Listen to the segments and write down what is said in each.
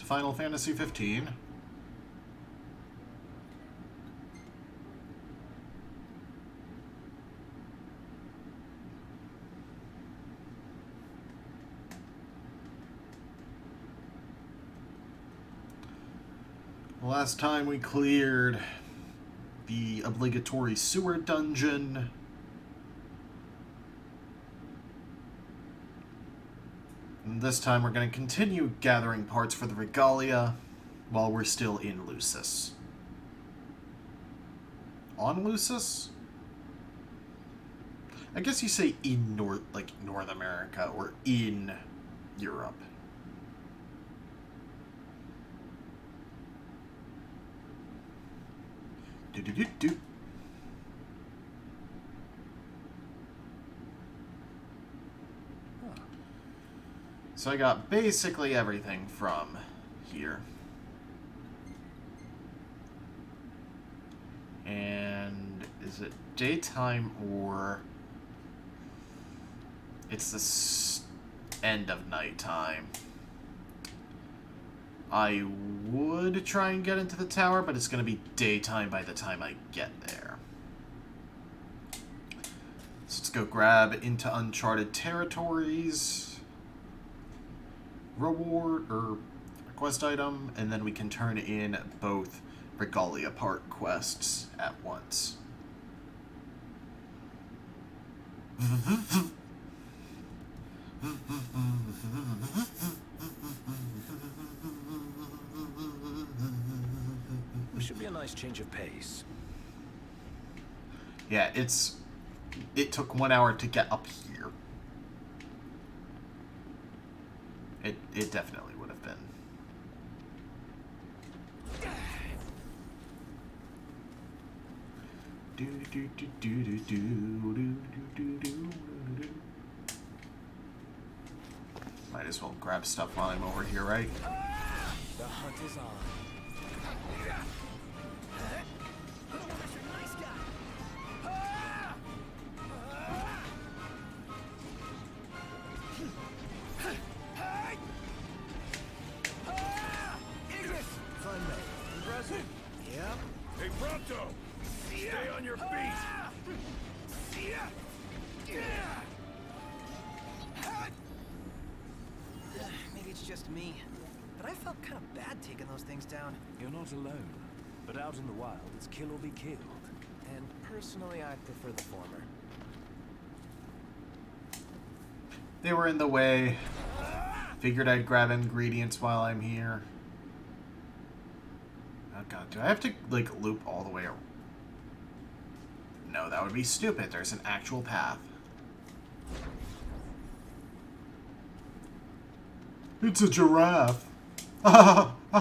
Final Fantasy 15. Last time we cleared the obligatory sewer dungeon. And this time we're going to continue gathering parts for the Regalia while we're still in Lucis. On Lucis? I guess you say in North America or in Europe. Do. So I got basically everything from here. And is it daytime or it's the end of nighttime? I would try and get into the tower, but it's going to be daytime by the time I get there. So let's go grab into Uncharted Territories. Reward, or quest item, and then we can turn in both Regalia Part quests at once. It should be a nice change of pace. Yeah, it took 1 hour to get up here. It definitely would have been. Might as well grab stuff while I'm over here, right? The hunt is on. Hey, Pronto! Stay on your feet! Maybe it's just me, but I felt kind of bad taking those things down. You're not alone, but out in the wild, it's kill or be killed. And personally, I prefer the former. They were in the way. Figured I'd grab ingredients while I'm here. Oh god, do I have to, like, loop all the way around? No, that would be stupid. There's an actual path. It's a giraffe. I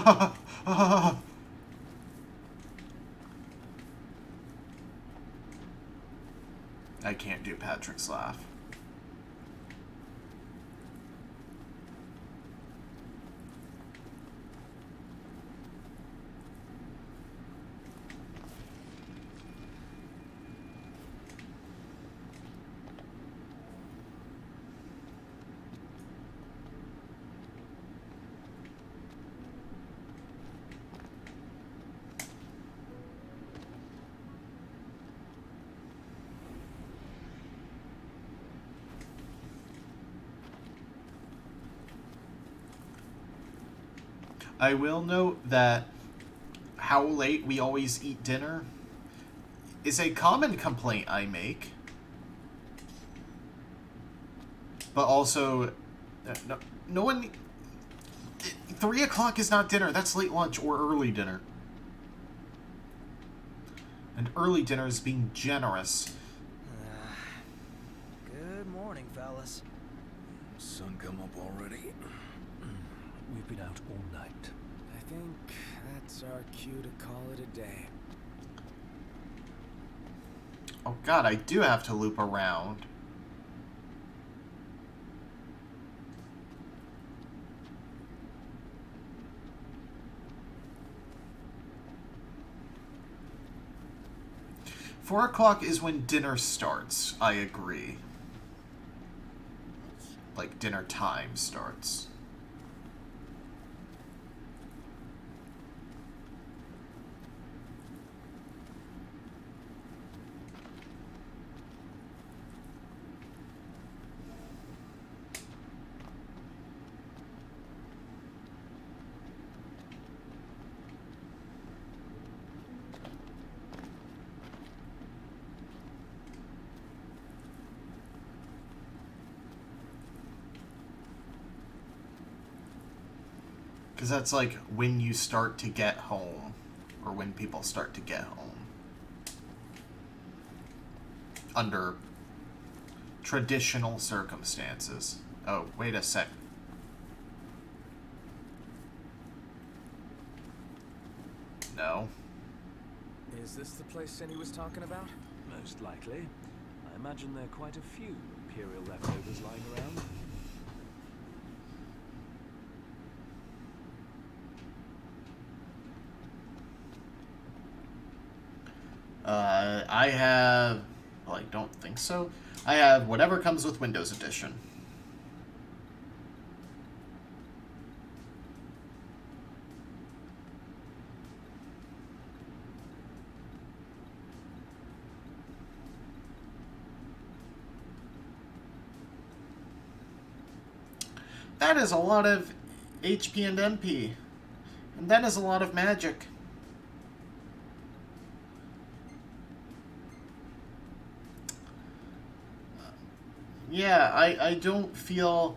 can't do Patrick's laugh. I will note that how late we always eat dinner is a common complaint I make. But also, no one... 3 o'clock is not dinner. That's late lunch or early dinner. And early dinner is being generous. Good morning, fellas. Sun come up already? We've been out all night. I think that's our cue to call it a day. Oh god, I do have to loop around. Four o'clock is when dinner starts, I agree. Like, dinner time starts. Because that's like when you start to get home, or when people start to get home. Under traditional circumstances. Oh, wait a sec. No. Is this the place Cindy was talking about? Most likely. I imagine there are quite a few Imperial leftovers lying around. I have... Well, I don't think so. I have whatever comes with Windows Edition. That is a lot of HP and MP. And that is a lot of magic. Yeah, I don't feel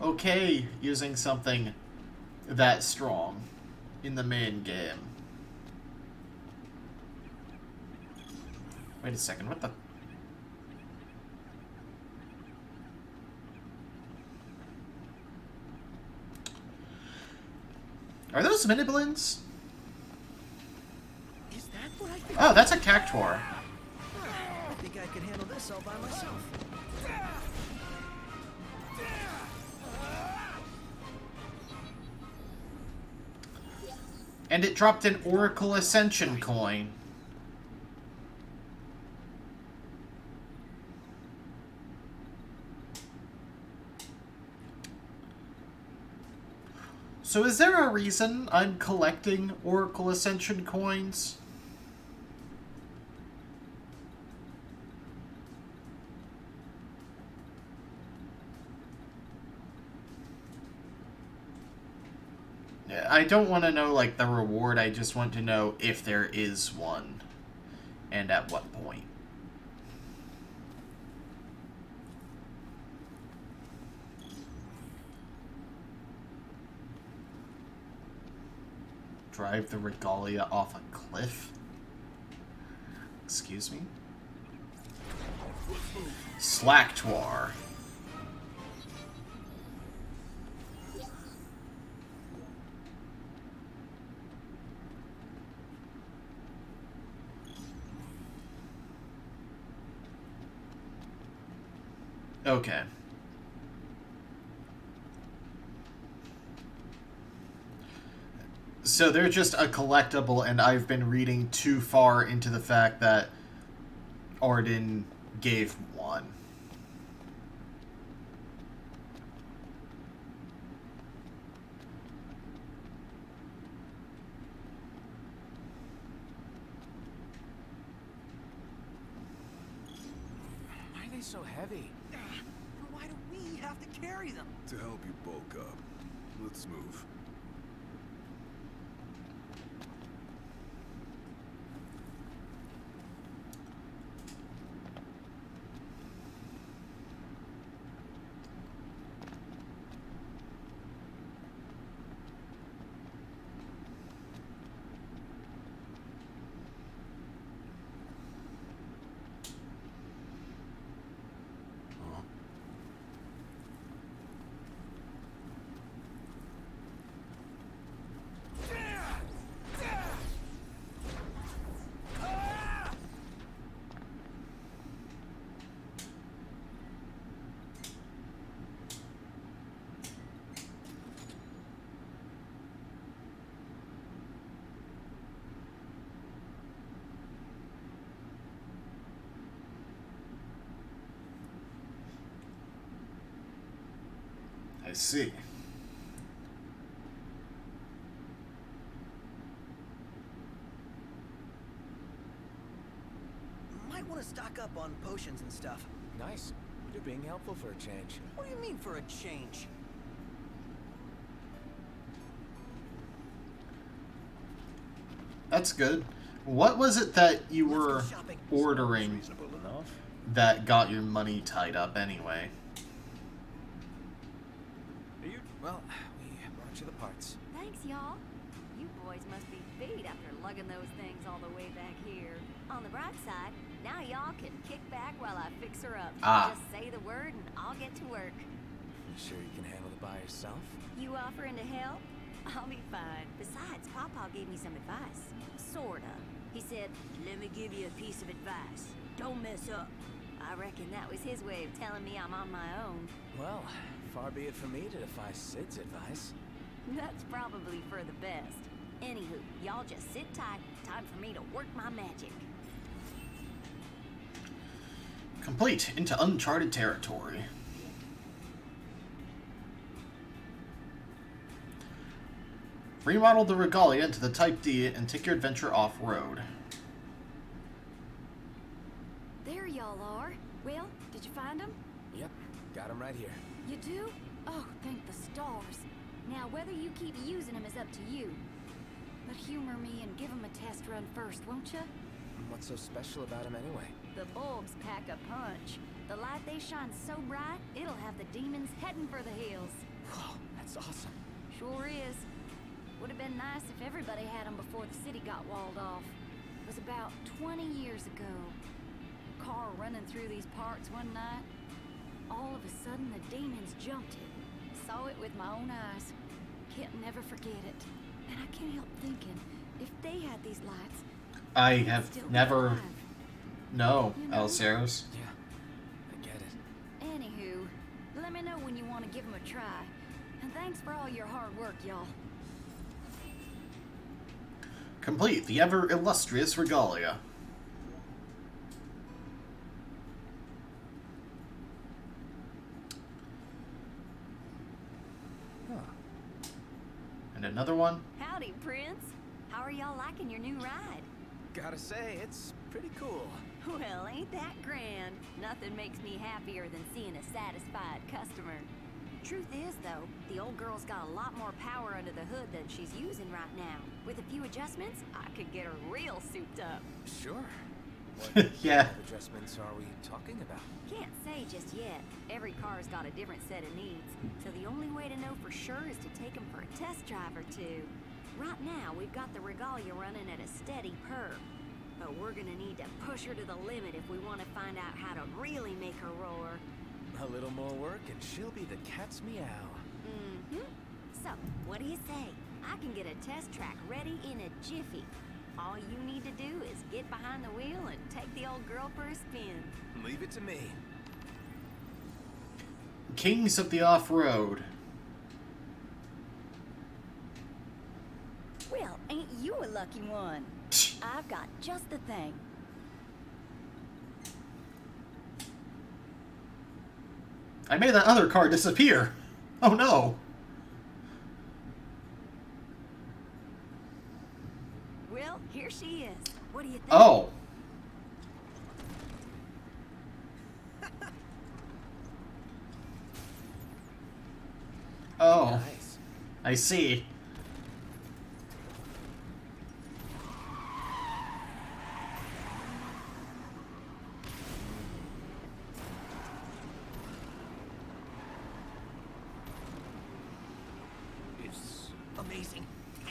okay using something that strong in the main game. Wait a second, what the... Are those miniblins? Is that what I think? Oh, that's a cactuar. I think I could handle this all by myself. And it dropped an Oracle Ascension coin. So is there a reason I'm collecting Oracle Ascension coins? I don't want to know, like, the reward. I just want to know if there is one. And at what point. Drive the Regalia off a cliff? Excuse me? Slacktuar. Okay. So they're just a collectible, and I've been reading too far into the fact that Arden gave one. Why are they so heavy? Why do we have to carry them? To help you bulk up. Let's move. I see. Might want to stock up on potions and stuff. Nice. You're being helpful for a change. What do you mean for a change? That's good. What was it that you were ordering Reasonable enough. that got your money tied up anyway? Are you Well, we brought you the parts. Thanks, y'all. You boys must be beat after lugging those things all the way back here. On the bright side, now y'all can kick back while I fix her up. Just say the word and I'll get to work. You sure you can handle it by yourself? You offering to help? I'll be fine. Besides, Pawpaw gave me some advice. Sorta. He said, let me give you a piece of advice. Don't mess up. I reckon that was his way of telling me I'm on my own. Well, far be it from me to defy Sid's advice. That's probably for the best. Anywho, y'all just sit tight. Time for me to work my magic. Complete into uncharted territory. Remodel the Regalia into the Type D and take your adventure off-road. There y'all are. Well, did you find them? Yep, got him right here. You do? Oh, thank the stars. Now, whether you keep using them is up to you. But humor me and give them a test run first, won't you? What's so special about him anyway? The bulbs pack a punch. The light they shine so bright, it'll have the demons heading for the hills. Whoa, that's awesome. Sure is. Would have been nice if everybody had them before the city got walled off. It was about 20 years ago. Car running through these parts one night. All of a sudden, the demons jumped it. Saw it with my own eyes. Can't never forget it. And I can't help thinking, if they had these lights, I they'd have still be never... alive. No, You know? Alceros. Yeah, I get it. Anywho, let me know when you want to give them a try. And thanks for all your hard work, y'all. Complete the ever-illustrious Regalia. Huh. And another one? Howdy, Prince. How are y'all liking your new ride? Gotta say, it's pretty cool. Well, ain't that grand? Nothing makes me happier than seeing a satisfied customer. Truth is, though, the old girl's got a lot more power under the hood than she's using right now. With a few adjustments, I could get her real souped up. Sure. What Yeah. kind of adjustments are we talking about? Can't say just yet. Every car's got a different set of needs, so the only way to know for sure is to take them for a test drive or two. Right now, we've got the Regalia running at a steady purr. But we're gonna need to push her to the limit if we want to find out how to really make her roar. A little more work and she'll be the cat's meow. Mm-hmm. So, what do you say? I can get a test track ready in a jiffy. All you need to do is get behind the wheel and take the old girl for a spin. Leave it to me. Kings of the Off-Road. Well, ain't you a lucky one? I've got just the thing. I made that other car disappear. Oh no. Well, here she is. What do you think? Oh. Oh, Nice. I see. It's amazing.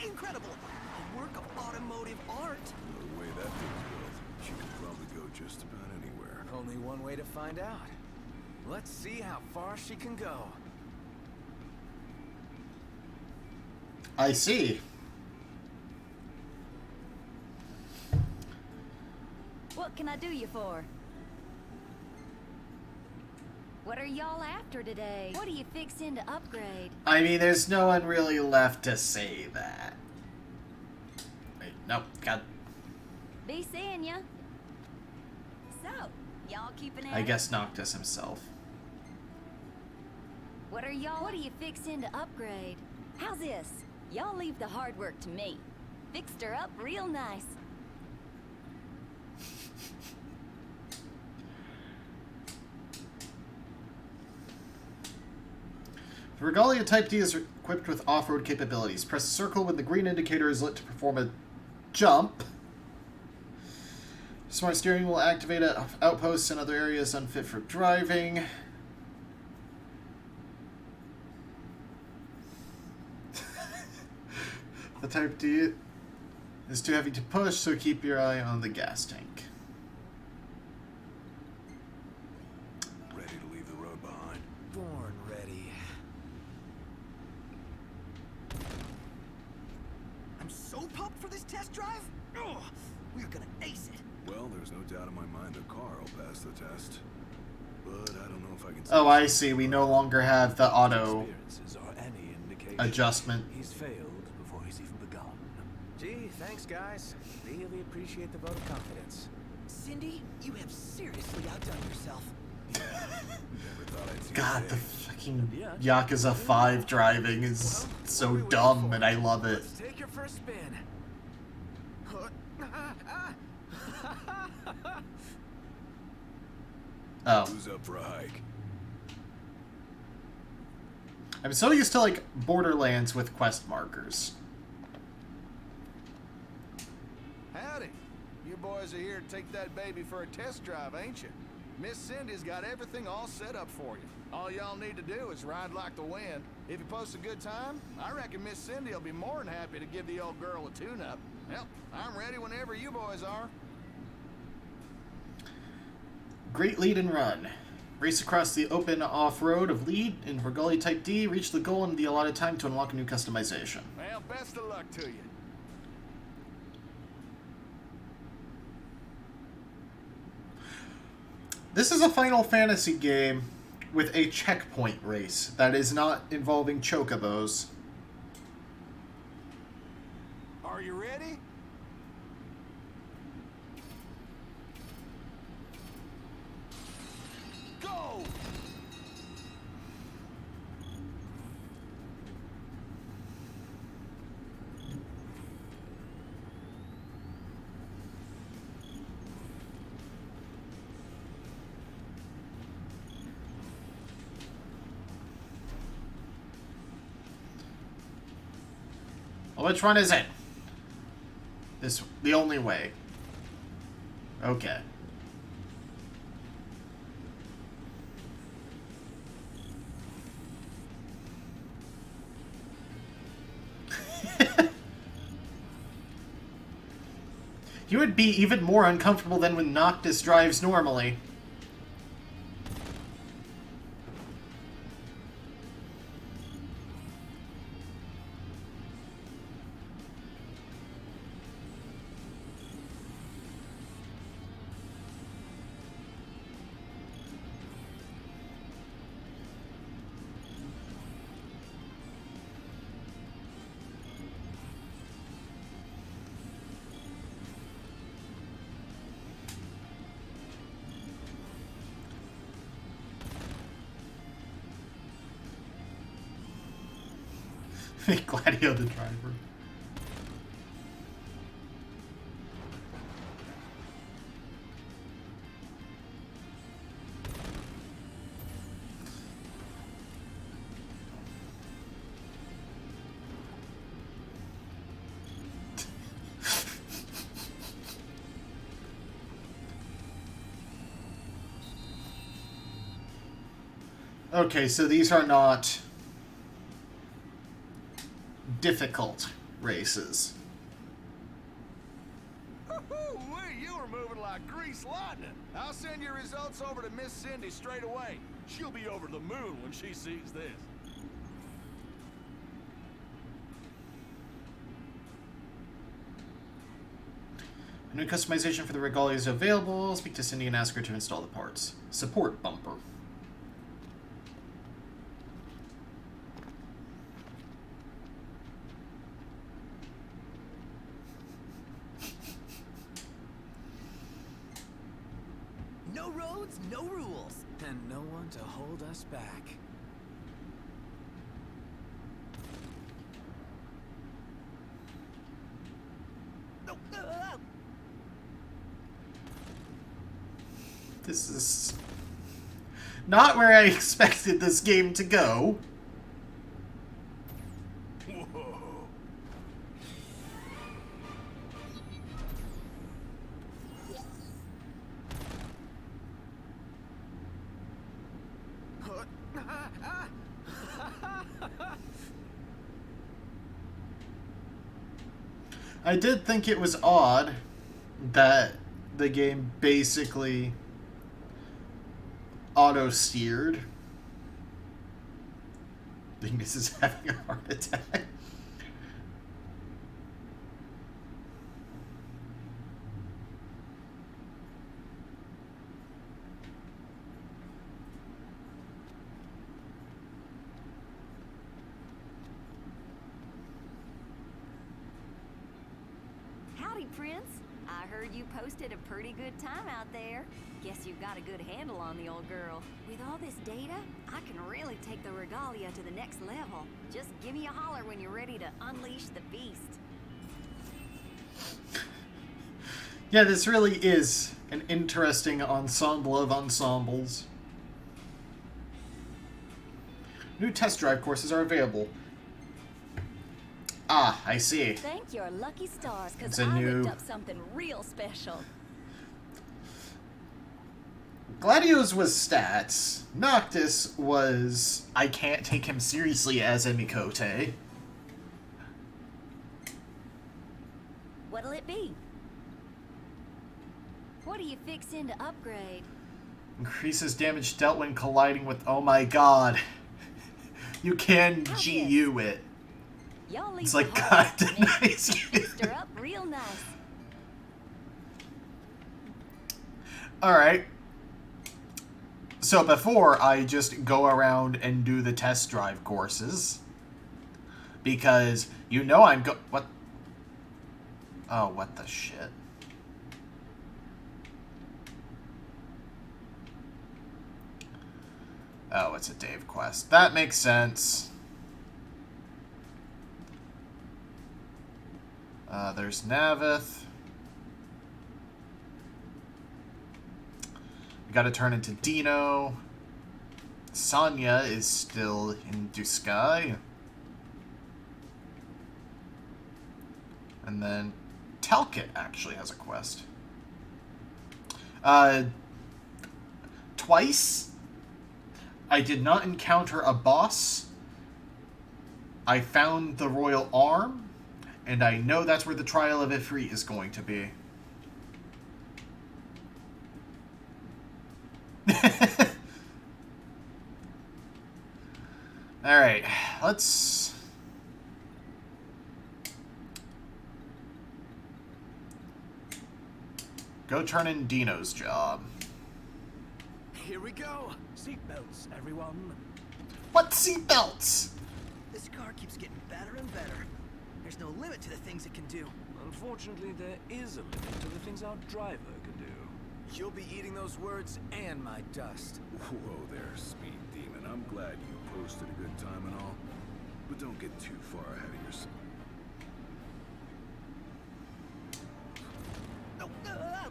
Incredible. A work of automotive art. The way that thing's built, she could probably go just about anywhere. Only one way to find out. Let's see how far she can go. I see. What can I do you for? What are y'all after today? What are you fixing to upgrade? I mean, there's no one really left to say that. Wait, no, God. Be seeing ya. So, y'all keeping at I it? guess Noctis himself. What are you fixing to upgrade? How's this? Y'all leave the hard work to me. Fixed her up real nice. The Regalia Type D is equipped with off-road capabilities. Press circle when the green indicator is lit to perform a jump. Smart steering will activate at outposts and other areas unfit for driving. The Type D is too heavy to push, so keep your eye on the gas tank. Ready to leave the road behind. Born ready. I'm so pumped for this test drive. Oh, we're gonna ace it. Well, there's no doubt in my mind the car will pass the test. But I don't know if I can... Oh, I see. We no longer have the auto Experiences are any indication. adjustment. He's failed before he's even begun. Gee, thanks, guys. Really appreciate the vote of confidence. Cindy, you have seriously outdone yourself. Never thought I'd see God, the the day. fucking Yakuza 5 driving is so dumb, and I love it. Let's take your first spin. Oh. Who's up for a hike? I'm so used to, like, Borderlands with quest markers. Howdy. You boys are here to take that baby for a test drive, ain't you? Miss Cindy's got everything all set up for you. All y'all need to do is ride like the wind. If you post a good time, I reckon Miss Cindy will be more than happy to give the old girl a tune-up. Well, I'm ready whenever you boys are. Great lead and run. Race across the open off-road of lead in Vergully Type D. Reach the goal in the allotted time to unlock a new customization. Well, best of luck to you. This is a Final Fantasy game with a checkpoint race that is not involving chocobos. Are you ready? Go! Well, which one is it? This, the only way. Okay. You would be even more uncomfortable than when Noctis drives normally. Make Gladio the driver. Okay, so these are not difficult races. You were moving like grease lightning. I'll send your results over to Miss Cindy straight away. She'll be over the moon when she sees this. A new customization for the Regalia is available. Speak to Cindy and ask her to install the parts. Support bumper. No roads, no rules. And no one to hold us back. No. This is not where I expected this game to go. Whoa. I did think it was odd that the game basically auto-steered. Dingus is having a heart attack. Howdy, Prince. I heard you posted a pretty good time out there. Guess you've got a good handle on the old girl. With all this data, I can really take the regalia to the next level. Just give me a holler when you're ready to unleash the beast. Yeah, this really is an interesting ensemble of ensembles. New test drive courses are available. Ah, I see. Thank your lucky stars, It's because a I new- whipped up something real special. Gladio's was stats. Noctis was I can't take him seriously as a Mikote. What'll it be? What are you fixing to upgrade? Increases damage dealt when colliding with. Oh my god. You can GU it. Y'all leave It's the like hard God work to me. denies you. Fixed her up real nice. Alright. So before, I just go around and do the test drive courses. Because you know I'm what? Oh, what the shit. Oh, it's a Dave quest. That makes sense. There's Navith. We gotta turn into Dino. Sonya is still in Duskai. And then Talcott actually has a quest. Twice, I did not encounter a boss. I found the Royal Arm, and I know that's where the Trial of Ifrit is going to be. Alright, let's... go turn in Dino's job. Here we go. Seatbelts, everyone. What seatbelts? This car keeps getting better and better. There's no limit to the things it can do. Unfortunately, there is a limit to the things our driver can do. You'll be eating those words and my dust. Whoa there, Speed Demon. I'm glad you posted a good time and all, but don't get too far ahead of yourself. Well, well.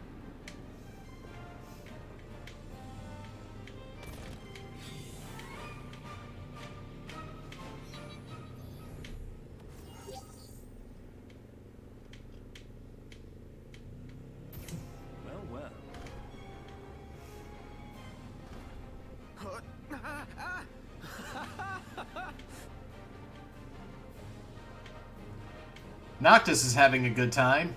Noctis is having a good time.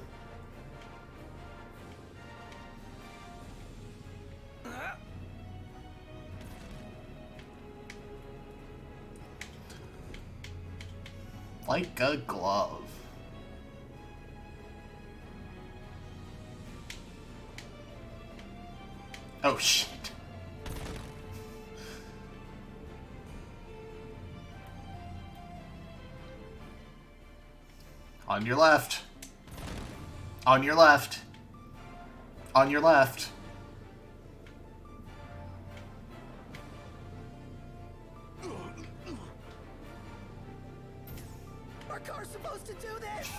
Like a glove. Oh shit. On your left. On your left. On your left. Our car's supposed to do this!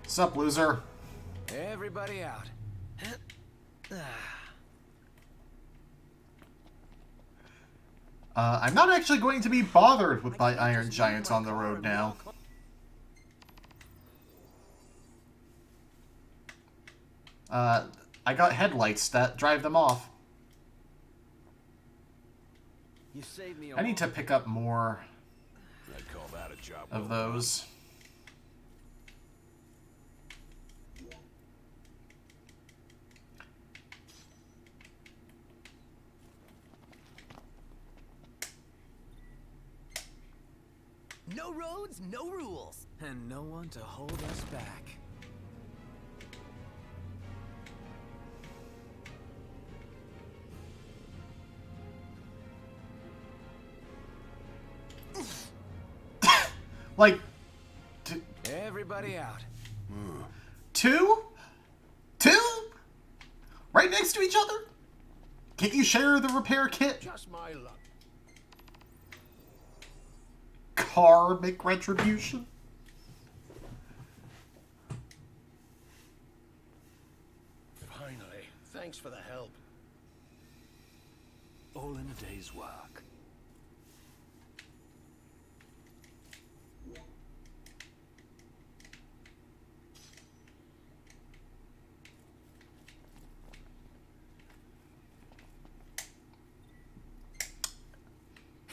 Sup, loser? Everybody out. I'm not actually going to be bothered with my Iron Giants on the road now. I got headlights that drive them off. You saved me a I need to pick up more I'd call that a job. of those. No roads, no rules. And no one to hold us back. Like, Everybody out. two? Two? Right next to each other? Can't you share the repair kit? Just my luck. Karmic retribution? Finally. Thanks for the help. All in a day's work.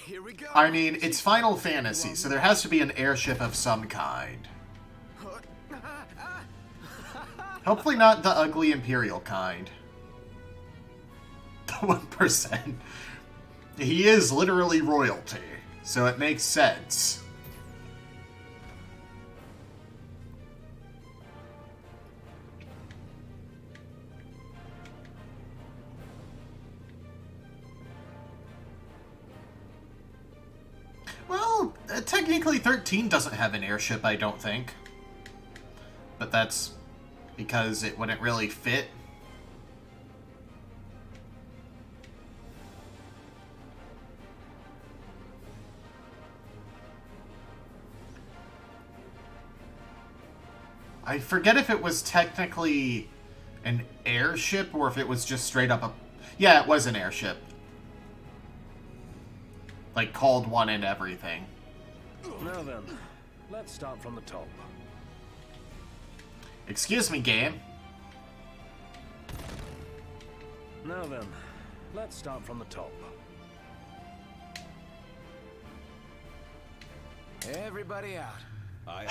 Here we go. I mean, it's Final Fantasy, so there has to be an airship of some kind. Hopefully not the ugly Imperial kind. The 1%. He is literally royalty, so it makes sense. Well, technically 13 doesn't have an airship, I don't think. But that's because it wouldn't really fit. I forget if it was technically an airship or if it was just straight up a... Yeah, it was an airship. Like, called one and everything. Now then, let's start from the top. Excuse me, game. Now then, let's start from the top. Everybody out. I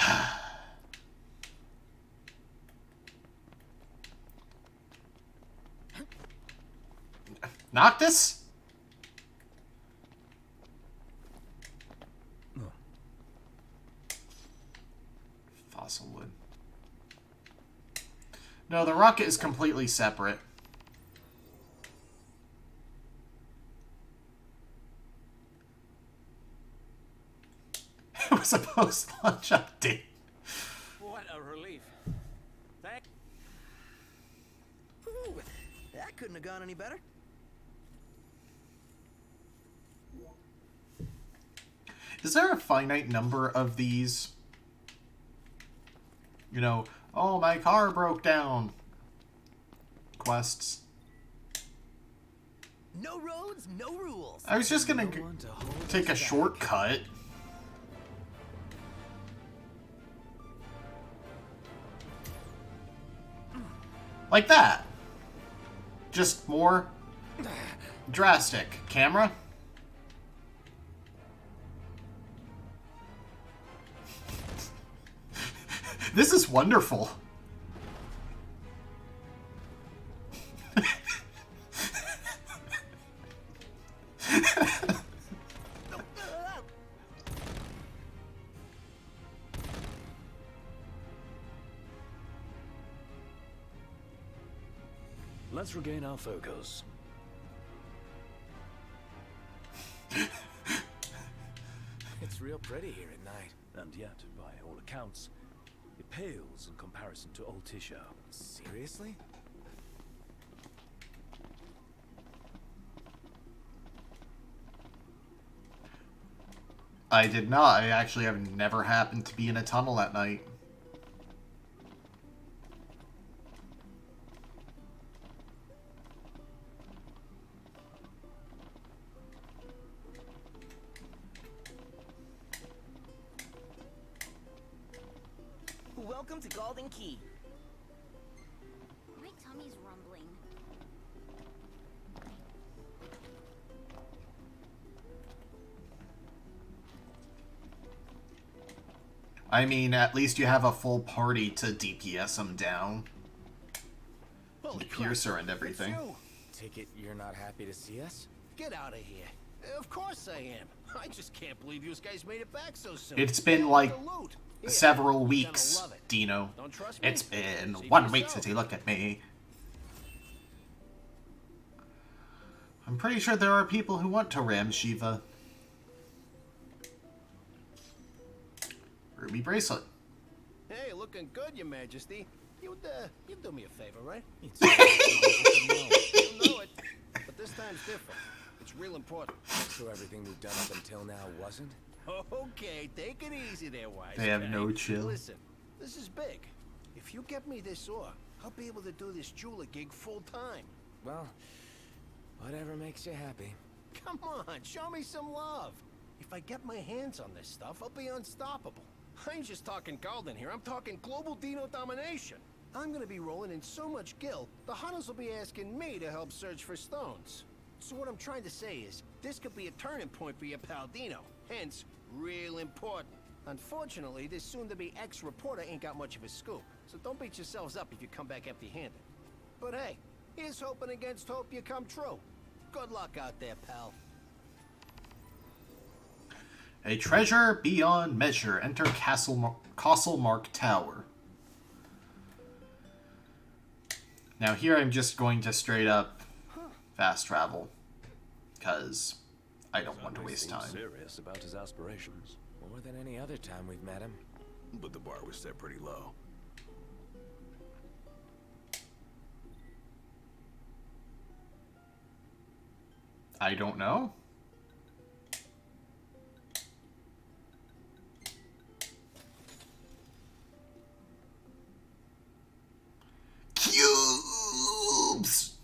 Noctis? Fossil wood. No, the rocket is completely separate. It was a post-launch update. What a relief. Thank. Ooh, that couldn't have gone any better. Is there a finite number of these? You know, oh, my car broke down. Quests. No roads, no rules. I was just gonna No one to hold take a us back. shortcut. Like that. Just more drastic. Camera? This is wonderful. Let's regain our focus. It's real pretty here at night. And yet, by all accounts, it pales in comparison to old Tisha. Seriously? I did not. I actually have never happened to be in a tunnel at night. Welcome to Golden Key. My tummy's rumbling. I mean, at least you have a full party to DPS him down. Holy The piercer and crap, everything. it's you. Take it you're not happy to see us? Get out of here. Of course I am. I just can't believe you guys made it back so soon. It's been like The loot. Here, several you're gonna weeks, love it. Dino. Don't trust me? It's been See for 1 week yourself. since he looked at me. I'm pretty sure there are people who want to ram Shiva. Ruby bracelet. Hey, looking good, Your Majesty. You'd do me a favor, right? You You know it, but this time's different. It's real important. So everything we've done up until now wasn't? Okay, take it easy there, wise They have guy. no chill. Listen, this is big. If you get me this ore, I'll be able to do this jeweler gig full time. Well, whatever makes you happy. Come on, show me some love. If I get my hands on this stuff, I'll be unstoppable. I ain't just talking golden here, I'm talking global Dino domination. I'm gonna be rolling in so much gil, the hunters will be asking me to help search for stones. So what I'm trying to say is, this could be a turning point for your pal Dino. Hence, real important. Unfortunately, this soon-to-be ex-reporter ain't got much of a scoop, so don't beat yourselves up if you come back empty-handed. But hey, here's hoping against hope you come true. Good luck out there, pal. A treasure beyond measure. Enter Castlemark Tower. Now here I'm just going to straight up fast travel. Because I don't want to waste Seems time. serious about his aspirations. More than any other time we've met him. But the bar was set pretty low. I don't know. Cubes!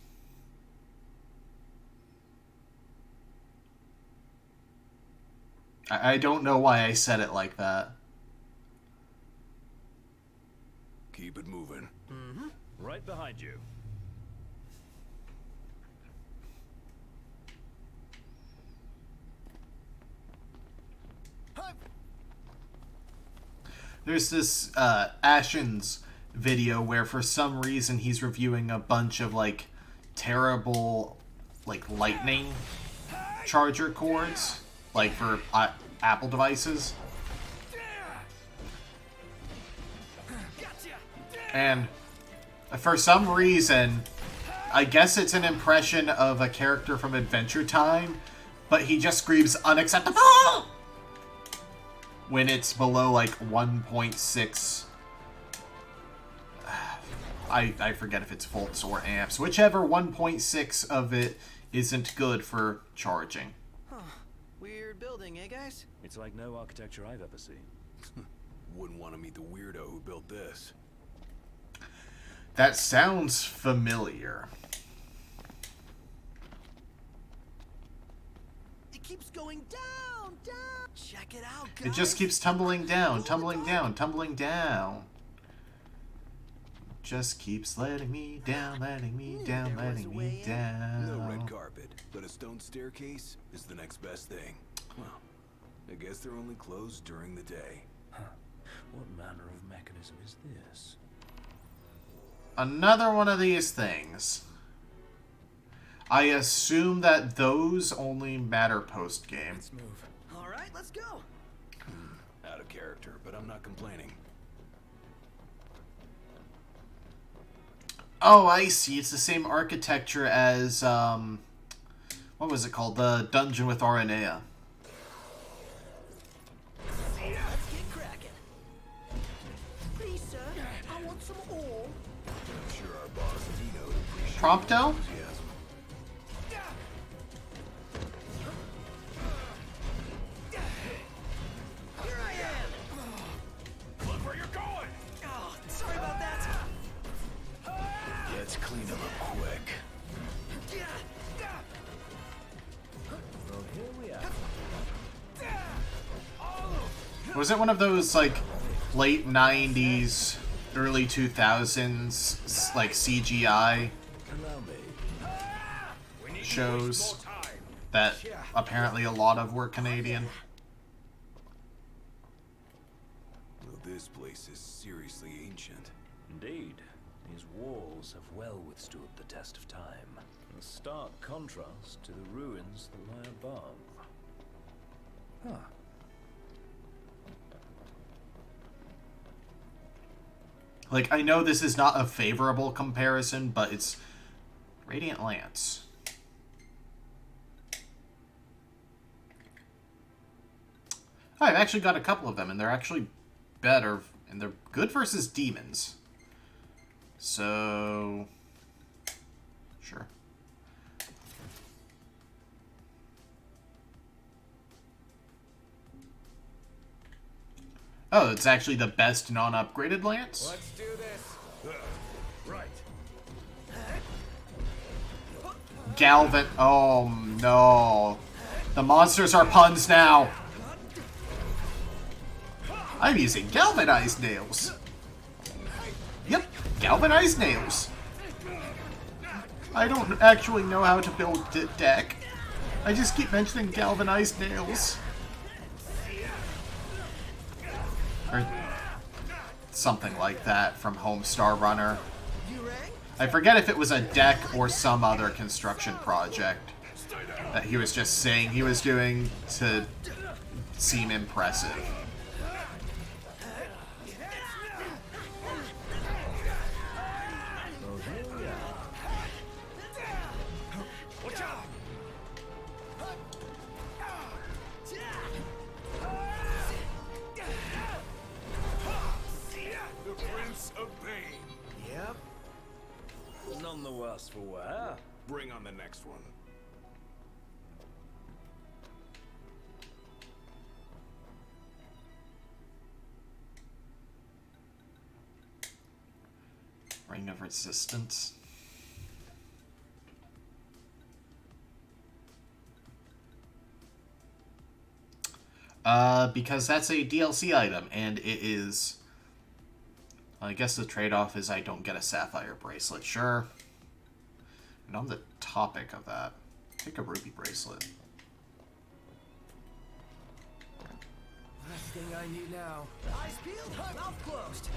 I don't know why I said it like that. Keep it moving. Right behind you. There's this Ashen's video where for some reason he's reviewing a bunch of like terrible like lightning charger cords like for Apple devices. And for some reason, I guess it's an impression of a character from Adventure Time, but he just screams unacceptable when it's below like 1.6. I forget if it's volts or amps. Whichever 1.6 of it isn't good for charging. Weird building, eh, guys? It's like no architecture I've ever seen. Wouldn't want to meet the weirdo who built this. That sounds familiar. It keeps going down, down. Check it out, guys. It just keeps tumbling down, tumbling down, tumbling down. Just keeps letting me down, letting me down, there was letting a me way in. No red down. carpet, but a stone staircase is the next best thing. Well, I guess they're only closed during the day. What manner of mechanism is this? Another one of these things. I assume that those only matter post-game. Let's move. All right, let's go. Out of character, but I'm not complaining. Oh, I see. It's the same architecture as, what was it called? The Dungeon with Aranea. Let's get cracking. Please, sir, I want some ore. I'm sure our boss Dino would appreciate Prompto? enthusiasm. Here I am. Look where you're going! Oh, sorry about that. Let's clean them up quick. Well, here we are. Was it one of those, like, late 90s, early 2000s, like, CGI Allow me. shows that apparently a lot of were Canadian? Will This place is seriously ancient. Indeed, these walls have well withstood the test of time. In stark contrast to the ruins that lie above. Huh. Like, I know this is not a favorable comparison, but it's Radiant Lance. I've actually got a couple of them, and they're actually better, and they're good versus demons. So, sure. Oh, it's actually the best non-upgraded lance? Let's do this. Right. Galvan. Oh, no. The monsters are puns now. I'm using galvanized nails. Yep, galvanized nails. I don't actually know how to build the deck. I just keep mentioning galvanized nails. Or something like that from Homestar Runner. I forget if it was a deck or some other construction project that he was just saying he was doing to seem impressive. The Prince of Pain. Yep. None the worse for wear. Bring on the next one. Ring of Resistance. Because that's a DLC item, and it is... I guess the trade-off is I don't get a sapphire bracelet. Sure. And on the topic of that, take a ruby bracelet. Last thing I need now. Eyes peeled, mouth closed.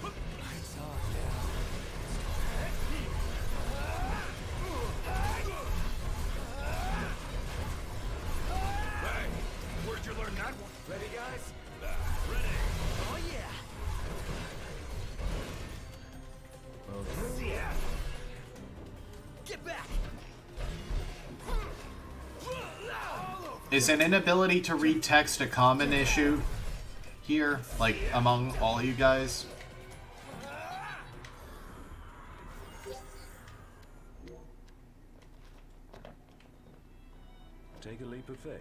Lights off now. Hey, where'd you learn that one? Ready, guys? Oh yeah. Get back. Is an inability to read text a common issue here, like, among all you guys? Take a leap of faith.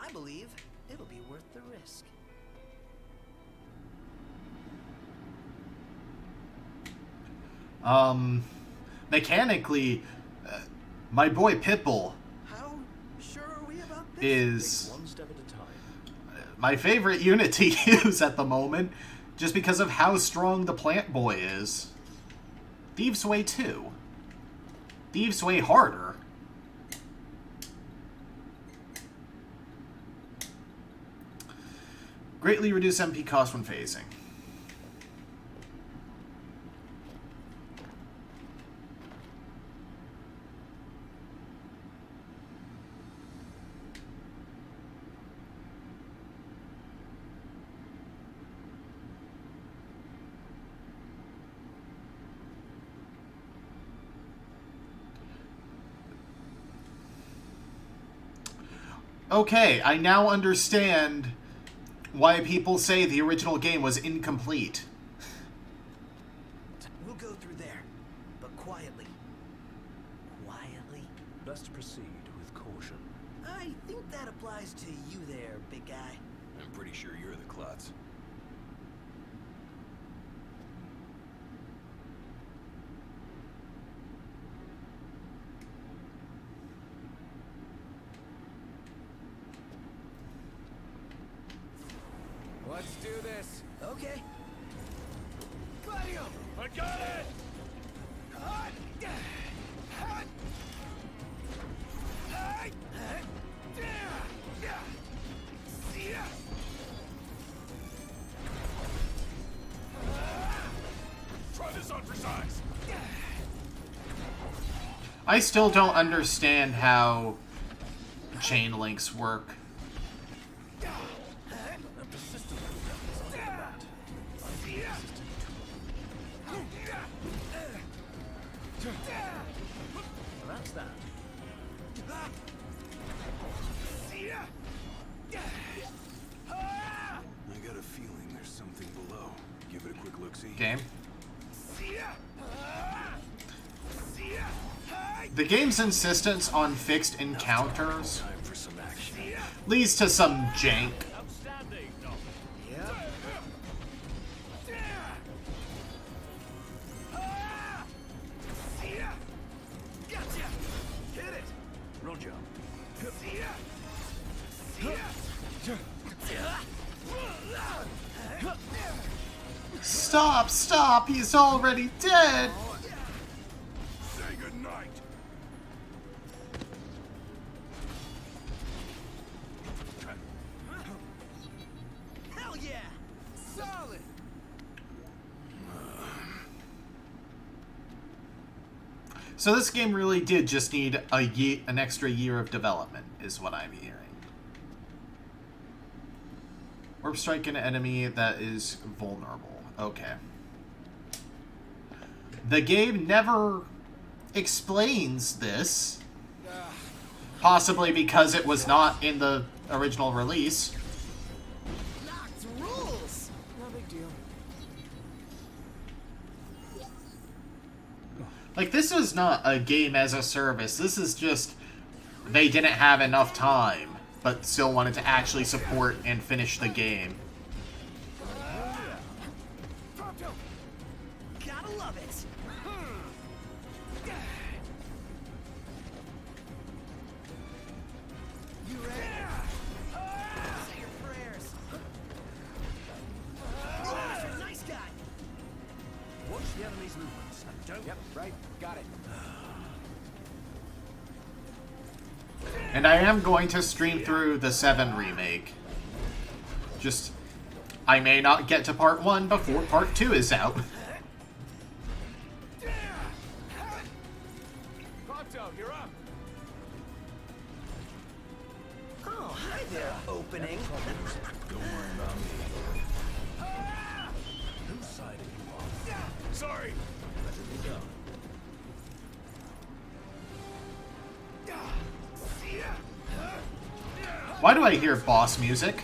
I believe it'll be worth the risk. Mechanically, my boy Pipple How sure are we about this? is One step at a time. my favorite unit to use at the moment, just because of how strong the Plant Boy is. Thieves Way 2. Thieves Way harder. Greatly reduce MP cost when phasing. Okay, I now understand why people say the original game was incomplete. We'll go through there, but quietly. Quietly. Best proceed with caution. I think that applies to you there, big guy. I'm pretty sure you're the klutz. Let's do this. Okay. I got it! Try this on for size. I still don't understand how chain links work. That's that. I got a feeling there's something below. Give it a quick look-see. Game. The game's insistence on fixed encounters Time for some action. leads to some jank. Outstanding. Yeah. Gotcha! Hit it! Roger. Stop, stop, he's already dead! Say goodnight. Hell yeah! Solid! So this game really did just need an extra year of development, is what I'm hearing. Orb strike an enemy that is vulnerable. Okay. The game never explains this. Possibly because it was not in the original release. Locked rules! No big deal. Like, this is not a game as a service. This is just they didn't have enough time, but still wanted to actually support and finish the game. Gotta love it! You ready? Say your prayers. Nice guy! Watch the enemy's movements and don't. Yep, right. Got it. And I am going to stream through the 7 remake. Just, I may not get to part 1 before part 2 is out. Pronto, you're up. Oh, hi there, opening. Don't worry about me. Whose side are you on? Sorry. Let me go. Why do I hear boss music?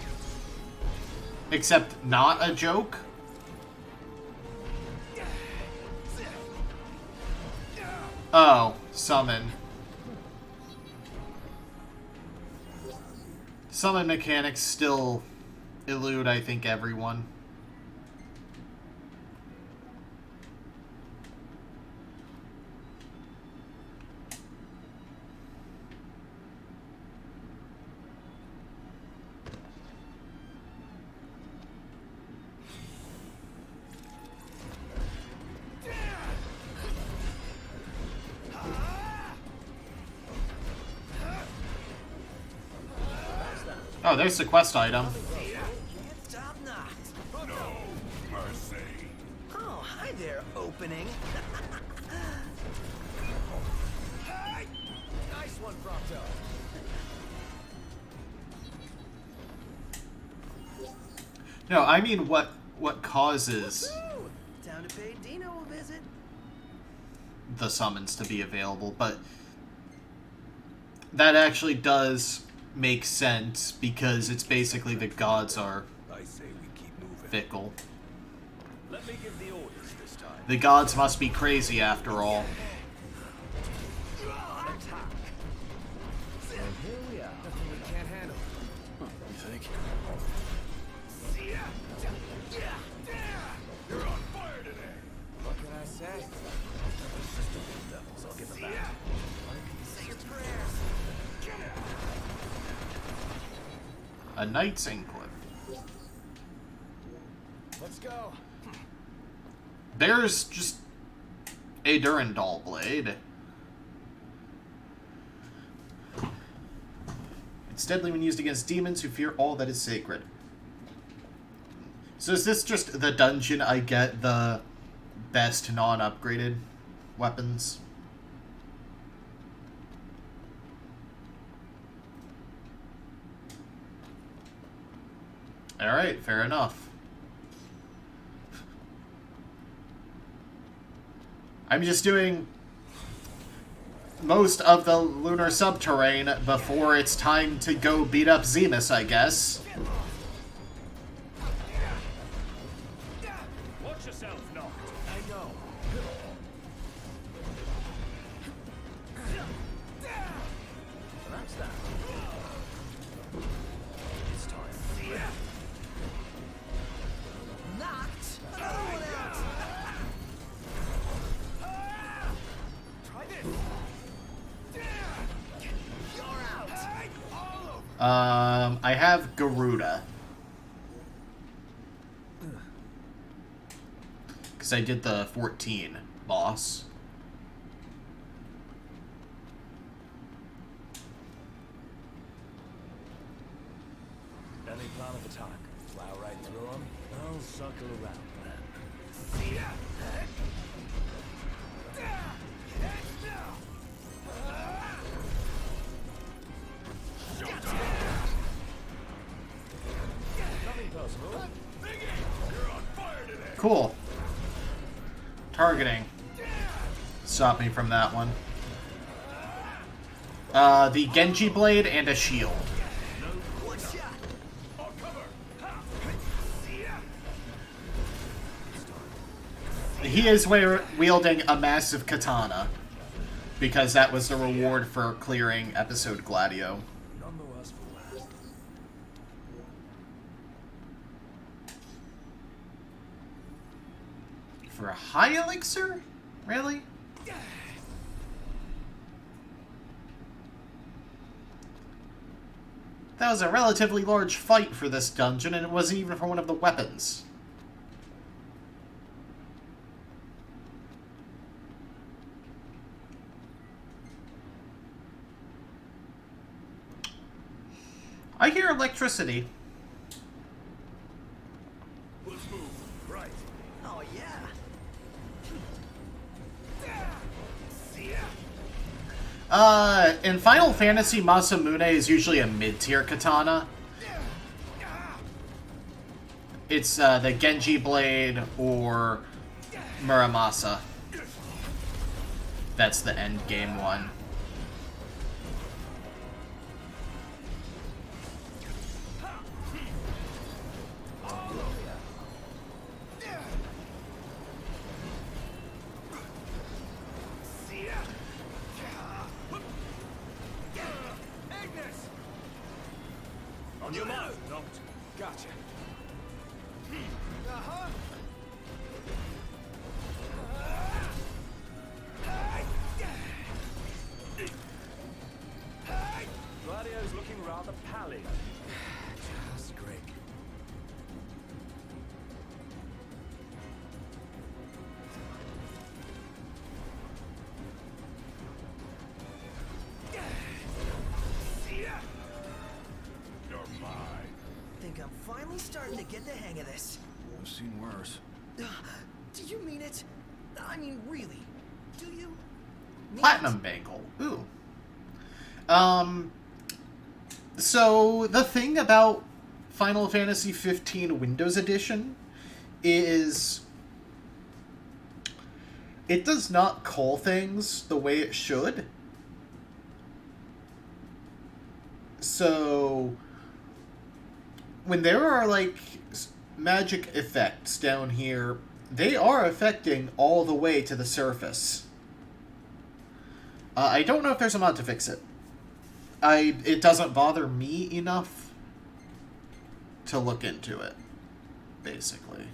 Except not a joke? Oh, summon. Summon mechanics still elude, I think, everyone. Oh, there's the quest item. Top knocked. No mercy. Oh, hi there, opening. Nice one, Pronto. No, I mean what causes Woo! Time to pay Dino a visit. the summons to be available, but that actually does make sense because it's basically the gods are I say we keep moving. fickle. Let me give the orders this time. The gods must be crazy after all. And here we are. Nothing we can't handle. You think? You're on fire today! What can I say? Devils, I'll give them that. Say your prayers! A knight's inklet. Let's go. There's just a Durandal blade. It's deadly when used against demons who fear all that is sacred. So is this just the dungeon I get the best non-upgraded weapons? Alright, fair enough. I'm just doing most of the lunar subterrane before it's time to go beat up Zemus, I guess. Watch yourself, Noct. I know. That's that. It's time. Knocked another one out. Try this. You're out. I have Garuda. Because I did the 14 boss. Any plan of attack? Plow right through them? I'll circle around then. Nothing personal. Cool. Targeting. Stop me from that one. The Genji Blade and a shield. One shot. He is wielding a massive katana. Because that was the reward for clearing episode Gladio. None the worse for wear. For a high elixir? Really? That was a relatively large fight for this dungeon, and it wasn't even for one of the weapons. I hear electricity. Let's move. Right. Oh yeah. In Final Fantasy, Masamune is usually a mid-tier katana. It's, the Genji Blade or Muramasa. That's the end game one. On your mark, Noct. Gotcha. Gladio's looking rather pallid. Just great. You're mine. Think I'm finally starting to get the hang of this. I've seen worse. Do you mean it? I mean, really? Do you? Mean Platinum Bangle. Ooh. So the thing about Final Fantasy 15 Windows Edition is it does not call things the way it should. So when there are like magic effects down here, they are affecting all the way to the surface. I don't know if there's a mod to fix it. It doesn't bother me enough to look into it, basically.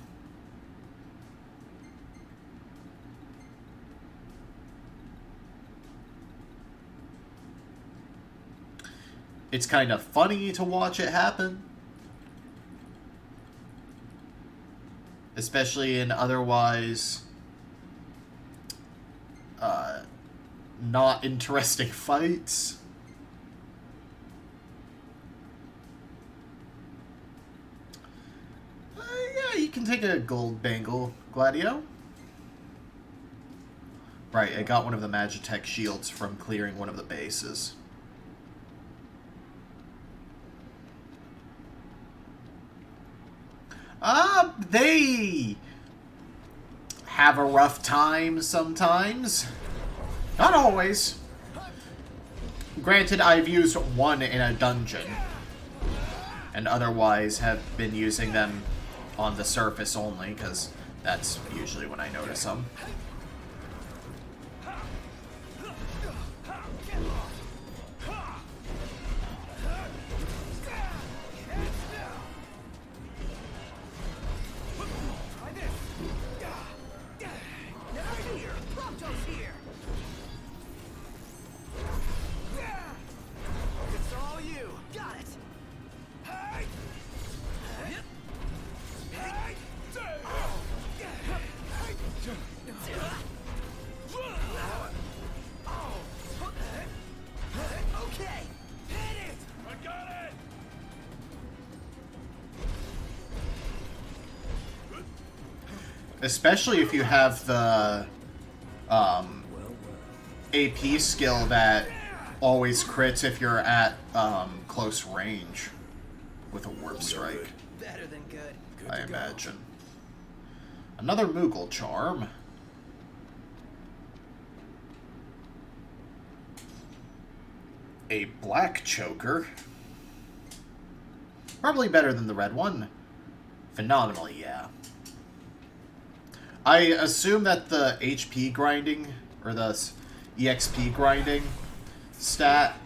It's kind of funny to watch it happen. Especially in otherwise not interesting fights. you can take a gold bangle, Gladio. Right, I got one of the Magitech shields from clearing one of the bases. They have a rough time sometimes. Not always. Granted, I've used one in a dungeon, and otherwise have been using them on the surface only, because that's usually when I notice them. Especially if you have the AP skill that always crits if you're at close range with a warp strike. Better than good. I imagine. Another Moogle charm. A black choker. Probably better than the red one. Phenomenally, yeah. I assume that the HP grinding, or the EXP grinding stat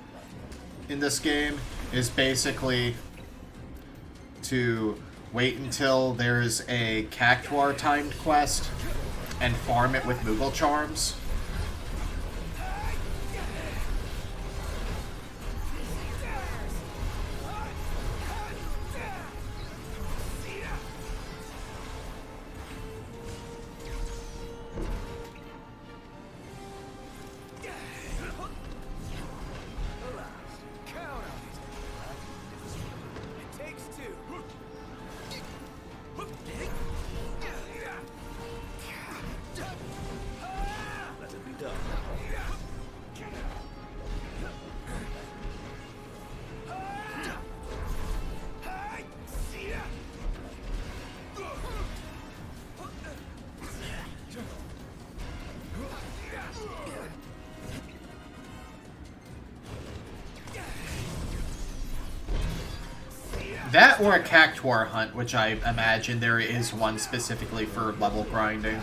in this game is basically to wait until there's a Cactuar timed quest and farm it with Moogle charms. That or a Cactuar hunt, which I imagine there is one specifically for level grinding.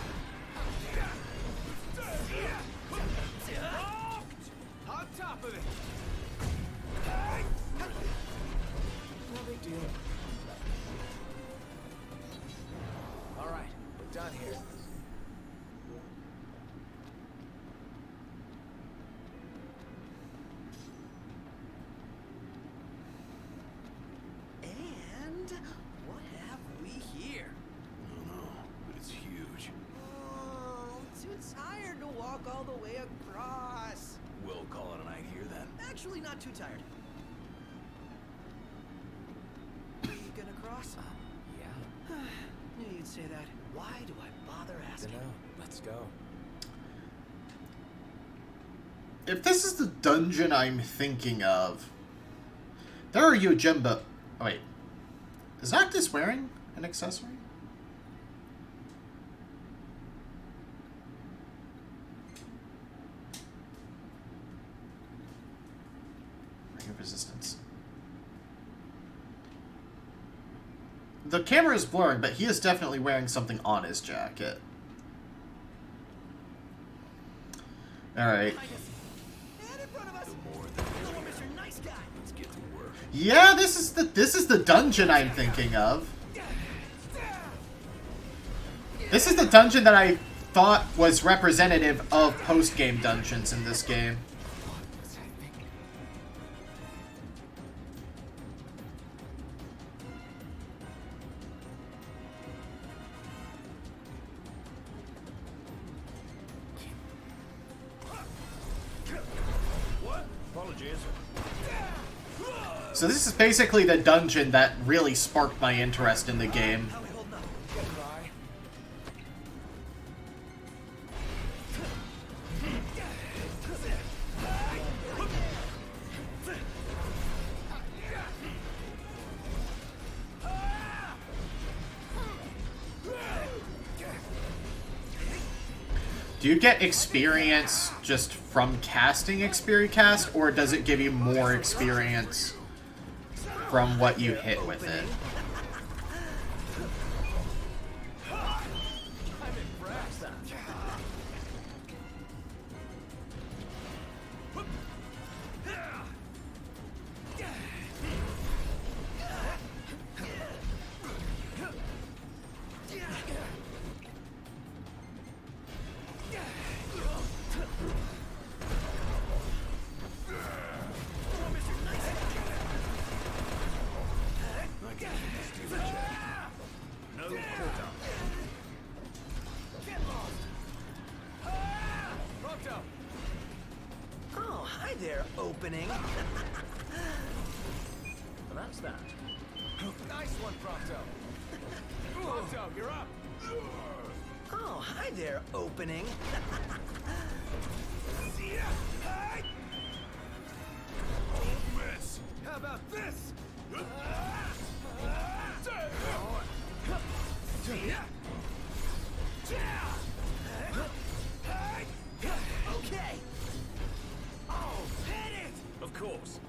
On top of it. No big deal. All right, we're done here. And what have we here? I don't know, but it's huge. Oh, too tired to walk all the way across. We'll call it a night here then. Actually, not too tired. Are you gonna cross? Yeah. Knew you'd say that. Why do I bother asking? Dunno. Let's go. If this is the dungeon I'm thinking of, there are Yojimba. Oh, wait. Is Noctis wearing an accessory? Ring of Resistance. The camera is blurring, but he is definitely wearing something on his jacket. Alright. And in front of us. Hello, Mr. Nice Guy. Let's get to work. Yeah, this is the dungeon I'm thinking of. This is the dungeon that I thought was representative of post-game dungeons in this game. Apologies. So this is basically the dungeon that really sparked my interest in the game. How we holding up? Do you get experience just from casting experience, or does it give you more experience from what you hit with it? Oh, hi there, opening. Well, that's that. Nice one, Prompto. Prompto, you're up. Oh, hi there, opening. Miss. How about this? Okay. Oh, hit it! Of course.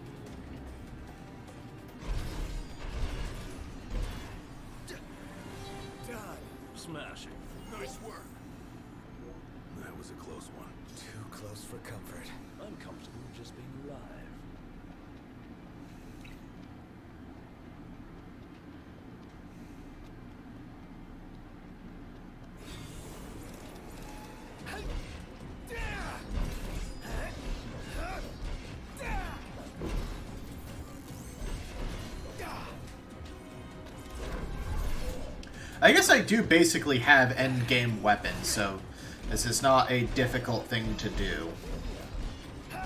Done. Smashing. Nice work. That was a close one. Too close for comfort. I'm comfortable just being alive. I guess I do basically have endgame weapons, so this is not a difficult thing to do. In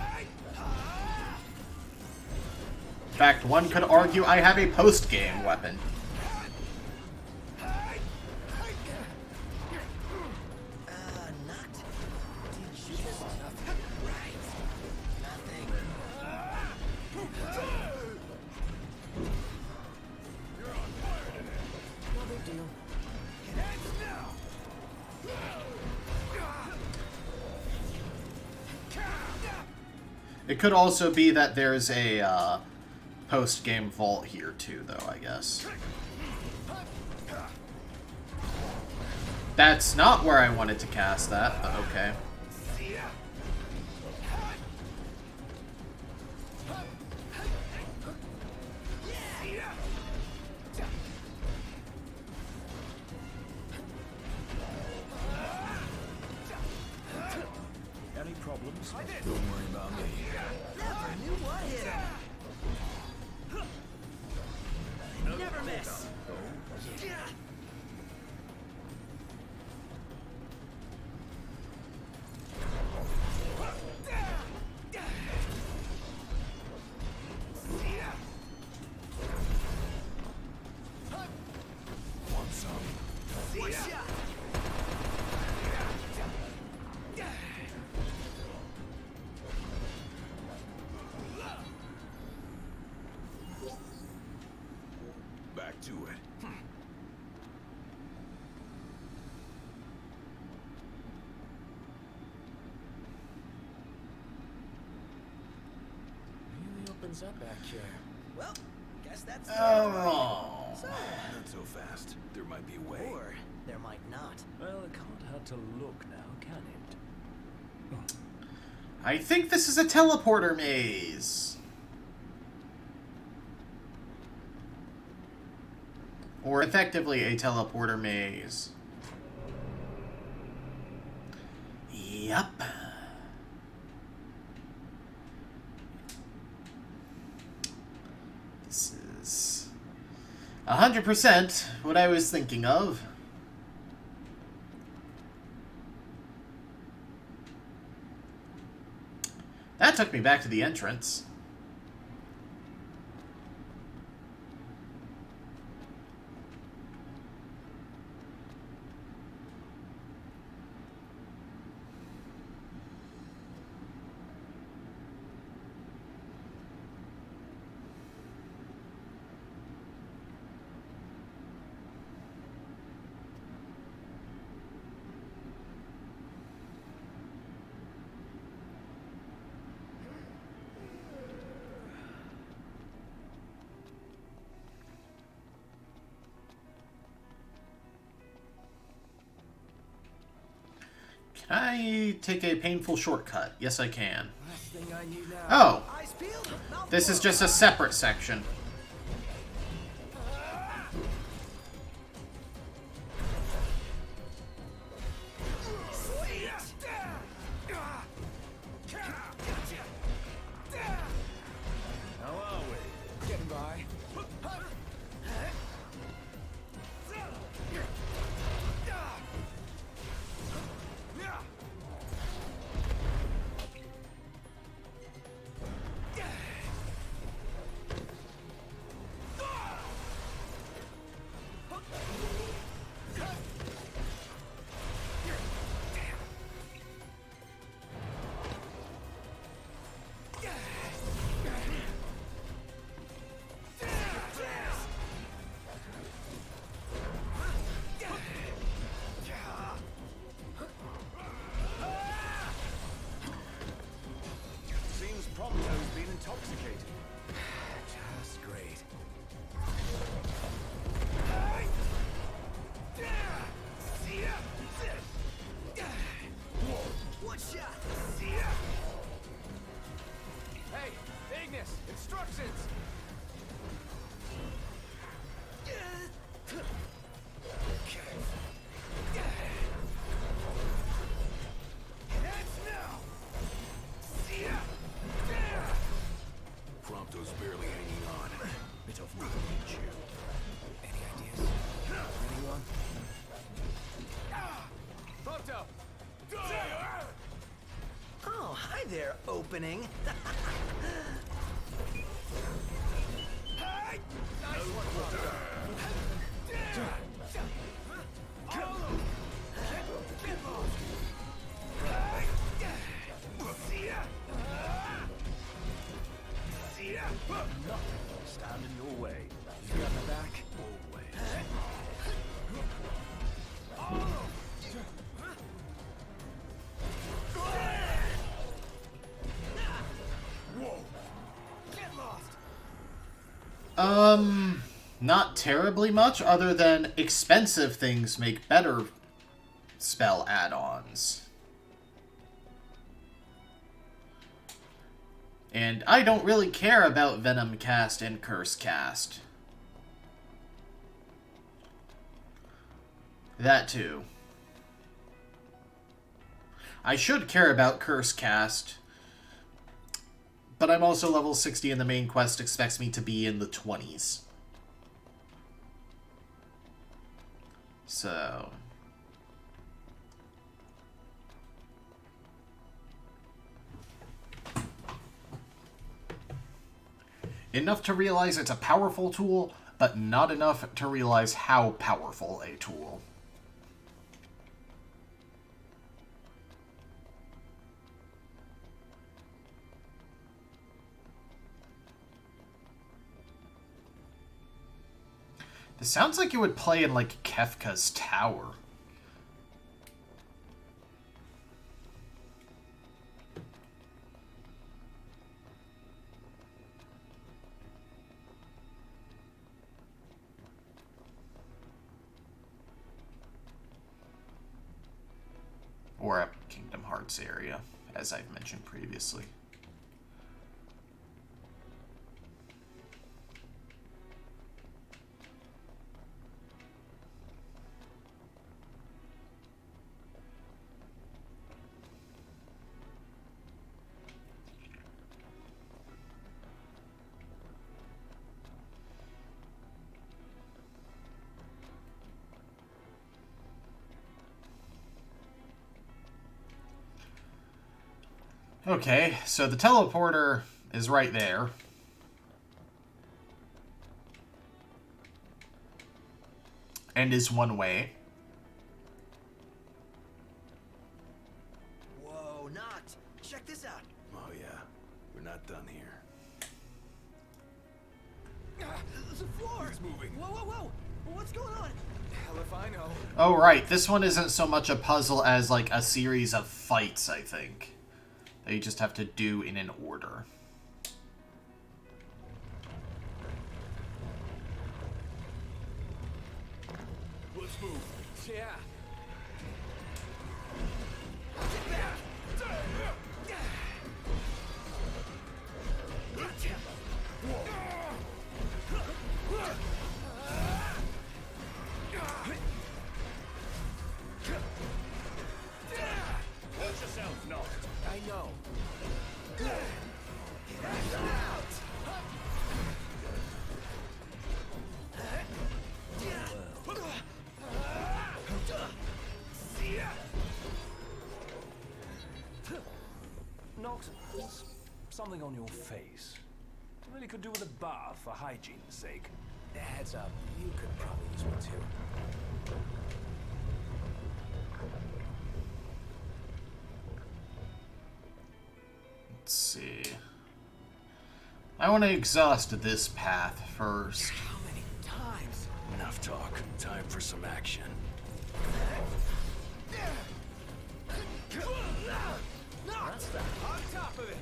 fact, one could argue I have a post-game weapon. Not. Did you just... Right. Nothing. No big deal. It could also be that there's a post-game vault here too, though, I guess. That's not where I wanted to cast that, but okay. Any problems? Don't worry about me. Never knew what hit him. Never miss. Want some? One shot. Back to it. Really opens up back here. Well, guess that's... Oh. So, Not so fast. There might be a way. or there might not. Well, it can't hurt to look now, can it? I think this is a teleporter maze. Or effectively a teleporter maze. Yup. This is 100% what I was thinking of. That took me back to the entrance. Can I take a painful shortcut? Yes, I can. Last thing I need now. Oh, Eyes peeled, mouth this is just a separate section. sweet. How are we? Getting by. Seems Prompto's been intoxicated. Just great. One shot. Hey, Ignis, instructions! Prompto's barely hanging on. Bit of luck, ain't you? Any ideas? Anyone? Prompto! Oh, hi there, opening. Nice one, Prompto. Nothing will stand in your way. You got my back? Always. Get lost. Not terribly much, other than expensive things make better spell add-ons. And I don't really care about Venom Cast and Curse Cast. That too. I should care about Curse Cast, but I'm also level 60 and the main quest expects me to be in the 20s. So... enough to realize it's a powerful tool, but not enough to realize how powerful a tool. This sounds like it would play in, like, Kefka's Tower. Or a Kingdom Hearts area, as I've mentioned previously. Okay, so the teleporter is right there. And is one way. Whoa, Noct. Check this out. Oh yeah, we're not done here. The floor. It's moving. Whoa, whoa, whoa. What's going on? Hell if I know. Oh, right. This one isn't so much a puzzle as, like, a series of fights, I think. That you just have to do in an order. Let's move. Yeah. Watch yourself, Noct. I know. Noct, there's something on your face. Really could do with a bath for hygiene's sake. Heads up, you could probably use one too. Let's see. I want to exhaust this path first. How many times? Enough talk. Time for some action. That's that. On top of it.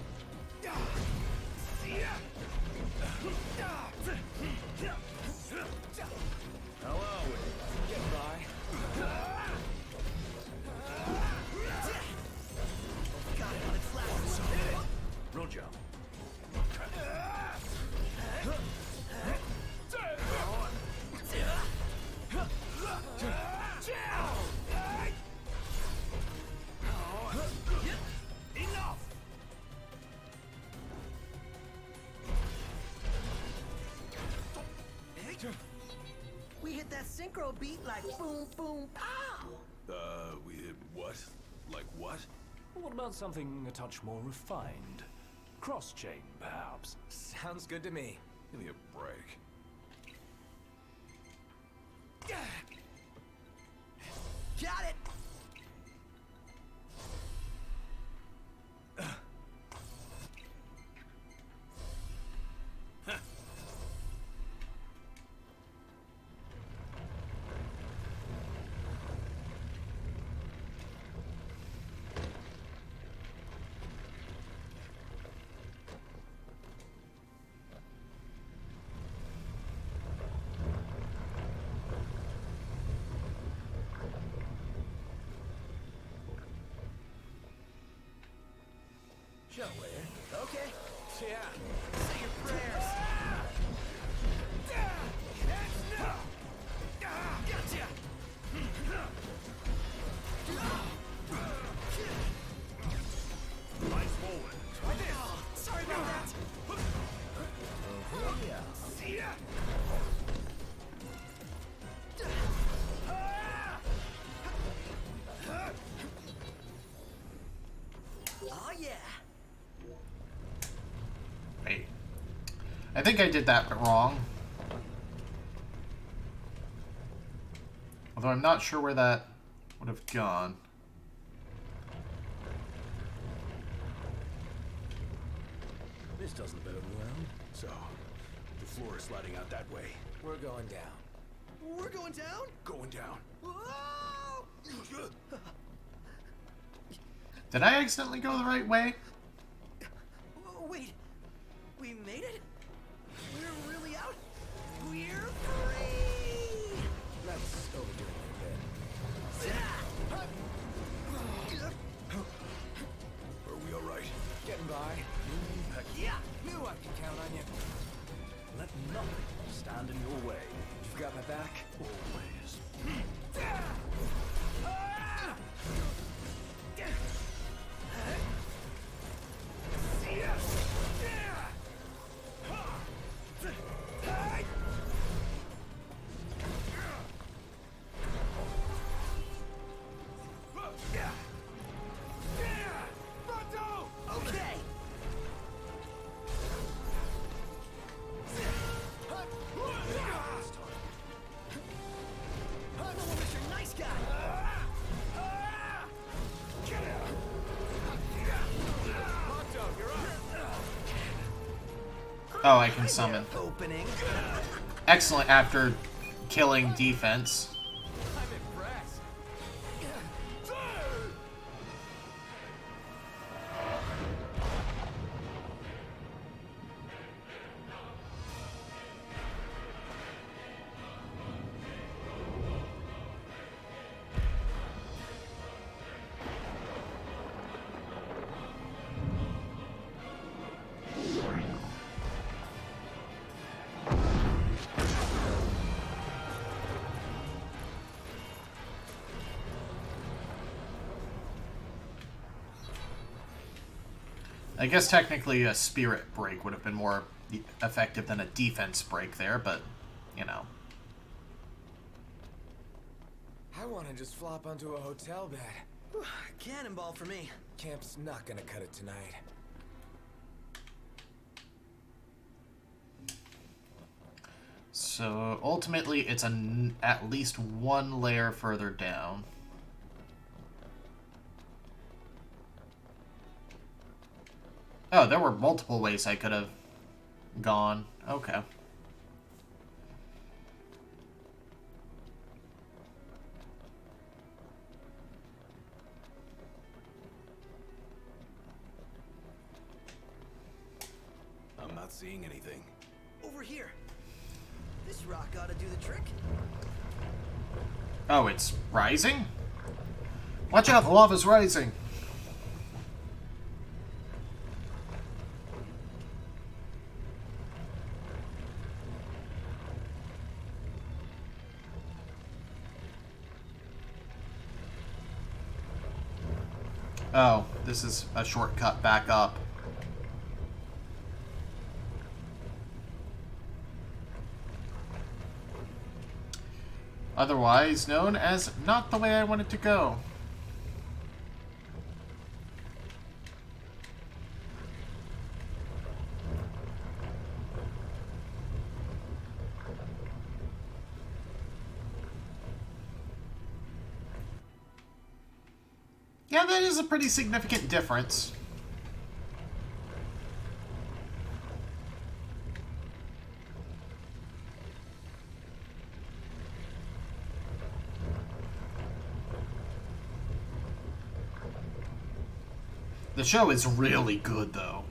How are we? Get by. Got it on its last one. Roger. Enough! We hit that synchro beat like boom, boom, pow. We hit what? Like what? What about something a touch more refined? Cross-chain, perhaps? Sounds good to me. Give me a break. Got it. Show where? Okay. Yeah. Say your prayers. Gotcha. Eyes forward. Oh, sorry about that. Oh yeah. Wait. I think I did that wrong. Although I'm not sure where that would have gone. This doesn't bode well. So, the floor is sliding out that way. We're going down. We're going down? Going down. Whoa! Did I accidentally go the right way? Wait. We made it? We're really out? We're free! Let's overdo it a Are we alright? bit. Getting by. Yeah! Knew I could count on you. Let nothing stand in your way. You've got my back. Always. Okay! Oh, Mr. Nice Guy! Oh, I can summon. Opening. Excellent after killing defense. I'm impressed. I guess technically a spirit break would have been more effective than a defense break there, but, you know. I want to just flop onto a hotel bed. Whew, cannonball for me. Camp's not gonna cut it tonight. So ultimately, it's at least one layer further down. Oh, there were multiple ways I could have gone. Okay. I'm not seeing anything. Over here. This rock ought to do the trick. Oh, it's rising? Watch out, the lava's rising. Oh, this is a shortcut back up. Otherwise known as not the way I wanted to go. Yeah, that is a pretty significant difference. The show is really good, though.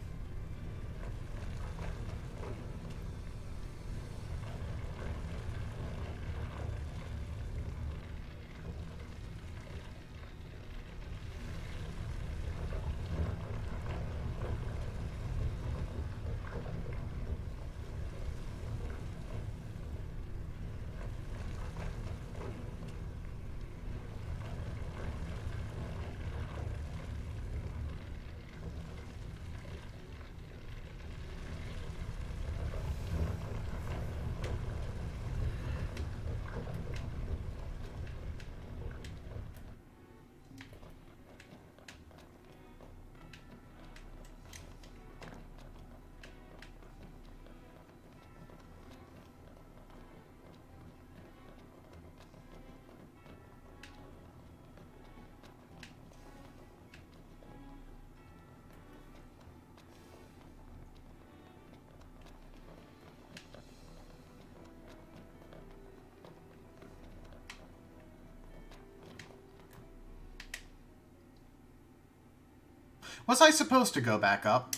Was I supposed to go back up?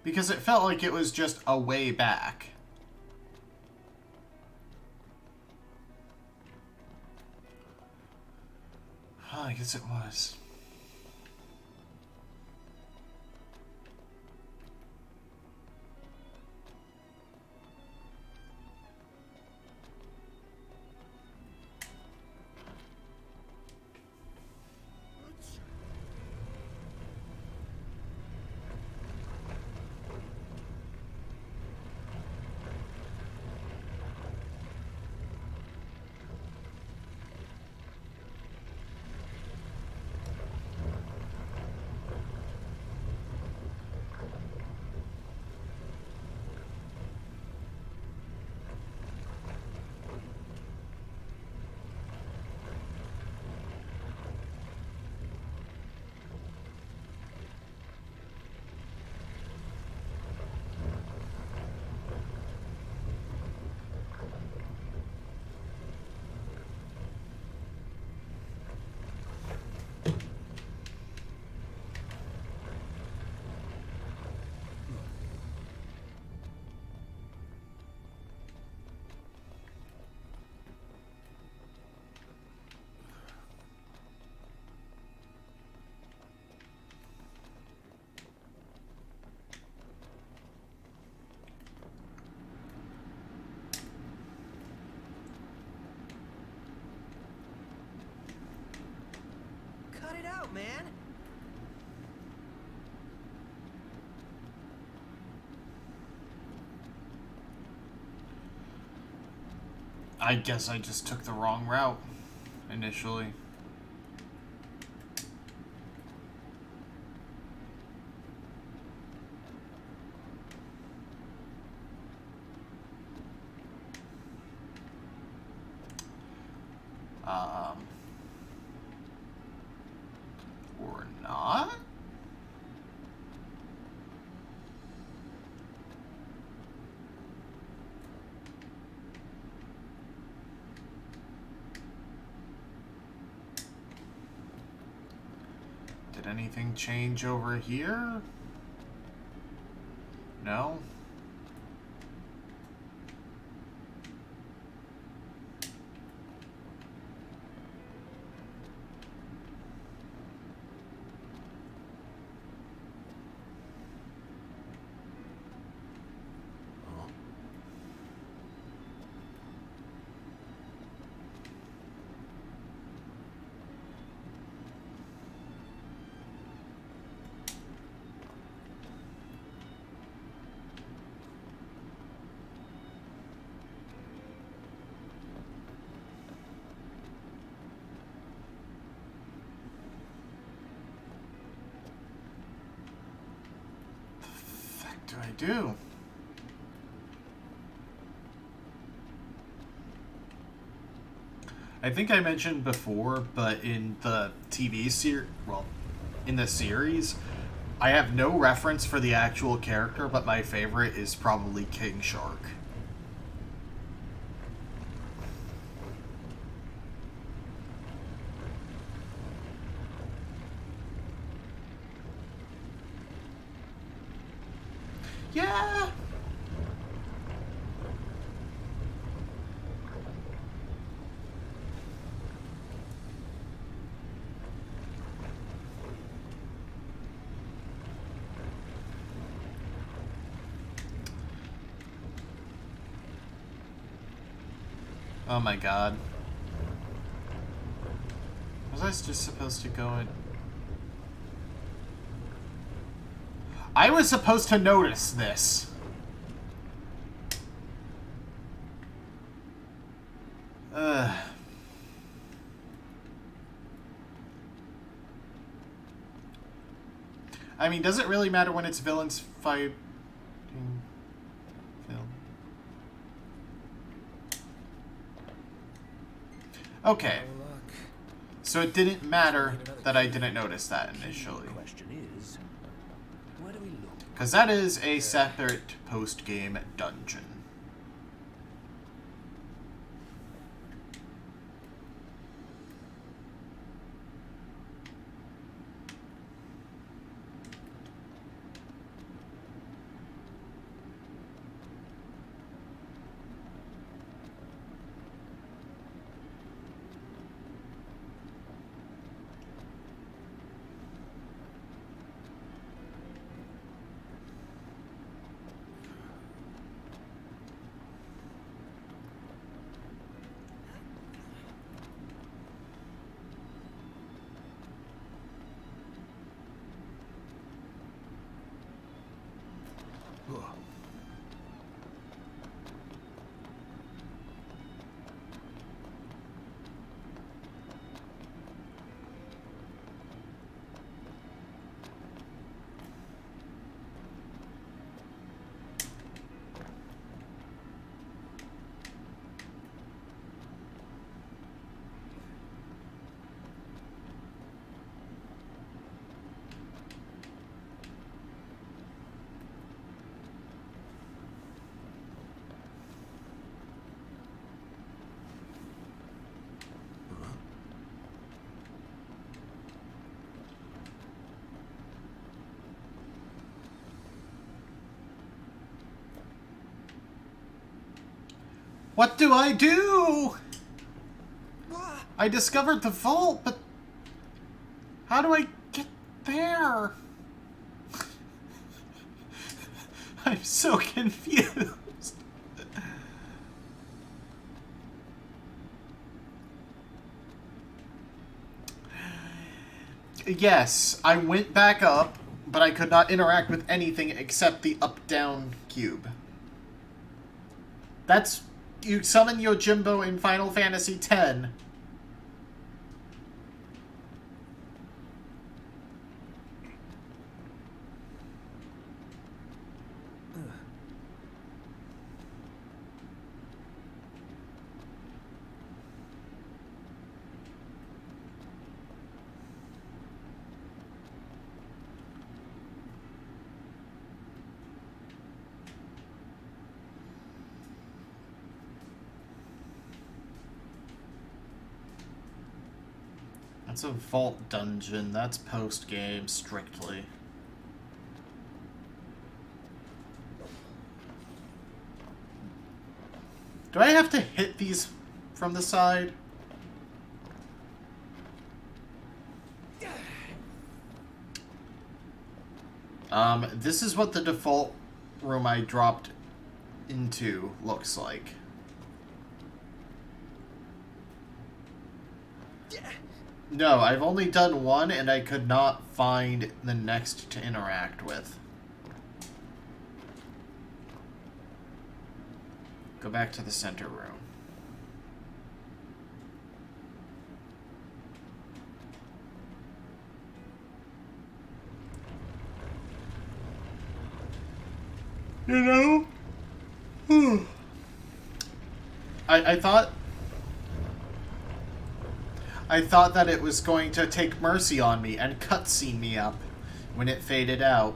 Because it felt like it was just a way back. Oh, I guess it was. out, man. I guess I just took the wrong route initially. Or not? Did anything change over here? No? Do I do? I think I mentioned before, but in the TV series, well, in the series, I have no reference for the actual character, but my favorite is probably King Shark. Yeah. Oh my god. Was I just supposed to go in? I was supposed to notice this. I mean, does it really matter when it's villains fighting film? Okay. So it didn't matter that I didn't notice that initially. Question is, where do we look? Because that is a separate post-game dungeon. What do I do? I discovered the vault, but how do I get there? I'm so confused. Yes, I went back up, but I could not interact with anything except the up-down cube. That's... You summon Yojimbo in Final Fantasy X. That's a vault dungeon. That's post-game, strictly. Do I have to hit these from the side? This is what the default room I dropped into looks like. No, I've only done one, and I could not find the next to interact with. Go back to the center room. You know? I thought that it was going to take mercy on me and cutscene me up when it faded out.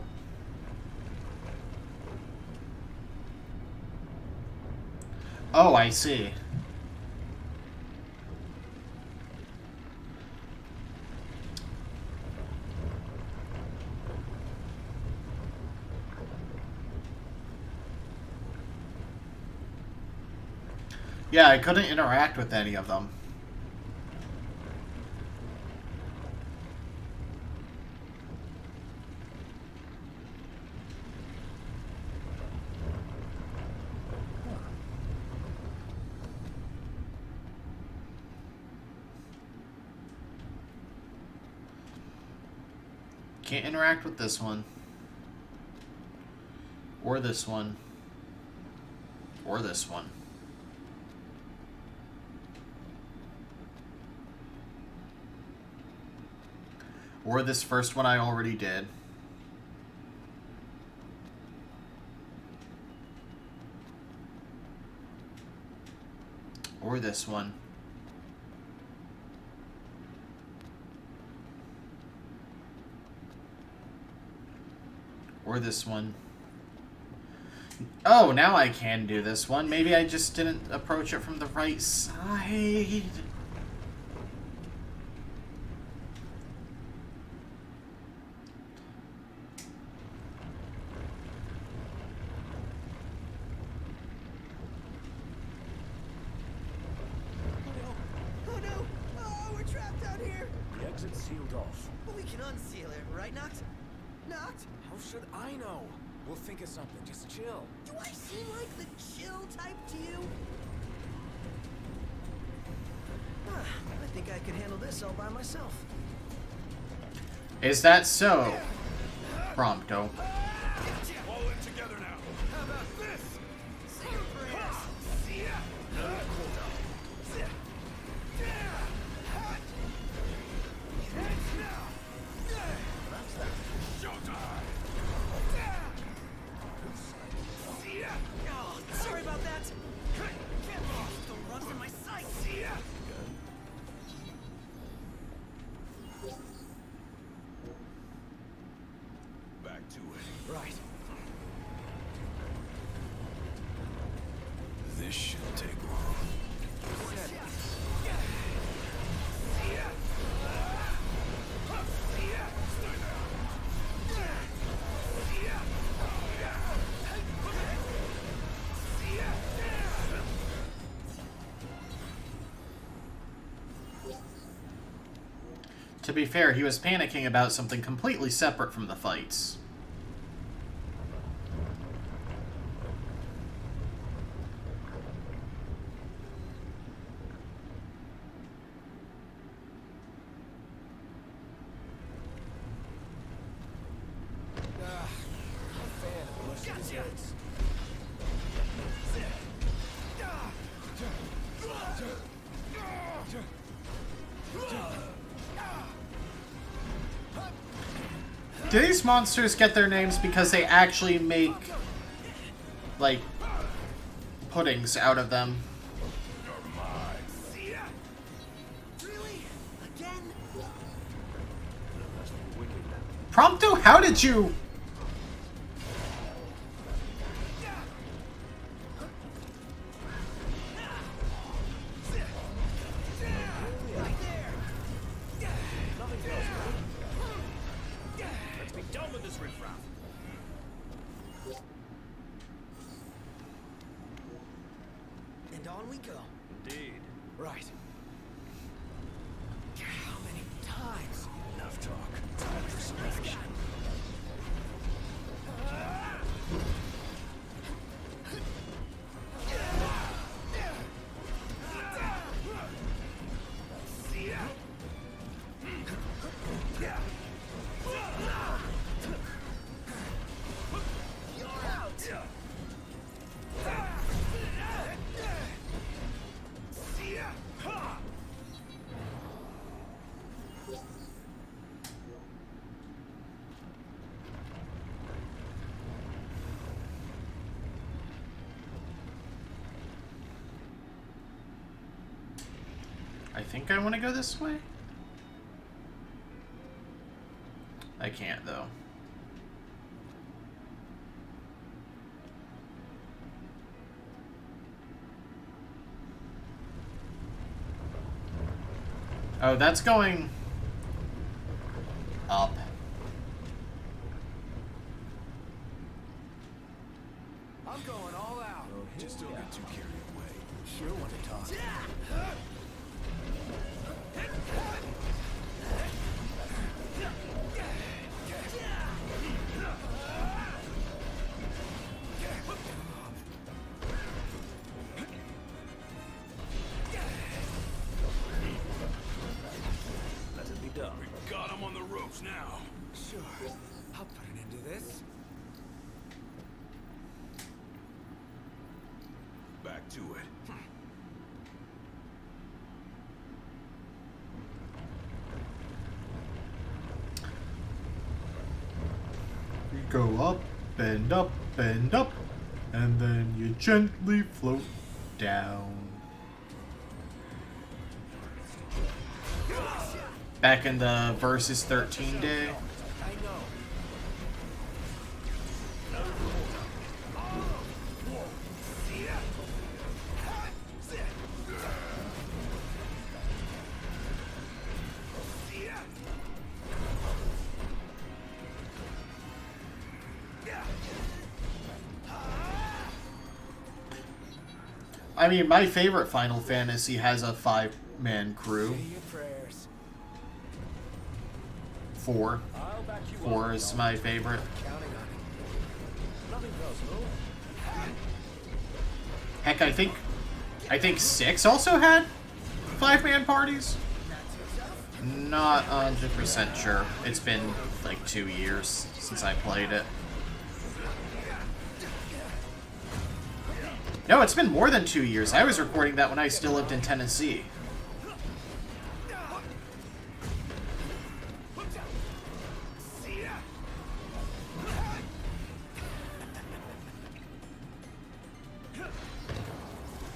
Oh, I see. Yeah, I couldn't interact with any of them. Can't interact with this one. Or this one. Or this one. Or this first one I already did. Or this one. Or this one. Oh, now I can do this one. Maybe I just didn't approach it from the right side. Oh no! Oh, we're trapped out here! The exit's sealed off. But we can unseal it, right, Noct? Noct? How should I know? We'll think of something. Just chill. Do I seem like the chill type to you? I think I could handle this all by myself. Is that so, Prompto? All in together now. How about this? Super ass. Oh, sorry about that. Don't run from my sight. Back to it. Right. This shouldn't take long. To be fair, he was panicking about something completely separate from the fights. chance. Do these monsters get their names because they actually make, like, puddings out of them? Really? Again? Prompto, how did you... Let's be done with this riffraff. And on we go. Indeed. Right. How many times? Enough talk. Time for some action. I think I want to go this way? I can't, though. Oh, that's going up. I'm going all out. Just don't get too carried away. Sure want to talk. Let it be done. We got him on the ropes now. Sure. I'll put an end to this. Back to it. You go up and up and up, and then you gently float down. Back in the Versus 13 day. I know. I mean, my favorite Final Fantasy has a 5-man crew. Say your prayers. 4. I'll back you 4 up. is my favorite. Counting on it. Nothing personal. Heck, I think 6 also had 5-man parties. Not 100% sure. It's been like 2 years since I played it. No, it's been more than 2 years. I was recording that when I still lived in Tennessee.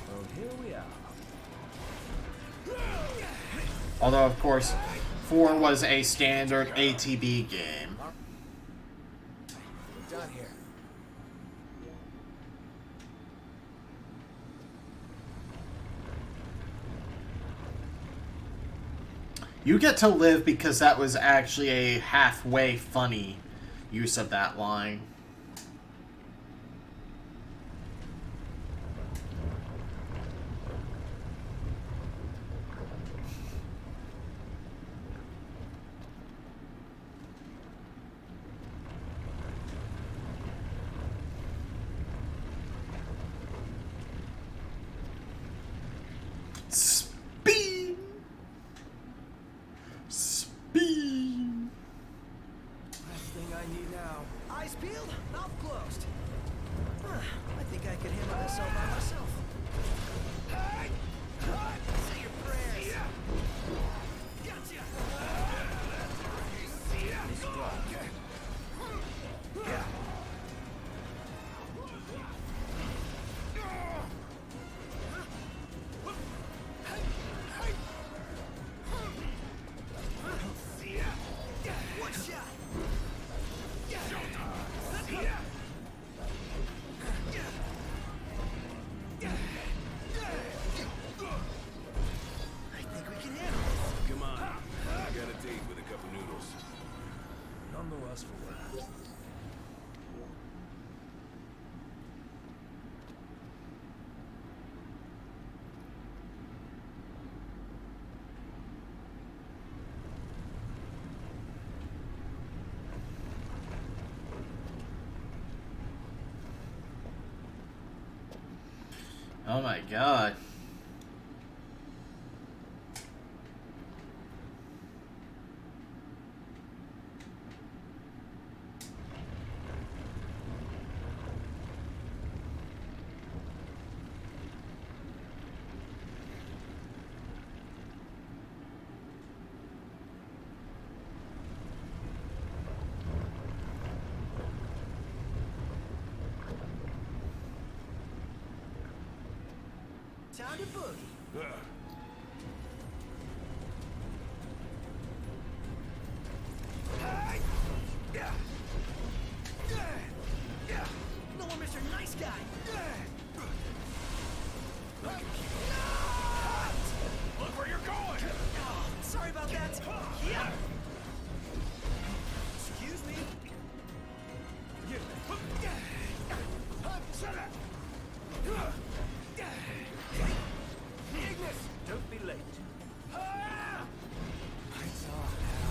Well, here we are. Although, of course, 4 was a standard ATB game. We're done here. You get to live because that was actually a halfway funny use of that line. Speed! Speed! Last thing I need now. Eyes peeled? I think I could handle this all by myself. Say your prayers. Gotcha. Yeah. One shot. I think we can handle this. Come on. I got a date with a cup of noodles. None the worse for wear. Oh my god. Time to boogie. No more Mr. Nice Guy. Look where you're going! Oh, sorry about that. Yeah. Excuse me. Don't be late. It's off now.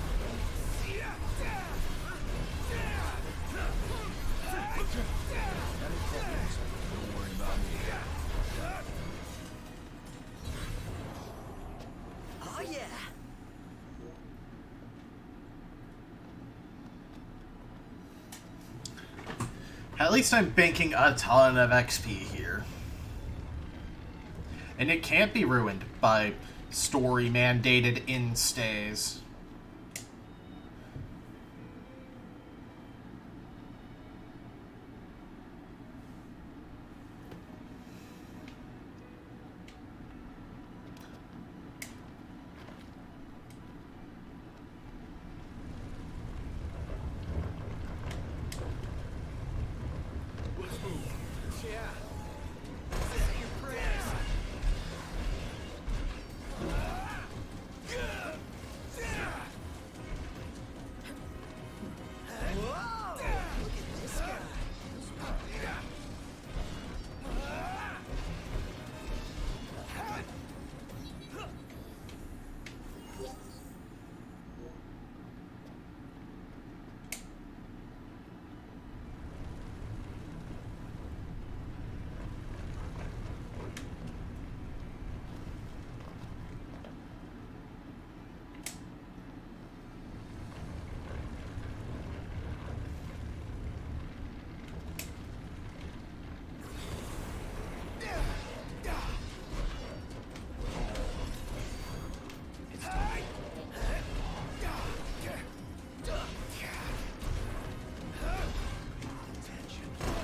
Don't worry about me. Oh yeah. At least I'm banking a ton of XP here. And it can't be ruined by story-mandated instays. Yeah. Say your prayers. Whoa! Look at this guy.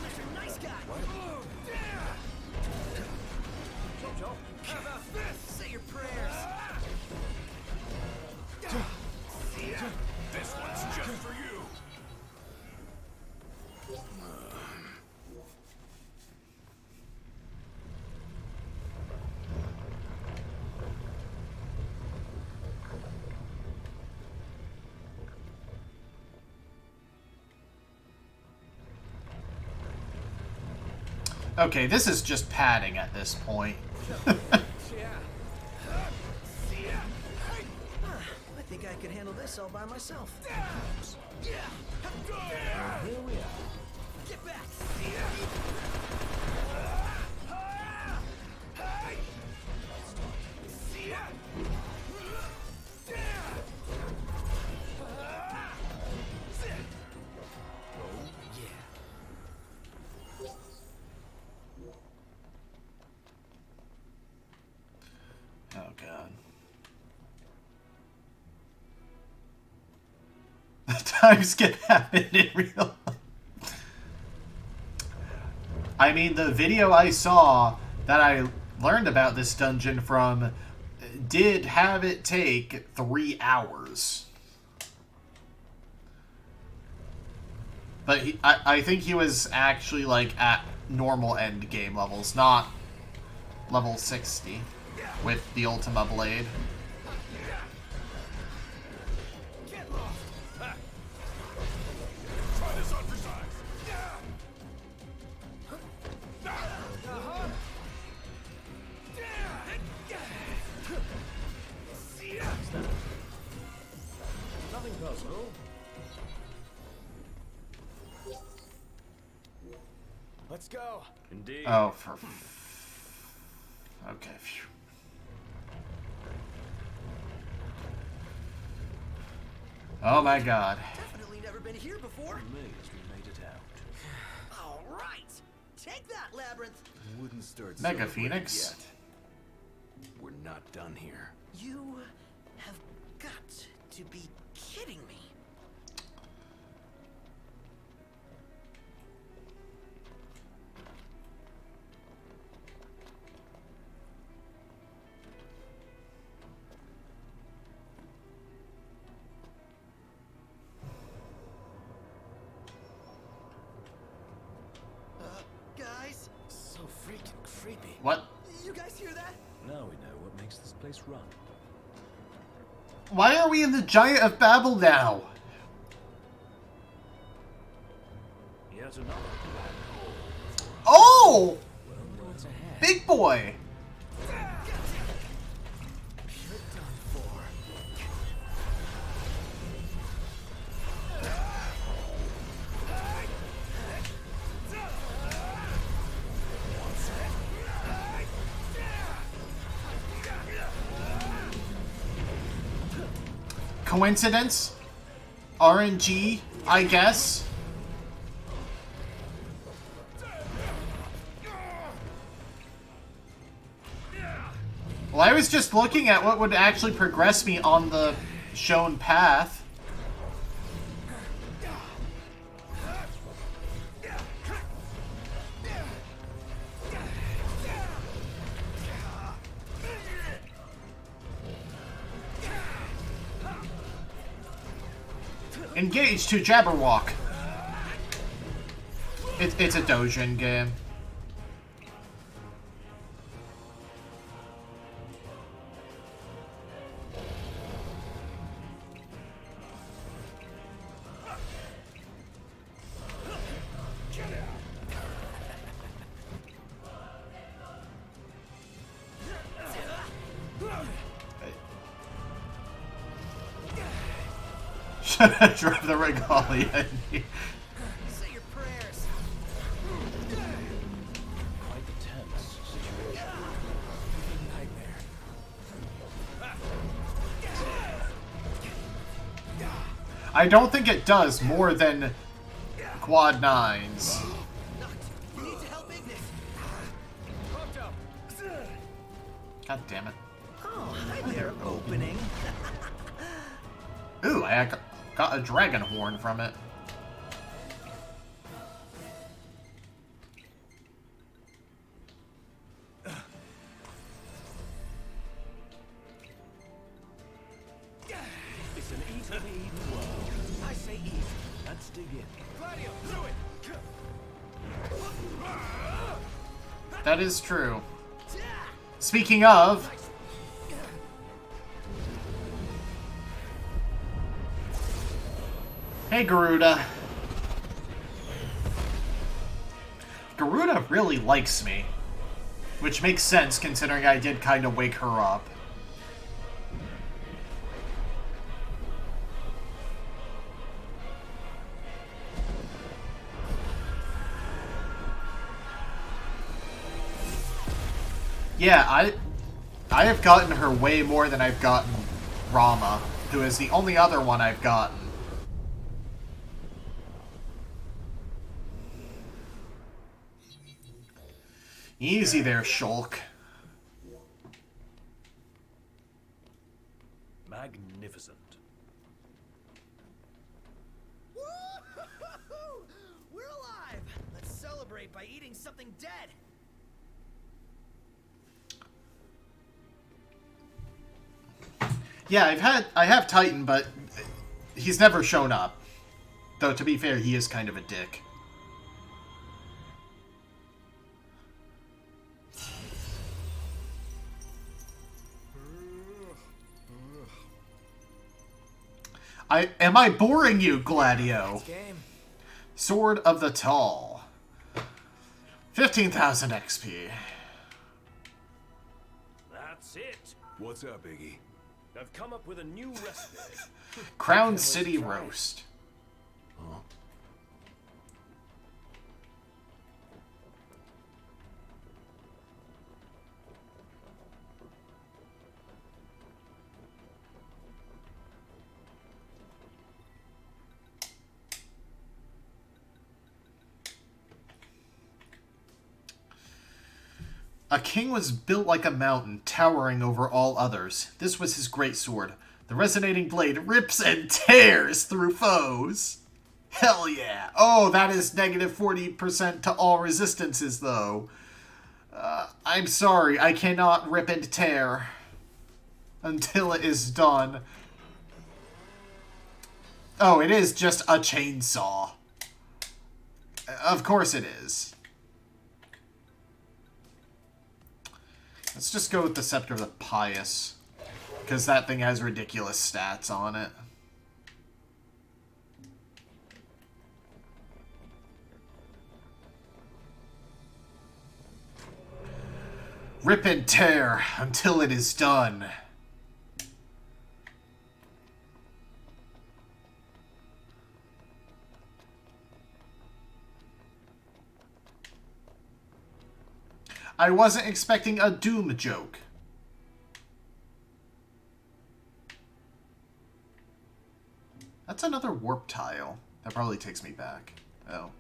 Mr. Nice Guy. How about this? Say your prayers. This one's just for you. Okay, this is just padding at this point. I think I could handle this all by myself. Here we are. Get back! time skip happened in real life. I mean, the video I saw that I learned about this dungeon from did have it take 3 hours. But I think he was actually, like, at normal end game levels, not level 60 with the Ultima Blade. Try this on for size. Nothing personal. Let's go. Indeed. Oh, for... Okay, phew. Oh my god. Definitely never been here before. Amazed we made it out. All right. Take that, Labyrinth. Wouldn't start Mega celebrating Phoenix? yet. We're not done here. You have got to be kidding me. Guys? So freaking creepy. What? You guys hear that? Now we know what makes this place run. Why are we in the Giant of Babel now? Yet another black hole. Oh! Well, what's ahead? Big boy! You're done for. Coincidence? RNG, I guess? Well, I was just looking at what would actually progress me on the shown path. Engage to Jabberwock. It's a Dojin game. Should I drop the regalia in here? Say your prayers. Quite the tense situation. Nightmare. I don't think it does more than quad nines. You need to help Ignis. Hooked up. God damn it. Oh, hi there, opening. Ooh, I got a dragon horn from it. It's an eat of the Eden world. I say eat. Let's dig in. Gladio, do it. That is true. Speaking of... Hey, Garuda. Garuda really likes me. Which makes sense, considering I did kind of wake her up. Yeah, I have gotten her way more than I've gotten Rama, who is the only other one I've gotten. Easy there, Shulk. Magnificent. celebrate by eating something dead. Yeah, I have Titan, but he's never shown up. Though, to be fair, he is kind of a dick. Am I boring you, Gladio? Game. Sword of the Tall. 15,000 XP. That's it. What's up, Iggy? I've come up with a new recipe. Crown City Roast. Huh? A king was built like a mountain, towering over all others. This was his great sword. The resonating blade rips and tears through foes. Hell yeah. Oh, that is negative 40% to all resistances, though. I'm sorry, I cannot rip and tear until it is done. Oh, it is just a chainsaw. Of course it is. Let's just go with the Scepter of the Pious, because that thing has ridiculous stats on it. Rip and tear until it is done. I wasn't expecting a Doom joke. That's another warp tile. That probably takes me back. Oh.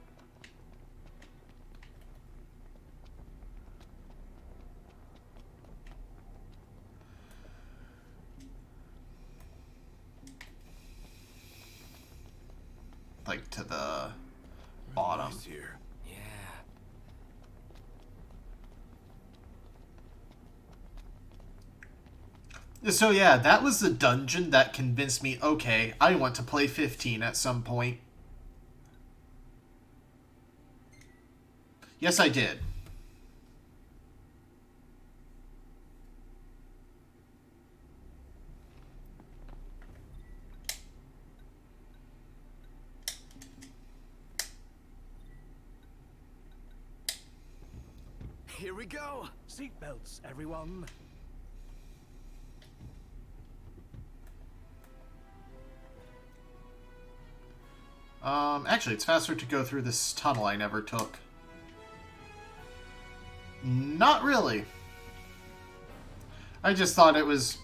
Like to the bottom. Nice here. Yeah. So yeah, that was the dungeon that convinced me, okay, I want to play 15 at some point. Yes, I did. Here we go. Seatbelts, everyone. Actually, it's faster to go through this tunnel I never took. Not really. I just thought it was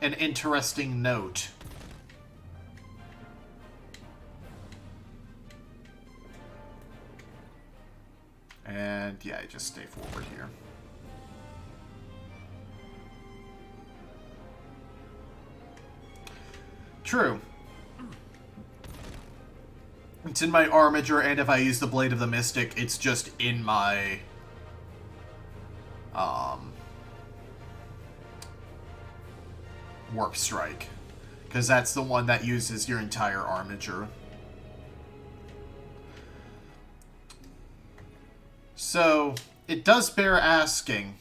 an interesting note. And yeah, I just stay forward here. True. It's in my armature, and if I use the Blade of the Mystic, it's just in my... Warp Strike. Because that's the one that uses your entire armature. So, it does bear asking,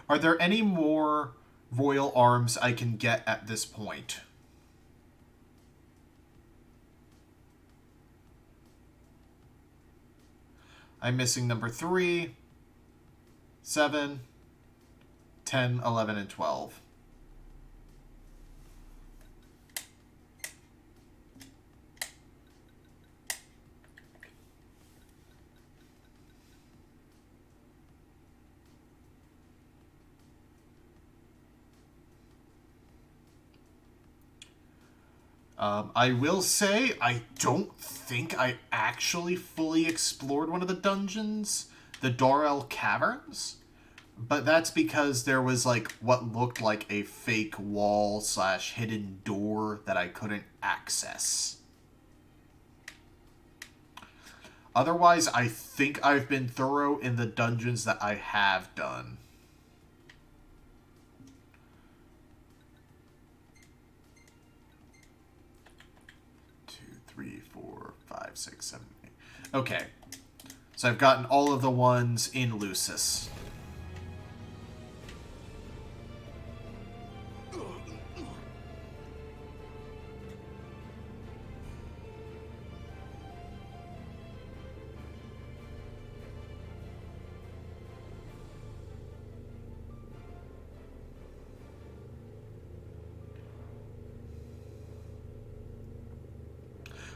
are there any more royal arms I can get at this point? I'm missing number 3, 7, 10, 11, and 12. I will say, I don't think I actually fully explored one of the dungeons, the Dorel Caverns, but that's because there was, like, what looked like a fake wall / hidden door that I couldn't access. Otherwise, I think I've been thorough in the dungeons that I have done. Two, three, four, five, six, seven, eight. Okay. So I've gotten all of the ones in Lucis.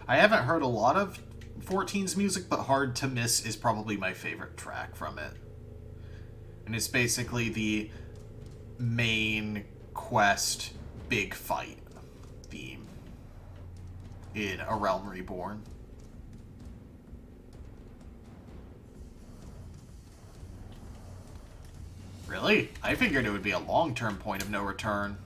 I haven't heard a lot of 14's music, but Hard to Miss is probably my favorite track from it. And it's basically the main quest big fight theme in A Realm Reborn. Really? I figured it would be a long-term point of no return.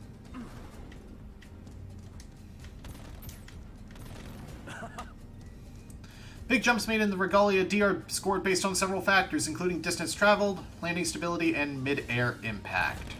Big jumps made in the Regalia D are scored based on several factors, including distance traveled, landing stability, and mid-air impact.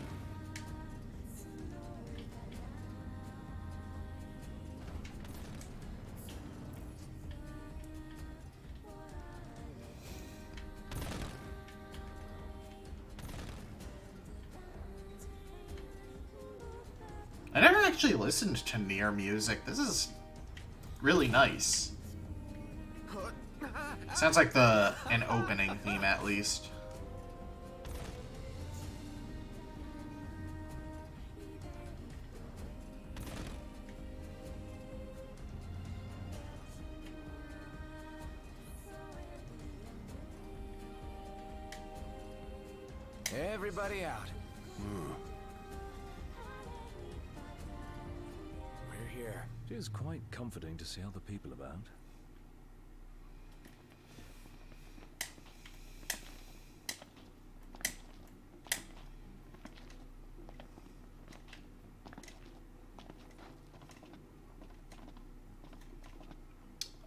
I never actually listened to Nier music. This is really nice. Sounds like an opening theme, at least. Everybody out. We're here. It is quite comforting to see other people about.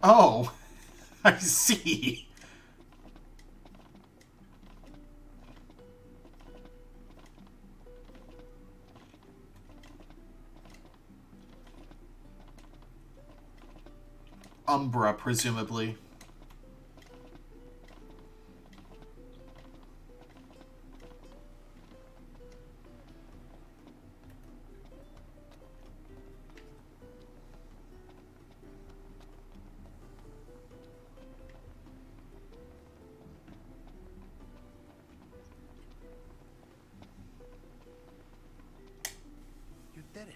Oh, I see. Umbra, presumably. You did it.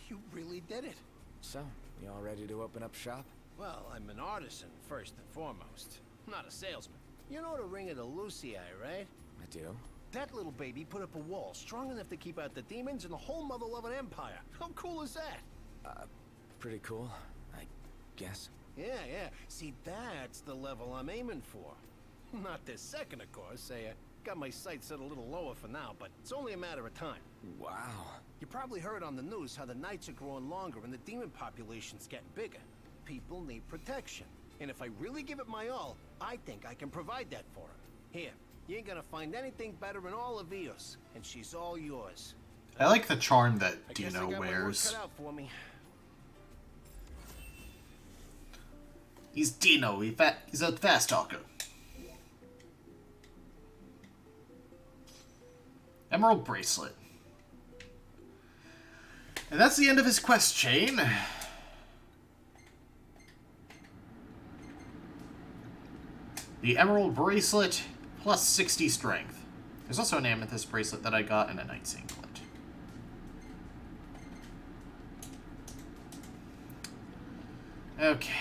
You really did it. So, you all ready to open up shop? Well, I'm an artisan, first and foremost. I'm not a salesman. You know the Ring of the Lucii, right? I do. That little baby put up a wall strong enough to keep out the demons and the whole mother-loving empire. How cool is that? Pretty cool, I guess. Yeah. See, that's the level I'm aiming for. Not this second, of course. I got my sights set a little lower for now, but it's only a matter of time. Wow. You probably heard on the news how the nights are growing longer and the demon population's getting bigger. People need protection. And if I really give it my all, I think I can provide that for them. Here, you ain't gonna find anything better in all of Eos, and she's all yours. I like the charm that I guess I Dino got my work wears. cut out for me. He's Dino. He's a fast talker. Emerald bracelet. And that's the end of his quest chain. The emerald bracelet plus 60 strength. There's also an amethyst bracelet that I got and a knight's anklet. Okay.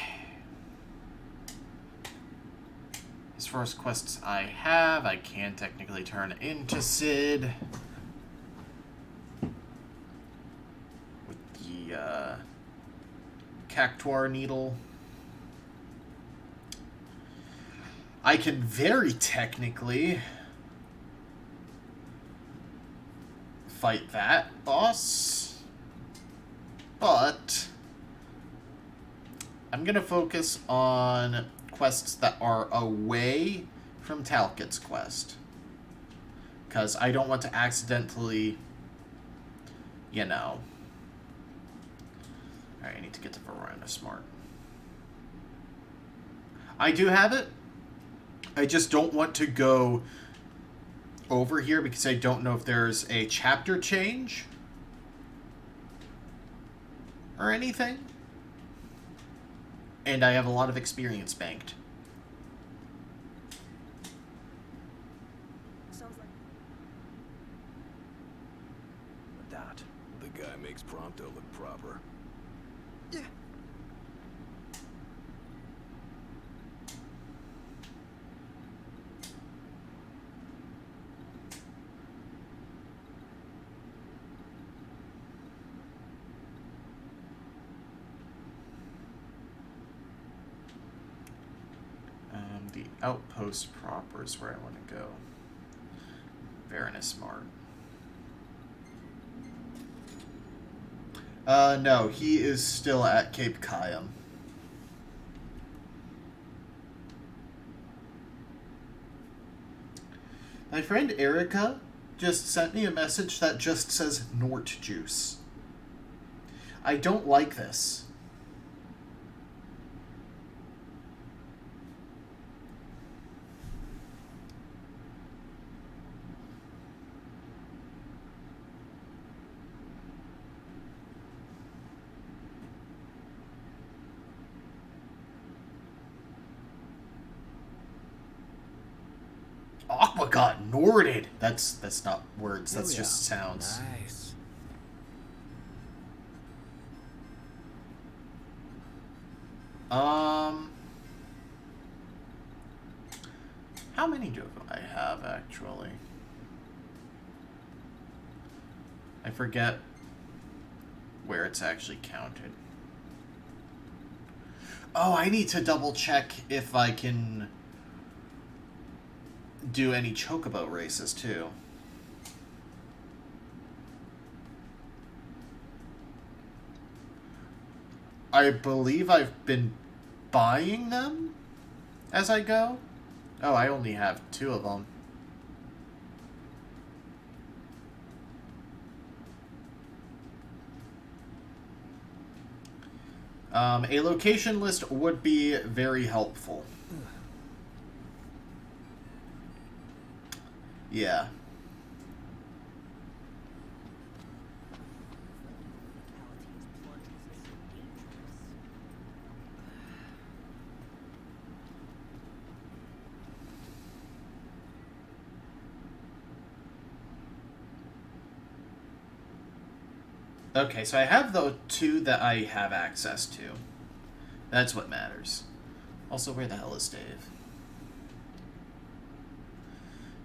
As far as quests I have, I can technically turn into Sid. With the Cactuar needle. I can very technically fight that boss, but I'm gonna focus on quests that are away from Talcot's quest. Because I don't want to accidentally, you know... Alright, I need to get to Verona Smart. I do have it. I just don't want to go over here because I don't know if there's a chapter change or anything. And I have a lot of experience banked. Sounds like... That. The guy makes Prompto look proper. Yeah. The outpost proper is where I want to go. Verona Smart. No, he is still at Cape Cayam. My friend Erica just sent me a message that just says Nort Juice. I don't like this. Aqua got Norded. That's not words. That's just sounds. Nice. How many do I have actually? I forget where it's actually counted. Oh, I need to double check if I can do any chocobo races too. I believe I've been buying them as I go. Oh, I only have 2 of them. A location list would be very helpful. Yeah. Okay, so I have the 2 that I have access to. That's what matters. Also, where the hell is Dave?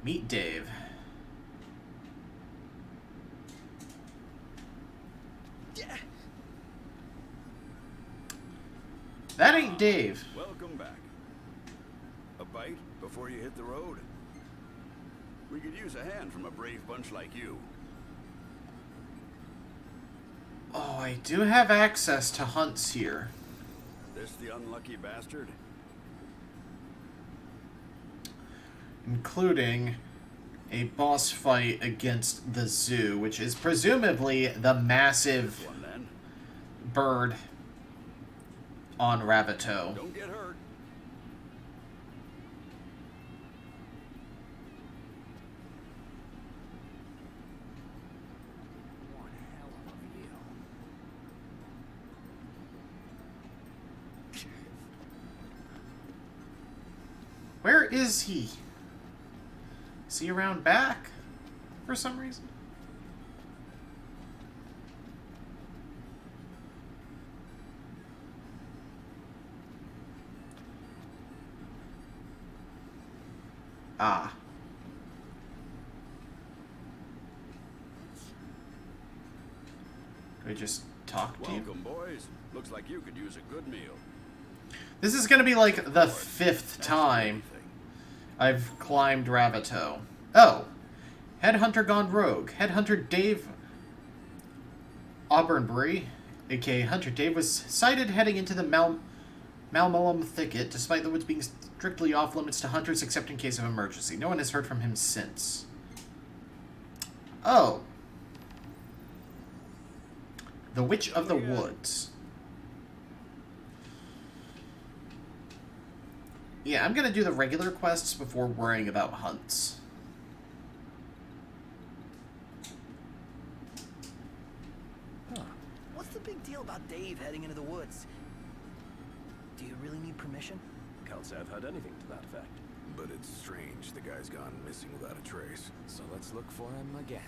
Meet Dave. Yeah. That ain't Dave. Welcome back. A bite before you hit the road? We could use a hand from a brave bunch like you. Oh, I do have access to hunts here. This the unlucky bastard? Including a boss fight against the zoo, which is presumably the massive One then. bird on Ravito. Don't get hurt. One hell of a view. Where is he? Is he around back for some reason? Ah. Do I just talk to you? Welcome, boys. Looks like you could use a good meal. This is gonna be like the 5th time I've climbed Ravito. Oh! Headhunter gone rogue. Headhunter Dave Auburnbury, aka Hunter Dave, was sighted heading into the Malmulum Thicket, despite the woods being strictly off limits to hunters except in case of emergency. No one has heard from him since. Oh. The Witch of the Woods. Yeah, I'm gonna do the regular quests before worrying about hunts. What's the big deal about Dave heading into the woods? Do you really need permission? Can't say I've heard anything to that effect. But it's strange the guy's gone missing without a trace. So let's look for him again.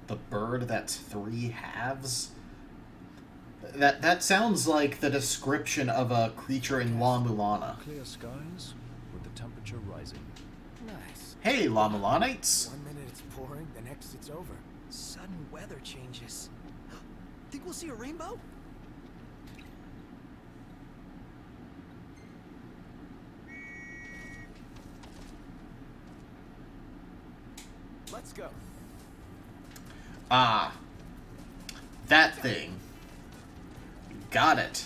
The bird that's 3 halves? That sounds like the description of a creature in La Mulana. Clear skies with the temperature rising. Nice. Hey, La Mulanites! 1 minute it's pouring, the next it's over. Sudden weather changes. Think we'll see a rainbow? Let's go. Ah. That thing. Got it.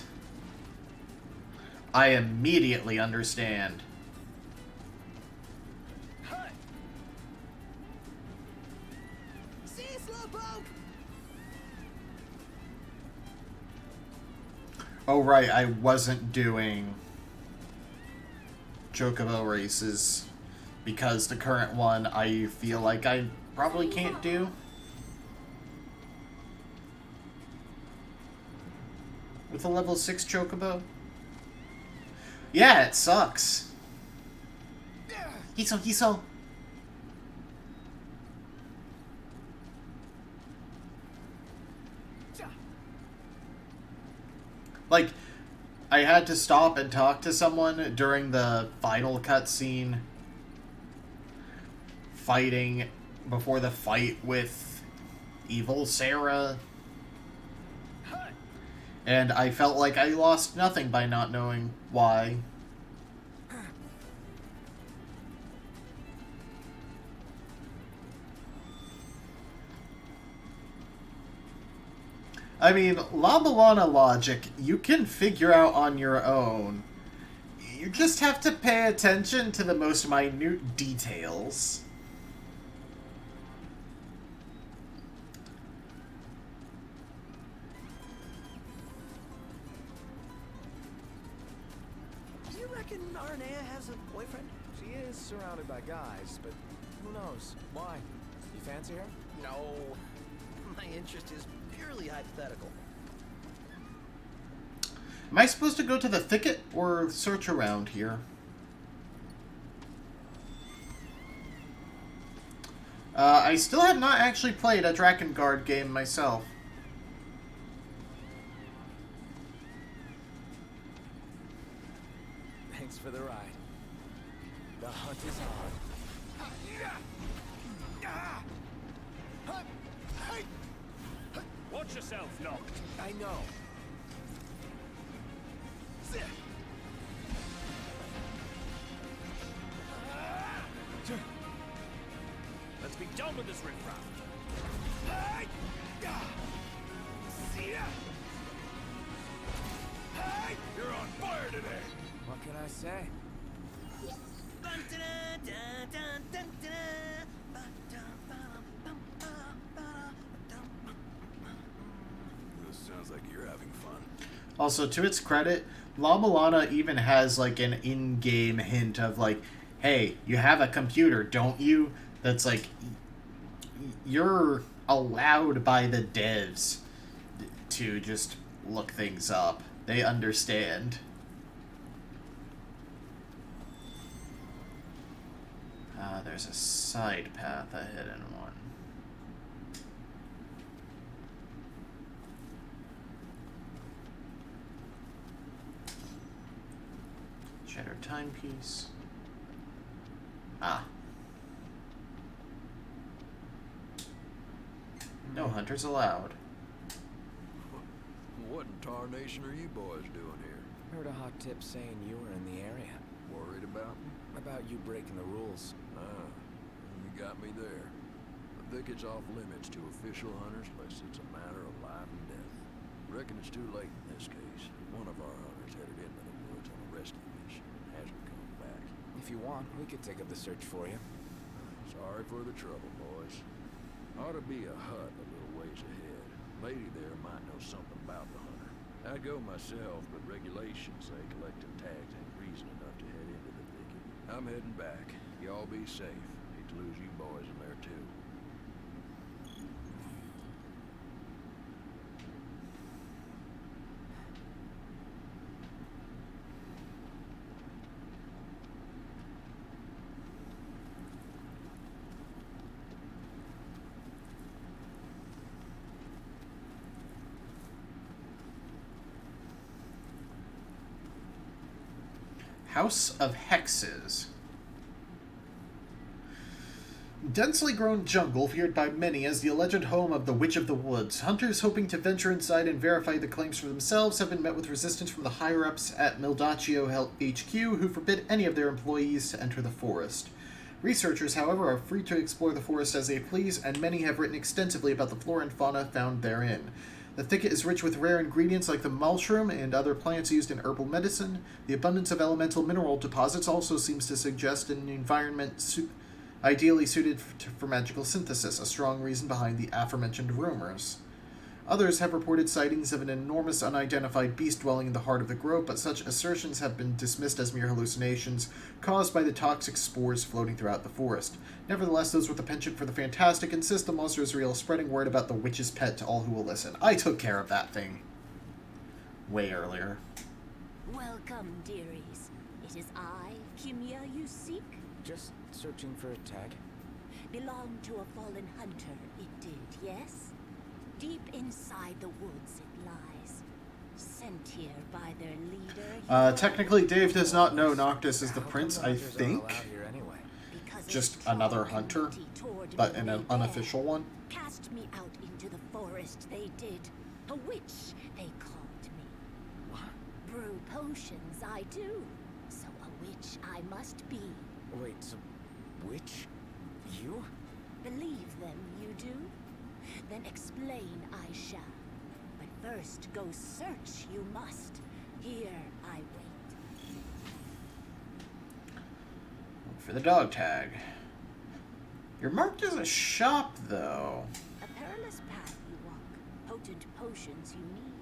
I immediately understand. See you, Slowpoke! Oh right, I wasn't doing Chocobo races because the current one I feel like I probably can't do. With a level 6 Chocobo? Yeah, it sucks. Hiso. Like, I had to stop and talk to someone during the final cutscene fighting before the fight with Evil Sarah. And I felt like I lost nothing by not knowing why. I mean, La Mulana logic, you can figure out on your own. You just have to pay attention to the most minute details. Do you reckon Arnea has a boyfriend? She is surrounded by guys, but who knows? Why? You fancy her? No. My interest is purely hypothetical. Am I supposed to go to the thicket or search around here? I still have not actually played a Drakengard game myself. Thanks for the ride. The hunt is on. Watch yourself, Noct. I know. Let's be done with this riffraff. You're on fire today! What can I say? This sounds like you're having fun. Also, to its credit, La Mulana even has like an in-game hint of like, hey, you have a computer, don't you? That's like, you're allowed by the devs to just look things up. They understand. There's a side path, a hidden one. Shattered timepiece. Ah. No hunters allowed. What in tarnation are you boys doing here? Heard a hot tip saying you were in the area. Worried about me? About you breaking the rules. Ah, you got me there. The thicket's off limits to official hunters unless it's a matter of life and death. Reckon it's too late in this case. One of our hunters headed into the woods on a rescue mission and hasn't come back. If you want, we could take up the search for you. Sorry for the trouble, boys. Ought to be a hut a little ways ahead. Lady there might know something about the hunter. I'd go myself, but regulations say collecting tags ain't reason enough to head into the thicket. I'm heading back. Y'all be safe. Hate to lose you boys in there too. House of Hexes. Densely grown jungle feared by many as the alleged home of the Witch of the Woods. Hunters hoping to venture inside and verify the claims for themselves have been met with resistance from the higher-ups at Mildaccio HQ, who forbid any of their employees to enter the forest. Researchers, however, are free to explore the forest as they please, and many have written extensively about the flora and fauna found therein. The thicket is rich with rare ingredients like the mushroom and other plants used in herbal medicine. The abundance of elemental mineral deposits also seems to suggest an environment ideally suited for magical synthesis, a strong reason behind the aforementioned rumors. Others have reported sightings of an enormous unidentified beast dwelling in the heart of the grove, but such assertions have been dismissed as mere hallucinations caused by the toxic spores floating throughout the forest. Nevertheless, those with a penchant for the fantastic insist the monster is real, spreading word about the witch's pet to all who will listen. I took care of that thing way earlier. Welcome, dearies. It is I, Kimia, you seek? Just searching for a tag. Belonged to a fallen hunter, it did, yes? Deep inside the woods it lies. Sent here by their leader. Technically, Dave does not know Noctis is the prince, I Hunters aren't think. allowed here anyway. Because Just a strong another hunter, entity toward but me an way unofficial there. one. Cast me out into the forest, they did. A witch, they called me. What? Brew potions, I do. So a witch I must be. Wait, so which? You? Believe them, you do? Then explain I shall. But first go search you must. Here I wait. For the dog tag. You're marked as a shop, though. A perilous path you walk. Potent potions you need.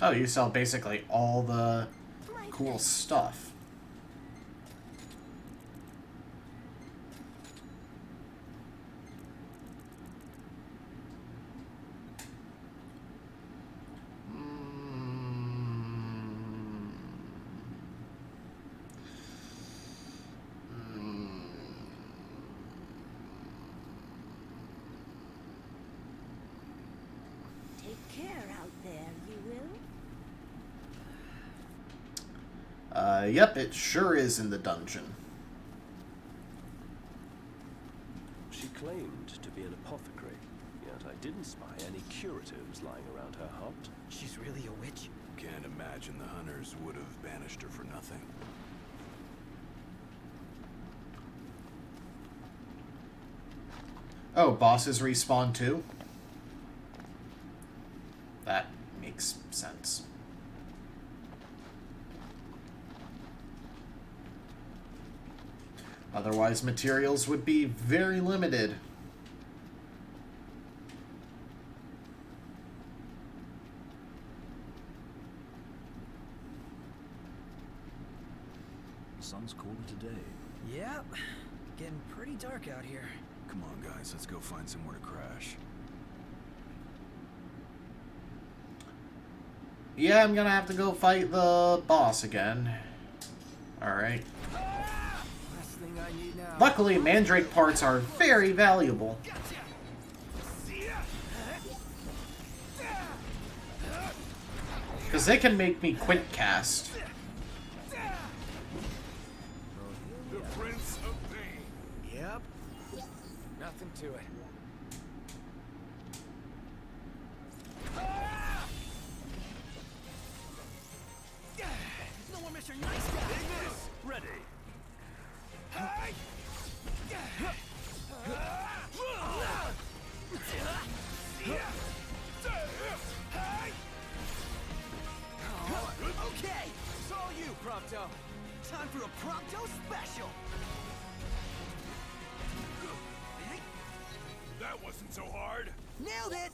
Oh, you sell basically all the My cool pleasure. stuff. Take care out there, you will. Yep, it sure is in the dungeon. She claimed to be an apothecary, yet I didn't spy any curatives lying around her hut. She's really a witch? Can't imagine the hunters would have banished her for nothing. Oh, bosses respawn too? That makes sense. Otherwise, materials would be very limited. The sun's cooler today. Yep. Getting pretty dark out here. Come on, guys, let's go find somewhere to crash. Yeah, I'm gonna have to go fight the boss again. Alright. Last thing I need now. Luckily, mandrake parts are very valuable. Because they can make me quick cast. The Prince of Pain. Yep. Nothing to it. No one, Mr. Nice Guy. Ready. Okay, it's all you, Prompto. Time for a Prompto special. That wasn't so hard. Nailed it.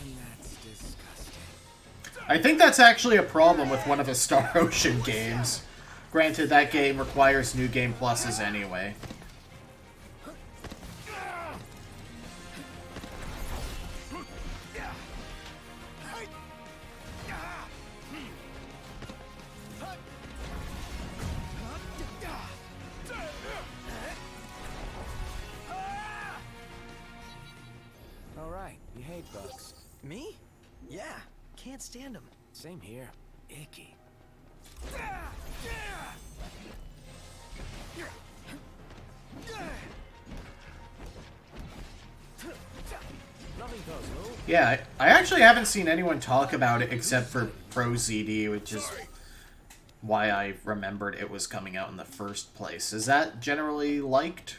And that's disgusting. I think that's actually a problem with one of the Star Ocean games. Granted, that game requires New Game Pluses anyway. All right, you hate bugs. Me? Yeah, can't stand them. Same here. Icky. Loving puzzle. Yeah, I actually haven't seen anyone talk about it except for ProZD, which is why I remembered it was coming out in the first place. Is that generally liked?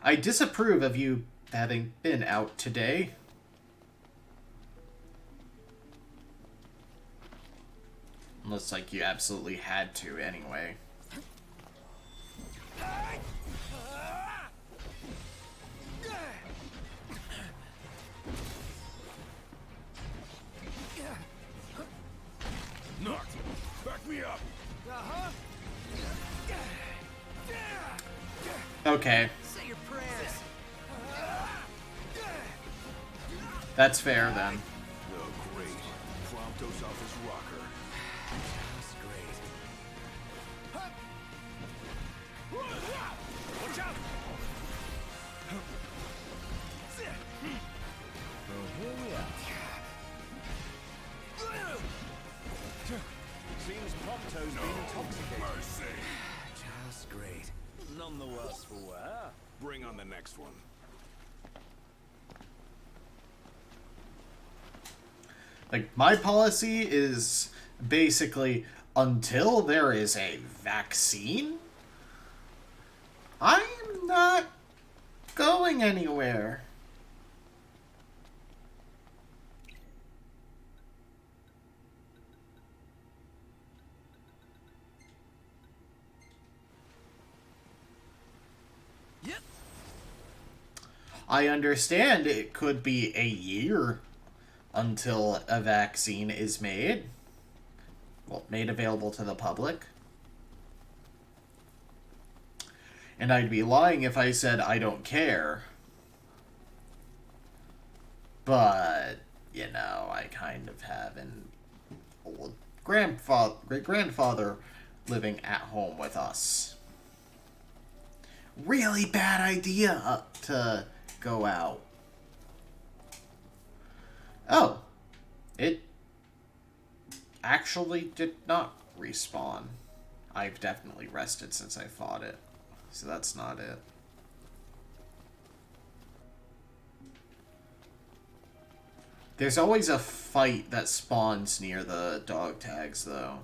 I disapprove of you having been out today. Looks like you absolutely had to anyway. Knocked. Back me up. Okay, Say your prayers. that's fair then. Oh, great. Prompto's off his rocker. That's great. Watch out! Well, here we are. Seems Prompto's been intoxicated. Mercy. Just great. None the worse for wear. Bring on the next one. Like, my policy is basically, until there is a vaccine, I'm not going anywhere. Yep. I understand it could be a year until a vaccine is made. Well, made available to the public. And I'd be lying if I said I don't care. But, you know, I kind of have an old great-grandfather living at home with us. Really bad idea to go out. Oh, it actually did not respawn. I've definitely rested since I fought it, so that's not it. There's always a fight that spawns near the dog tags, though.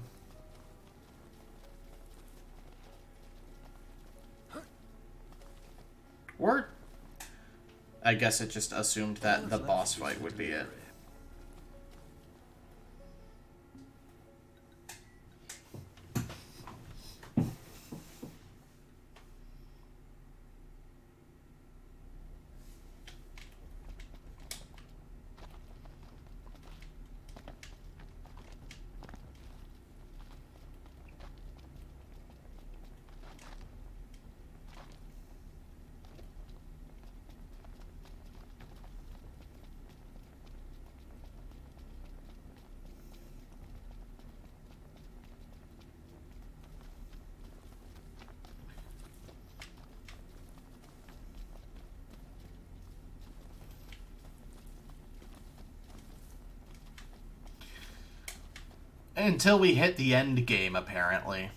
Or, I guess it just assumed that the boss fight would be it. Until we hit the end game, apparently.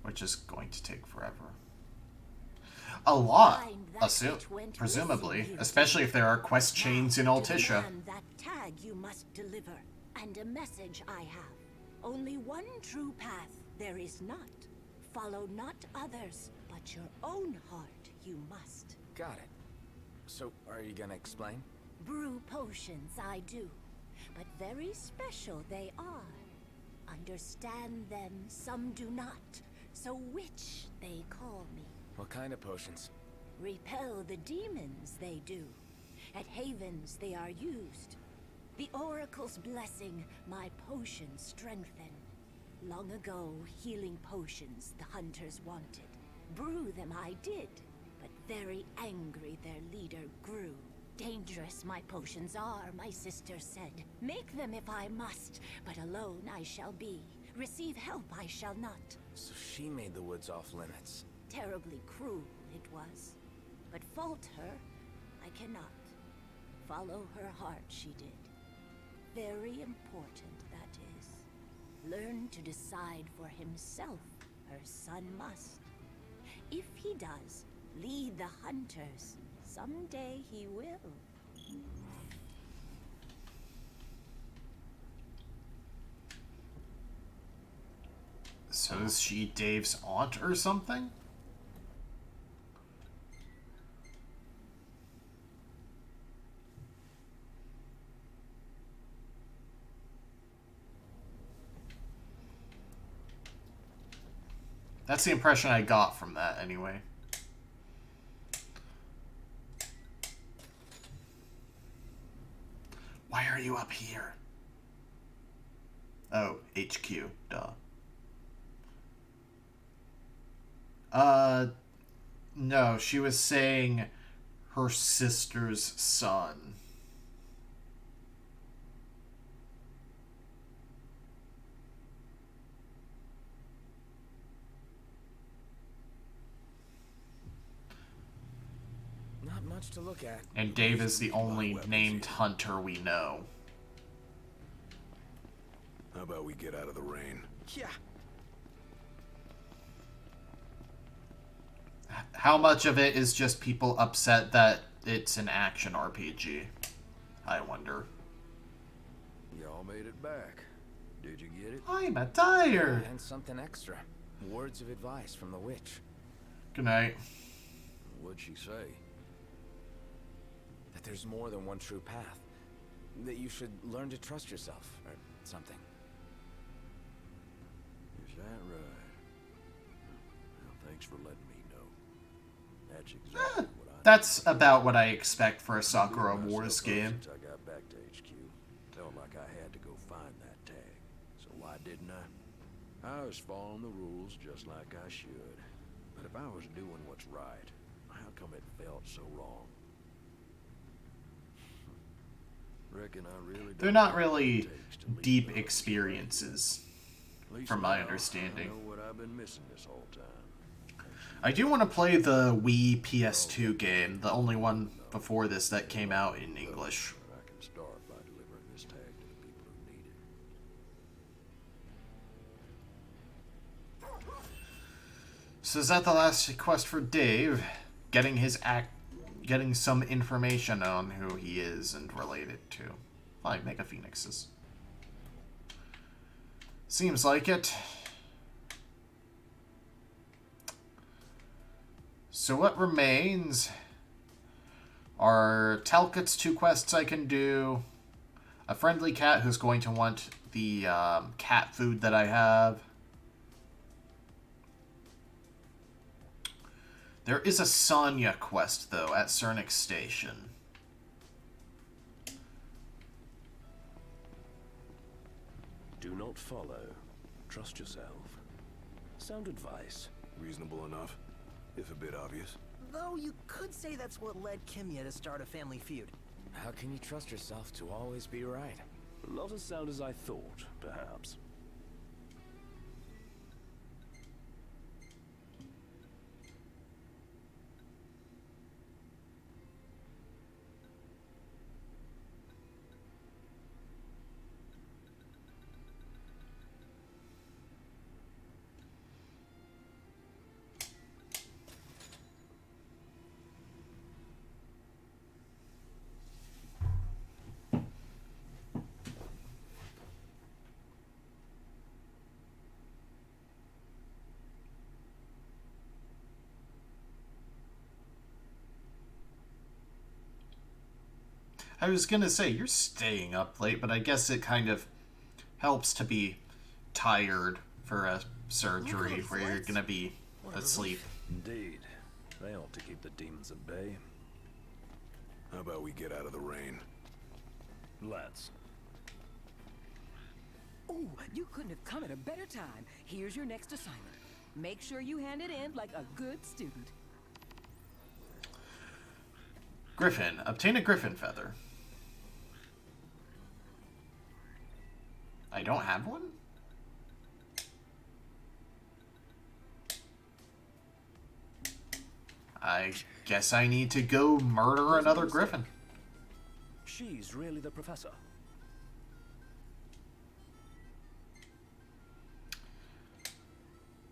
Which is going to take forever. A lot, Find that which went presumably, missing, you especially if there are quest chains in Now, to Altissia. command that tag you must deliver, and a message I have. Only one true path there is not. Follow not others, but your own heart you must. Got it. So, are you gonna explain? Brew potions I do, but very special they are. Understand them, some do not, so which they call me. What kind of potions? Repel the demons they do. At havens they are used. The oracle's blessing my potions strengthen. Long ago, healing potions the hunters wanted. Brew them I did, but very angry their leader grew. Dangerous my potions are, my sister said. Make them if I must, but alone I shall be. Receive help I shall not. So she made the woods off limits. Terribly cruel it was. But fault her, I cannot. Follow her heart she did. Very important, that is. Learn to decide for himself, her son must. If he does, lead the hunters. Someday he will. So is she Dave's aunt or something? That's the impression I got from that, anyway. Why are you up here? Oh, HQ, duh. No, she was saying her sister's son. Not much to look at. And Dave is the only named hunter we know. How about we get out of the rain? Yeah. How much of it is just people upset that it's an action RPG? I wonder. Y'all made it back. Did you get it? I'm tired. And something extra. Words of advice from the witch. Good night. What'd she say? That there's more than one true path. That you should learn to trust yourself, or something. Is that right? Well, thanks for letting me know. That's exactly what I... That's about what I expect for a Sakura Myself Wars up game. Since I got back to HQ, felt like I had to go find that tag. So why didn't I? I was following the rules just like I should. But if I was doing what's right, how come it felt so wrong? Reckon I really They're don't not know really what it takes to lead deep another experiences, At least from my now, understanding. I know what I've been missing this whole time. I do want to play the Wii PS2 game, the only one before this that came out in English. But I can start by delivering this tag to the people who need it. So is that the last quest for Dave? Getting some information on who he is and related to. Like Mega Phoenixes. Seems like it. So what remains are Talcot's 2 quests I can do, a friendly cat who's going to want the cat food that I have. There is a Sonya quest, though, at Cernix Station. Do not follow. Trust yourself. Sound advice. Reasonable enough, if a bit obvious. Though you could say that's what led Kimya to start a family feud. How can you trust yourself to always be right? Not as sound as I thought, perhaps. I was gonna say, you're staying up late, but I guess it kind of helps to be tired for a surgery where you're gonna be asleep. Indeed. They ought to keep the demons at bay. How about we get out of the rain? Lads. Oh, you couldn't have come at a better time. Here's your next assignment. Make sure you hand it in like a good student. Griffin. Obtain a griffin feather. I don't have one? I guess I need to go murder another griffin. She's really the professor.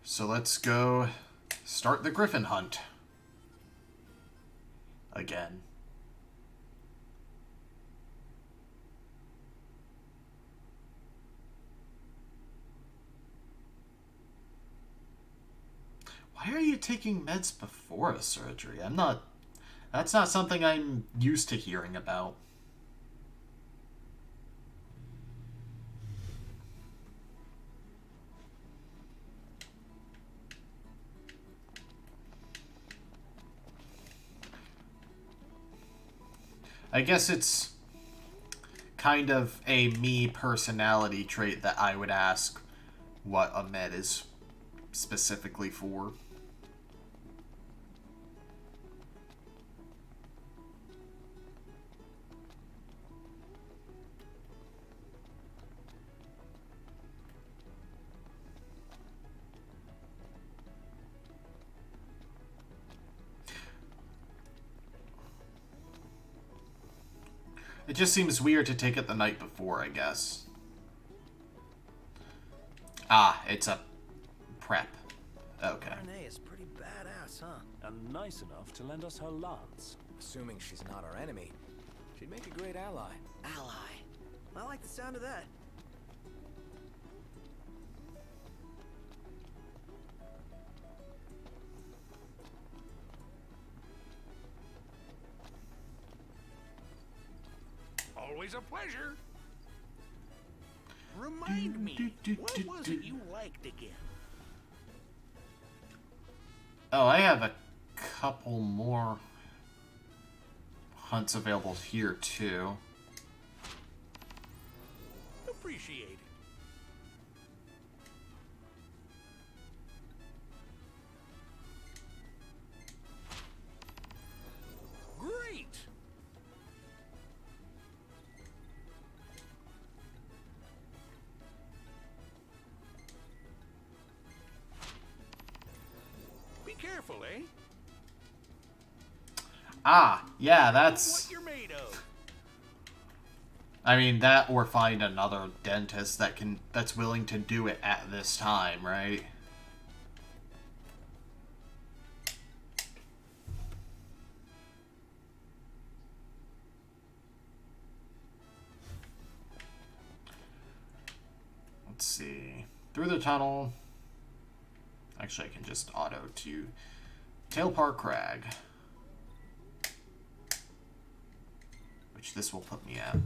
So let's go start the griffin hunt. Again. Why are you taking meds before a surgery? That's not something I'm used to hearing about. I guess it's kind of a me personality trait that I would ask what a med is specifically for. It just seems weird to take it the night before, I guess. Ah, it's a prep. Okay. Renee is pretty badass, huh? And nice enough to lend us her lance. Assuming she's not our enemy, she'd make a great ally. Ally? I like the sound of that. Always a pleasure. Remind me, what was it you liked again? Oh, I have a couple more hunts available here, too. Appreciate it. Great. Be careful, eh? Ah, yeah, that's... What you're made of. I mean, that or find another dentist that's willing to do it at this time, right? Let's see. Through the tunnel. Actually, I can just auto to Tailpar Crag. Which this will put me at.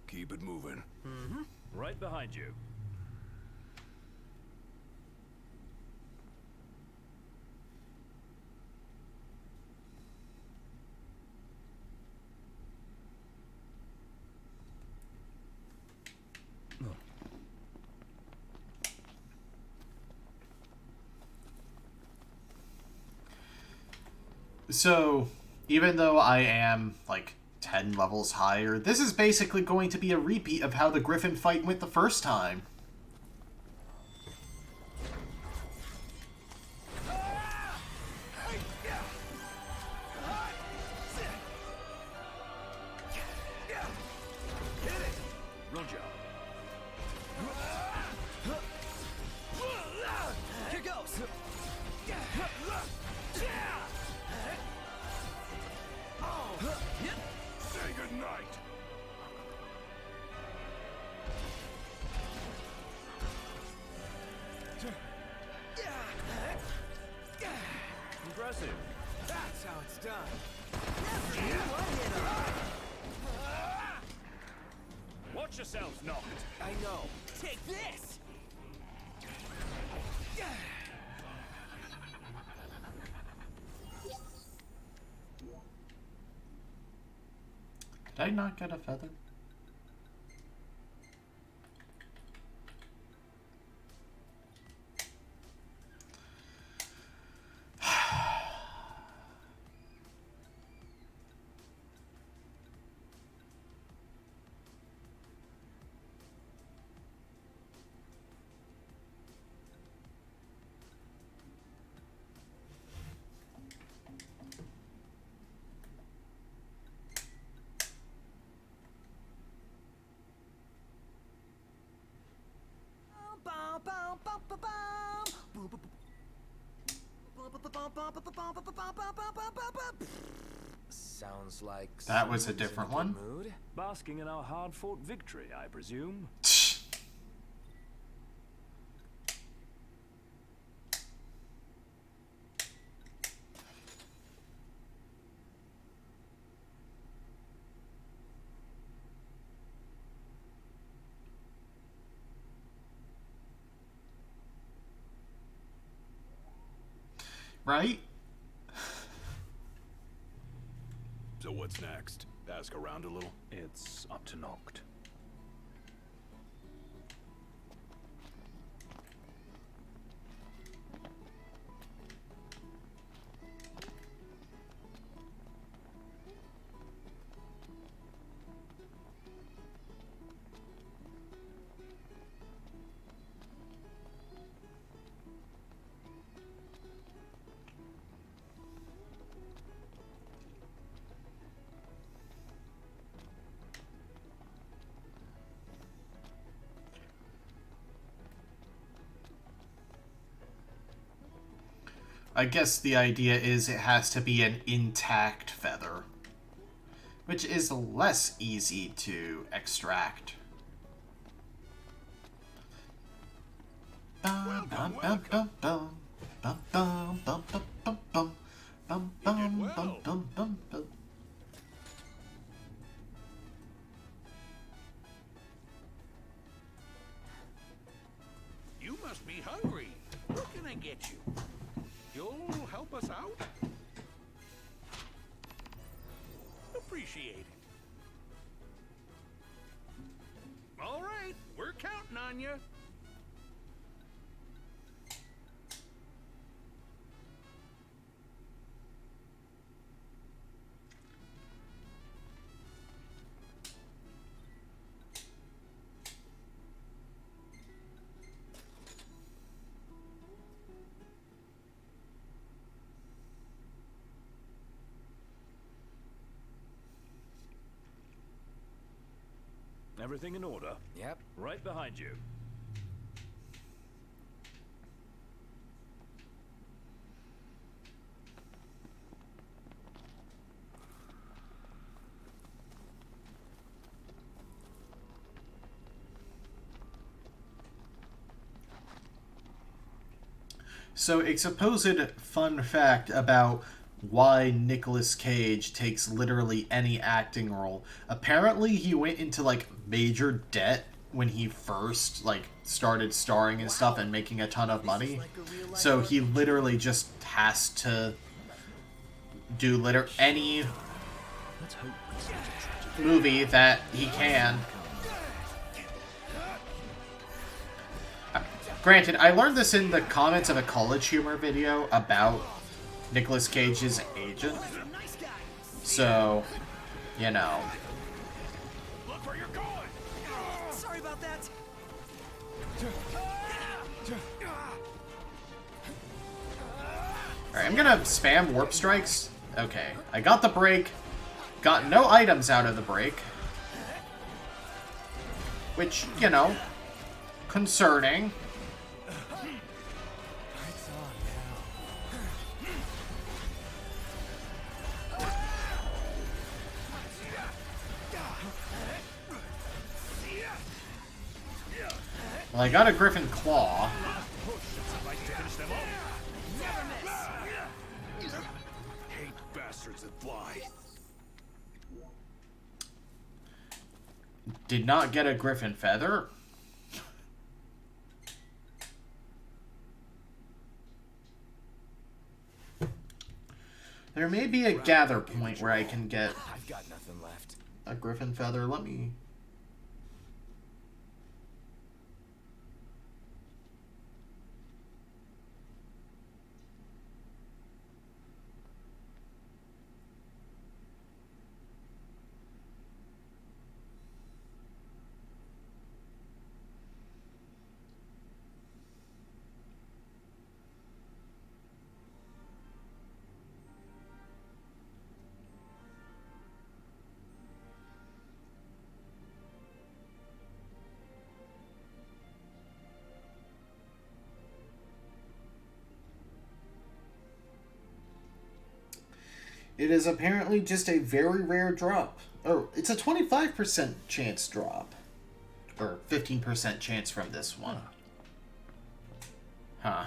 Keep it moving. Mm-hmm. Right behind you. So, even though I am, like, 10 levels higher, this is basically going to be a repeat of how the Griffin fight went the first time. Here goes! Say goodnight. yourself, Noct. I know. Take this! Did I not get a feather? Sounds like That was a someone's in different good one. Mood. Basking in our hard-fought victory, I presume. Right? So what's next? Ask around a little? It's up to Noct. I guess the idea is it has to be an intact feather, which is less easy to extract. Bum, bum, bum, bum, bum. Bum, bum, bum, bum, bum, bum. Bum, bum, bum, bum, bum, bum. You must be hungry. What can I get you? You'll help us out? Appreciate it. All right, we're counting on you. Everything in order? Yep. Right behind you. So, a supposed fun fact about why Nicolas Cage takes literally any acting role. Apparently, he went into, like, major debt when he first, like, started starring and stuff and making a ton of money. So, he literally just has to do any Let's hope it's not a tragedy. movie that he can. Granted, I learned this in the comments of a College Humor video about Nicolas Cage's agent. So, you know. Look where you're going. Sorry about that. Alright, I'm gonna spam warp strikes. Okay, I got the break. Got no items out of the break. Which, you know, concerning. Well, I got a Griffin Claw. Hate bastards that fly. Did not get a griffin feather. There may be a gather point where I can get I've got nothing left. a griffin feather. Let me... It is apparently just a very rare drop. Oh, it's a 25% chance drop. Or 15% chance from this one. Huh.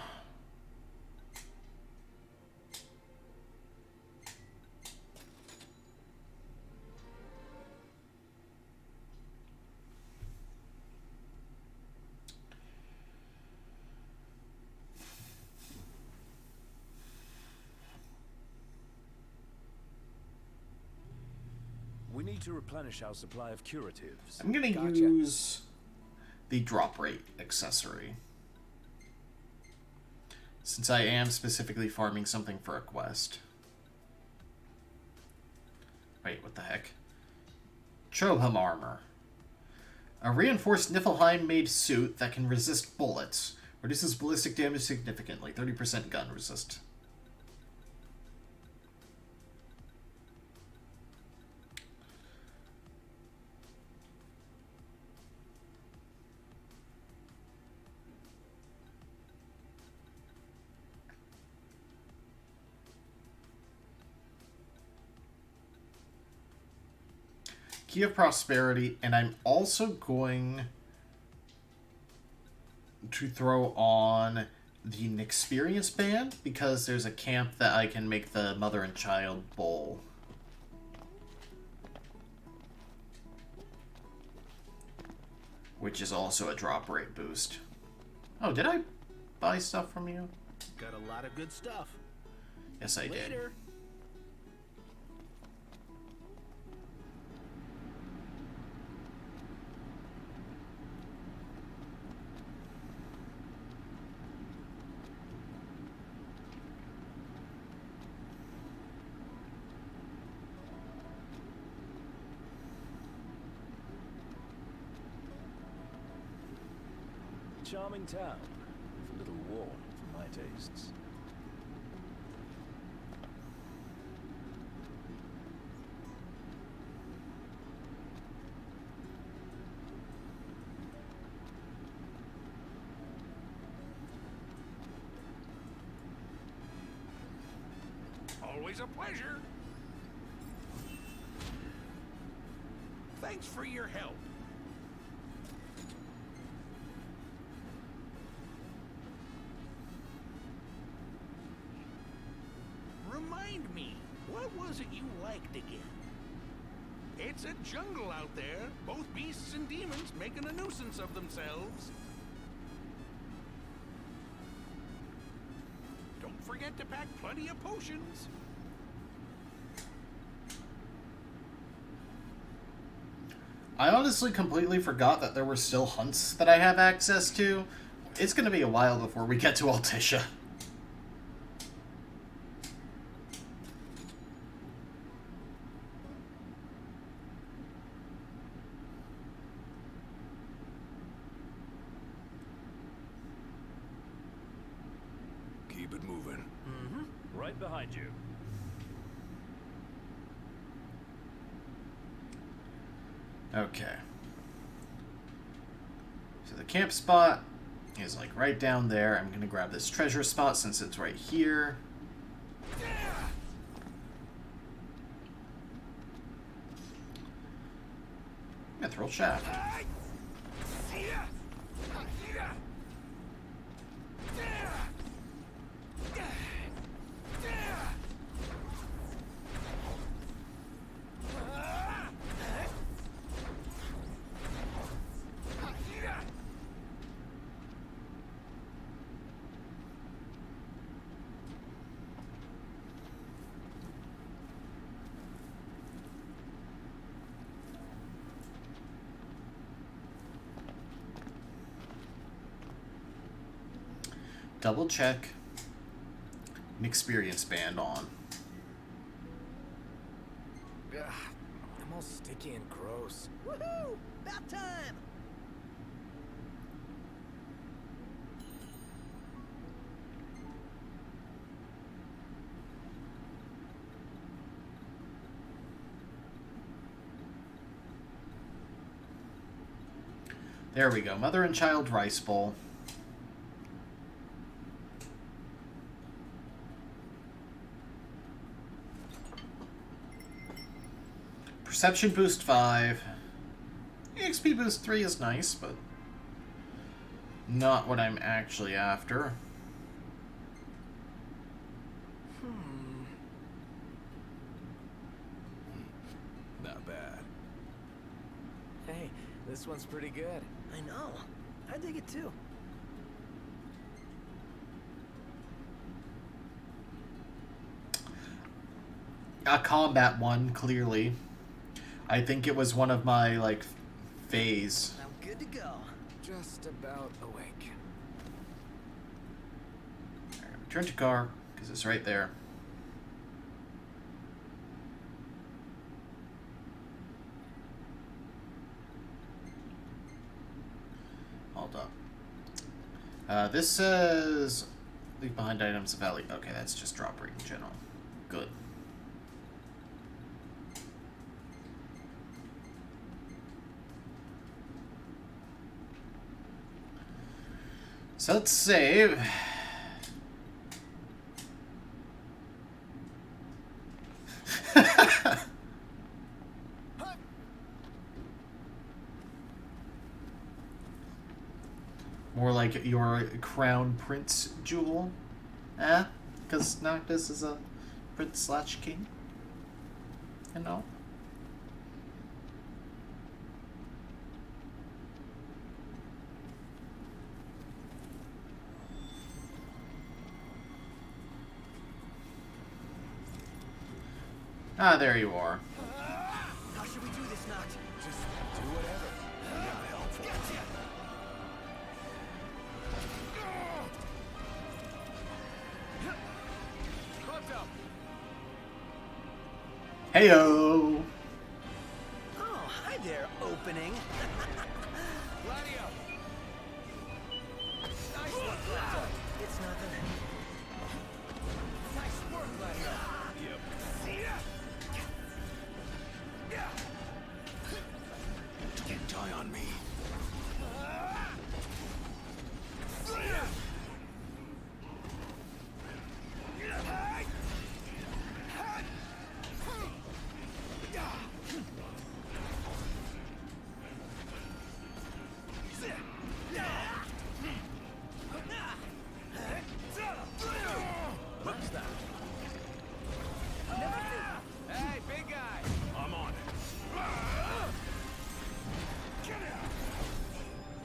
We need to replenish our supply of curatives. I'm gonna use the drop rate accessory. Since I am specifically farming something for a quest. Wait, what the heck? Chobham armor. A reinforced Niflheim-made suit that can resist bullets. Reduces ballistic damage significantly. 30% gun resist. Key of Prosperity, and I'm also going to throw on the Experience Band, because there's a camp that I can make the Mother and Child Bowl. Which is also a drop rate boost. Oh, did I buy stuff from you? Got a lot of good stuff. Yes, I did. Later. Charming town, with a little worn for my tastes. Always a pleasure. Thanks for your help. Remind me, what was it you liked again? It's a jungle out there, both beasts and demons making a nuisance of themselves. Don't forget to pack plenty of potions. I honestly completely forgot that there were still hunts that I have access to. It's going to be a while before we get to Altissia. Keep it moving. Mm-hmm. Right behind you. Okay. So the camp spot is like right down there. I'm gonna grab this treasure spot since it's right here. Mithril shaft. double check an experience band on. Ugh, I'm all sticky and gross. Woohoo! About time! There we go. Mother and child rice bowl. Perception boost 5. EXP boost 3 is nice, but not what I'm actually after. Not bad. Hey, this one's pretty good. I know. I dig it too. A combat one, clearly. I think it was one of my, like, phase. I'm good to go. Just about awake. Alright, return to car, because it's right there. Hold up. This says leave behind items of value. Okay, that's just drop rate in general. Good. So let's save. More like your crown prince jewel. Eh? Because Noctis is a prince / king. You know? Ah, there you are. How should we do this, Noct? Just do whatever. I'm not helpful. Heyo! Oh, hi there, opening. Gladio! Nice one, Gladio. It's nothing. Nice work, Gladio. Can't die on me. What's that? Hey, big guy! I'm on it.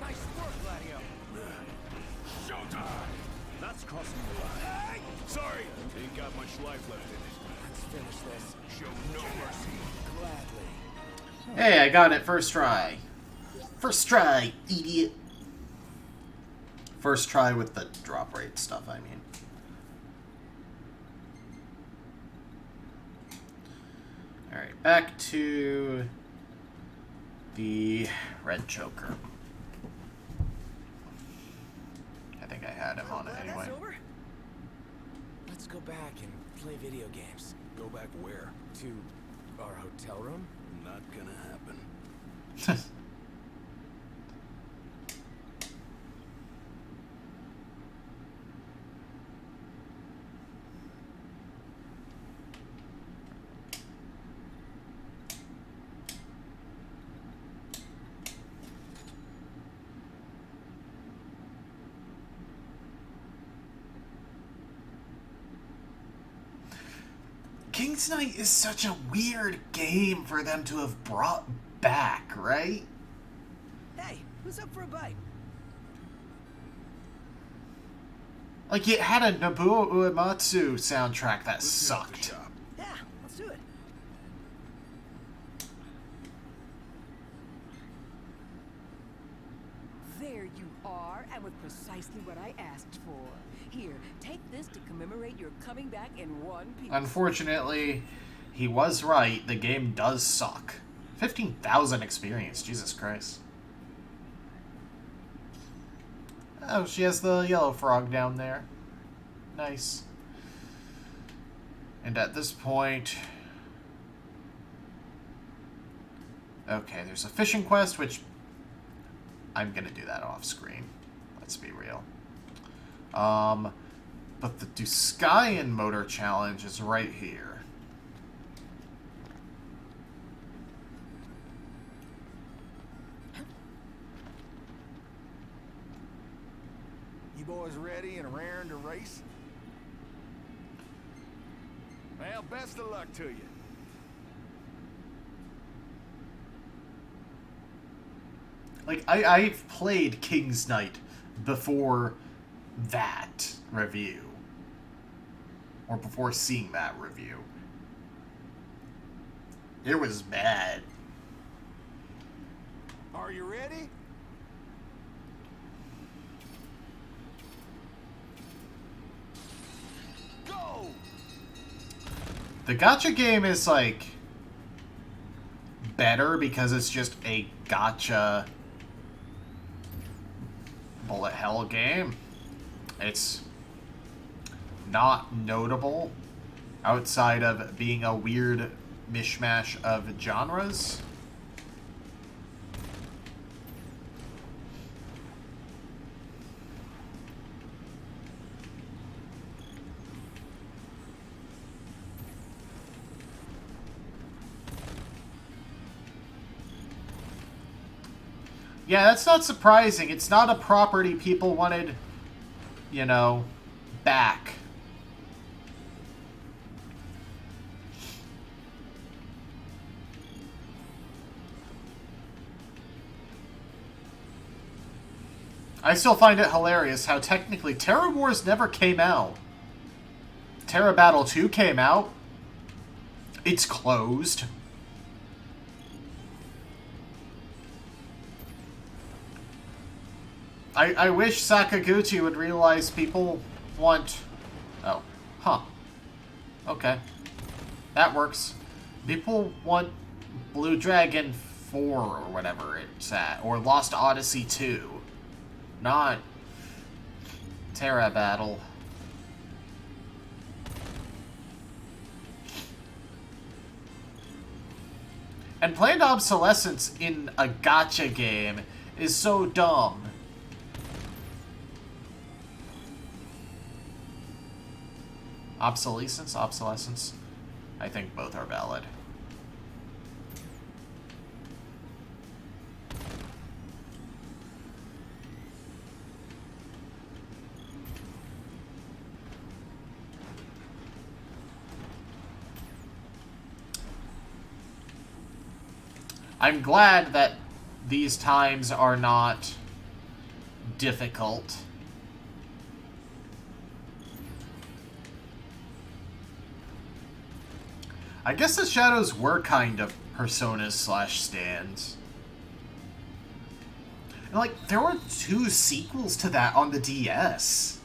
Nice work, Gladio. Showtime! That's crossing the line. Sorry, ain't got much life left in it. Let's finish this. Show no mercy. Gladly. Hey, I got it first try. First try, idiot. First try with the drop rate stuff, I mean. Alright, back to the red choker. I think I had him on it Glad anyway. that's over. Let's go back and play video games. Go back where? To our hotel room? Not gonna happen. King's Knight is such a weird game for them to have brought back, right? Hey, who's up for a bite? Like, it had a Nobuo Uematsu soundtrack that Let's hit up the sucked. shop. Yeah, let's do it. There You are, and with precisely what I asked for. Here, take this to commemorate your coming back in one piece. Unfortunately, he was right. The game does suck. 15,000 experience. Jesus Christ. Oh, she has the yellow frog down there. Nice. And at this point... Okay, there's a fishing quest, which... I'm gonna do that off screen. Let's be real. But the Duskayan Motor Challenge is right here. You boys ready and raring to race? Well, best of luck to you. Like, I've played King's Knight before that review. Or before seeing that review. It was bad. Are you ready? Go! The gacha game is, like, better because it's just a gacha bullet hell game. It's not notable outside of being a weird mishmash of genres. Yeah, that's not surprising. It's not a property people wanted, you know, back. I still find it hilarious how technically Terra Wars never came out. Terra Battle 2 came out. It's closed. I wish Sakaguchi would realize people want... Oh. Huh. Okay. That works. People want Blue Dragon 4 or whatever it's at. Or Lost Odyssey 2. Not Terra Battle. And planned obsolescence in a gacha game is so dumb. Obsolescence? Obsolescence? I think both are valid. I'm glad that these times are not difficult. I guess the shadows were kind of personas slash stands. And like, there were 2 sequels to that on the DS.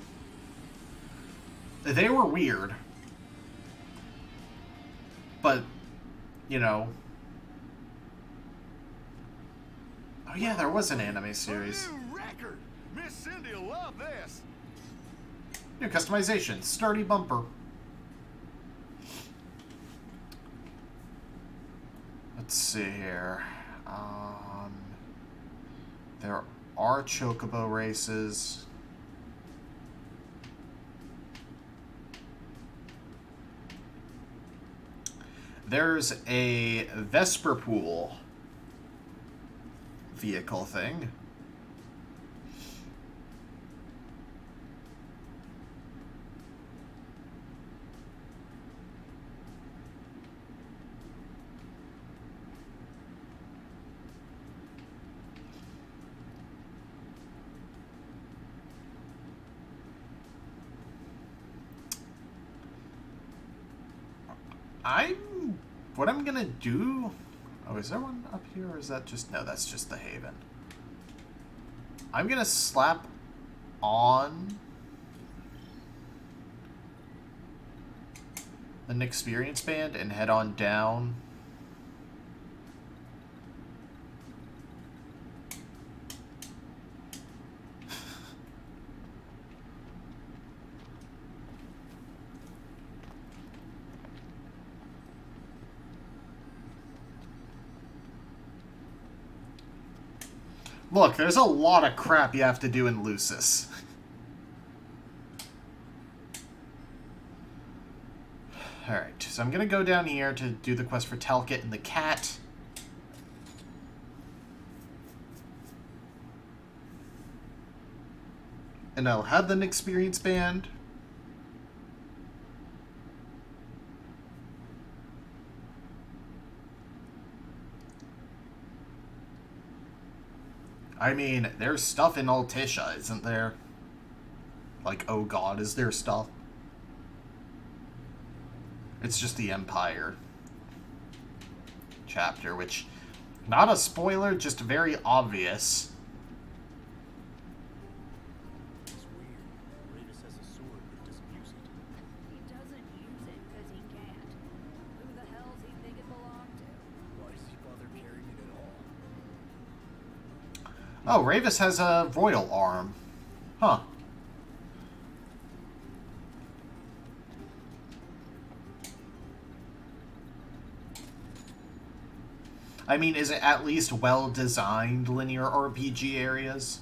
They were weird. But, you know... Oh yeah, there was an anime series. A new record! Miss Cindy will love this! New customization, sturdy bumper. Let's see here. There are chocobo races. There's a Vesper Pool vehicle thing. What I'm gonna do... Oh, is there one up here, or is that just... No, that's just the Haven. I'm gonna slap on an experience band and head on down. Look, there's a lot of crap you have to do in Lucis. Alright, so I'm gonna go down here to do the quest for Talcott and the cat. And I'll have an experience band. I mean, there's stuff in Altisha, isn't there? Like, oh god, is there stuff? It's just the Empire chapter, which, not a spoiler, just very obvious. It's weird. Ravis has a sword but doesn't use it. He doesn't use it because he can't. Who the hell's he think it belonged to? Why does he bother carrying it at all? Oh, Ravis has a royal arm. Huh. I mean, is it at least well-designed linear RPG areas?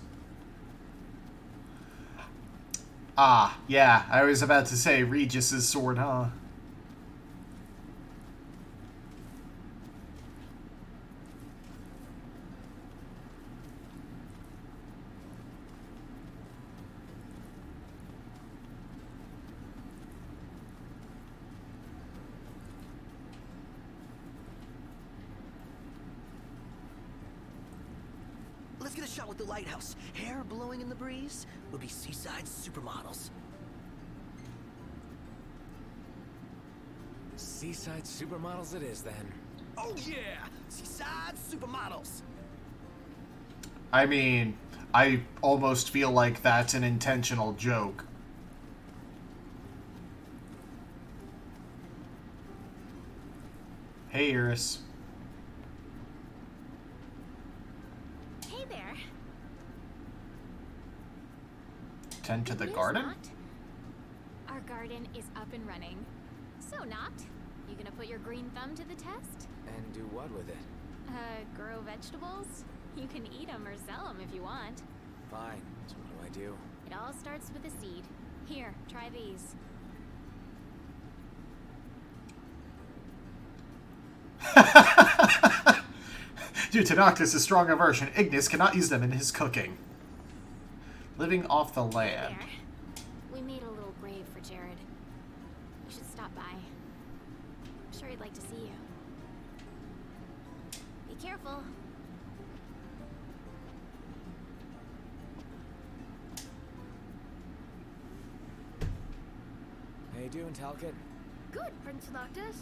Ah, yeah, I was about to say Regis's sword, huh? Let's get a shot with the lighthouse. Hair blowing in the breeze would be seaside supermodels. Seaside supermodels it is, then. Oh yeah! Seaside supermodels! I mean, I almost feel like that's an intentional joke. Hey, Iris. Hey there. Tend to the Good news, garden? Not. Our garden is up and running. So, Not, you gonna put your green thumb to the test? And do what with it? Grow vegetables? You can eat them or sell them if you want. Fine. So what do? It all starts with a seed. Here, try these. Due to Noctis' strong aversion, Ignis cannot use them in his cooking. Living off the land. There. We made a little grave for Jared. You should stop by. I'm sure he'd like to see you. Be careful. How you doing, Talcott? Good, Prince Noctis.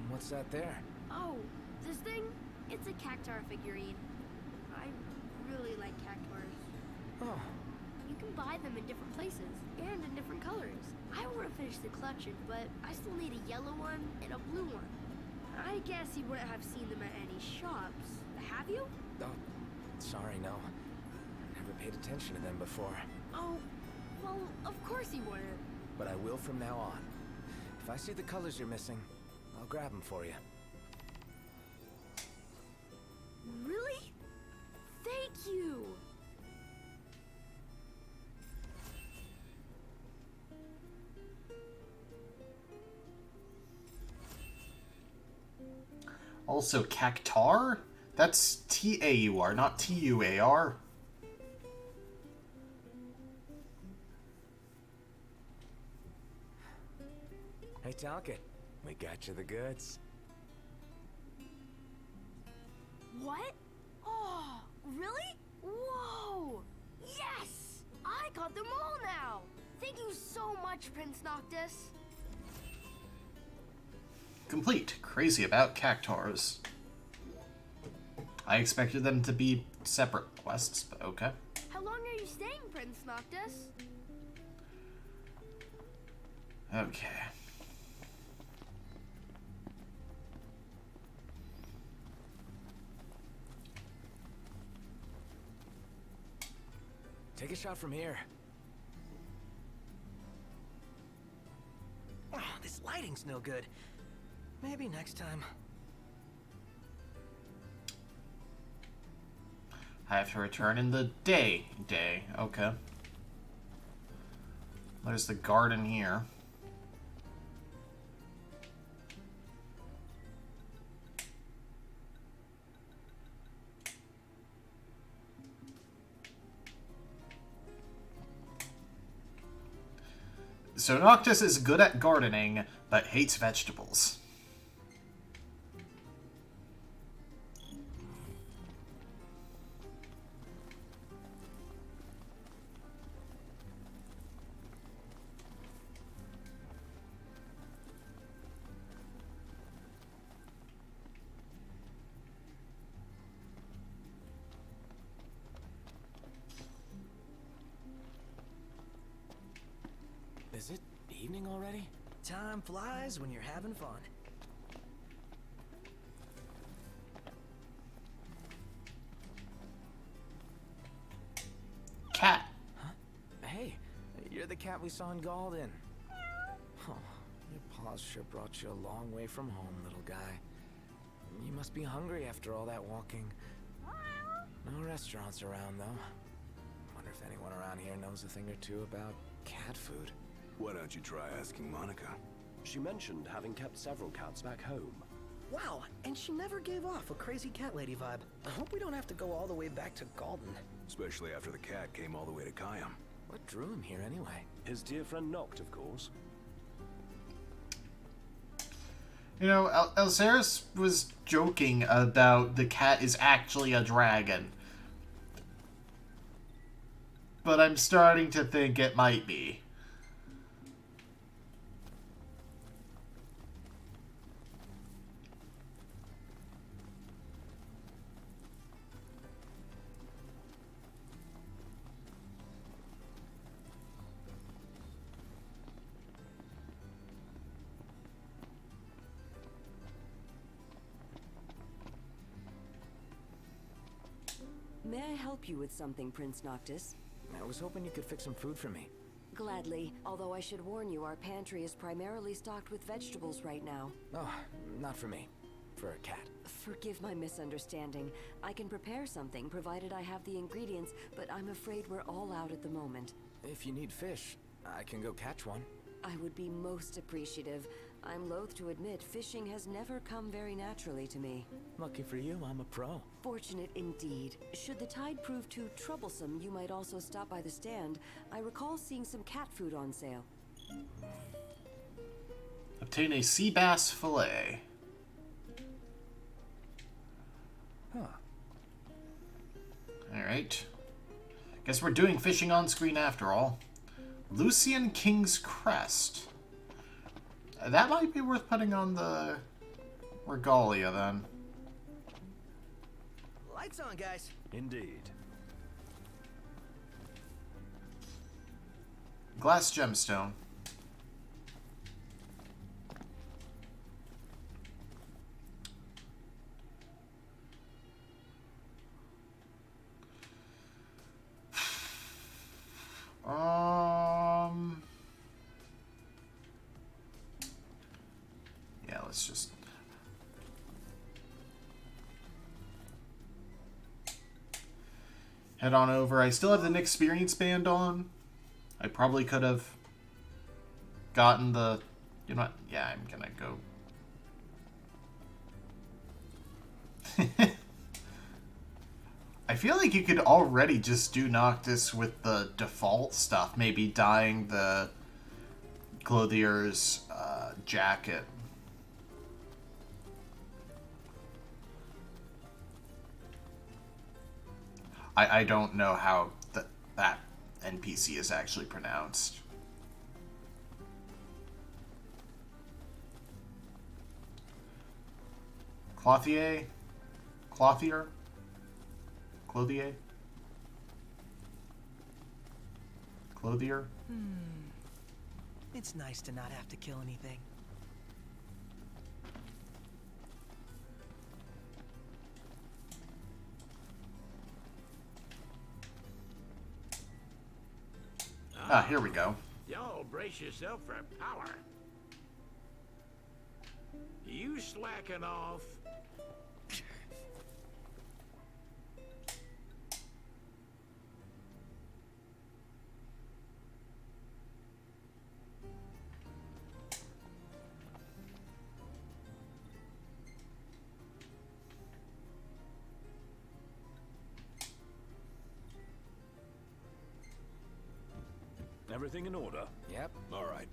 What's that there? Oh, this thing? It's a cactar figurine. I really like cactars. Oh, You can buy them in different places and in different colors. I want to finish the collection, but I still need a yellow one and a blue one. I guess you wouldn't have seen them at any shops. Have you? oh, sorry, no. Never paid attention to them before. Oh, well, of course you wouldn't. But I will from now on. If I see the colors you're missing, I'll grab them for you. Really? Thank you! Also, Cactar? That's T-A-U-R, not T-U-A-R. Hey, Talcott. We got you the goods. What? Oh, really? Whoa! Yes! I got them all now! Thank you so much, Prince Noctis. Complete. Crazy about Cactars. I expected them to be separate quests, but okay. How long are you staying, Prince Noctis? Okay. Take a shot from here. Oh, this lighting's no good. Maybe next time. I have to return in the day. Okay. There's the garden here. So Noctis is good at gardening, but hates vegetables. Is it evening already? Time flies when you're having fun. Cat. Huh? Hey, you're the cat we saw in Galden. Oh, your paws sure brought you a long way from home, little guy. You must be hungry after all that walking. No restaurants around, though. Wonder if anyone around here knows a thing or two about cat food. Why don't you try asking Monica? She mentioned having kept several cats back home. Wow, and she never gave off a crazy cat lady vibe. I hope we don't have to go all the way back to Galden. Especially after the cat came all the way to Kayam. What drew him here anyway? His dear friend Noct, of course. You know, Elsaris was joking about the cat is actually a dragon. But I'm starting to think it might be. May I help you with something, Prince Noctis? I was hoping you could fix some food for me. Gladly, although I should warn you, our pantry is primarily stocked with vegetables right now. Oh, not for me. For a cat. Forgive my misunderstanding. I can prepare something, provided I have the ingredients, but I'm afraid we're all out at the moment. If you need fish, I can go catch one. I would be most appreciative. I'm loath to admit, fishing has never come very naturally to me. Lucky for you, I'm a pro. Fortunate indeed. Should the tide prove too troublesome, you might also stop by the stand. I recall seeing some cat food on sale. Obtain a sea bass fillet. Huh. Alright. Guess we're doing fishing on screen after all. Lucian King's Crest. That might be worth putting on the regalia then. Lights on, guys. Indeed. Glass gemstone. Yeah, let's just... head on over. I still have the experience band on. I probably could have gotten the... You know what? Yeah, I'm gonna go... I feel like you could already just do Noctis with the default stuff. Maybe dyeing the clothier's jacket. I don't know how that NPC is actually pronounced. Clothier? Clothier? Clothier? Clothier? It's nice to not have to kill anything. Ah, here we go. Y'all brace yourself for power. You slacking off. Everything in order? Yep. All right.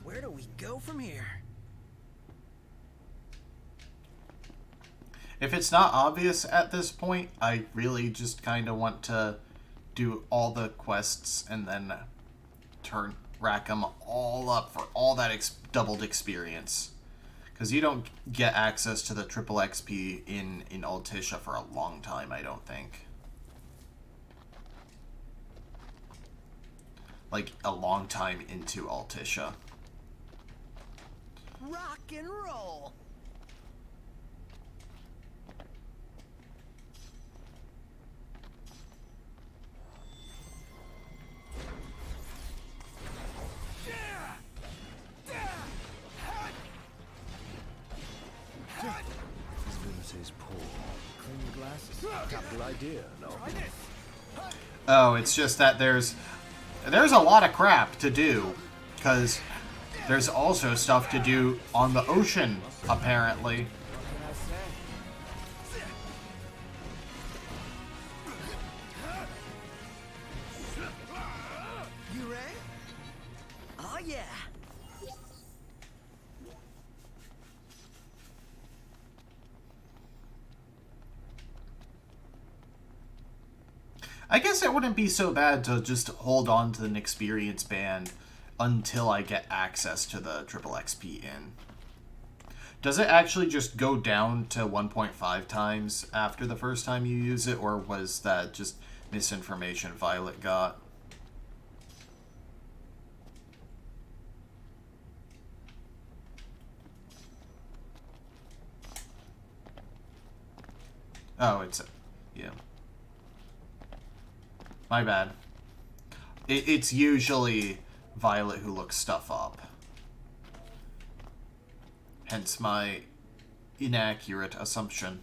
Where do we go from here? If it's not obvious at this point, I really just kind of want to do all the quests and then rack them all up for all that doubled experience. Because you don't get access to the triple XP in Altisha for a long time, I don't think. Like, a long time into Altisha. Rock and roll! Visibility's poor. Clean your glasses. Capital idea, no? Oh, it's just that there's a lot of crap to do, because there's also stuff to do on the ocean, apparently. You ready? Oh yeah! I guess it wouldn't be so bad to just hold on to an experience band until I get access to the triple XP in. Does it actually just go down to 1.5 times after the first time you use it, or was that just misinformation Violet got? Oh, yeah. My bad. It's usually Violet who looks stuff up. Hence my inaccurate assumption.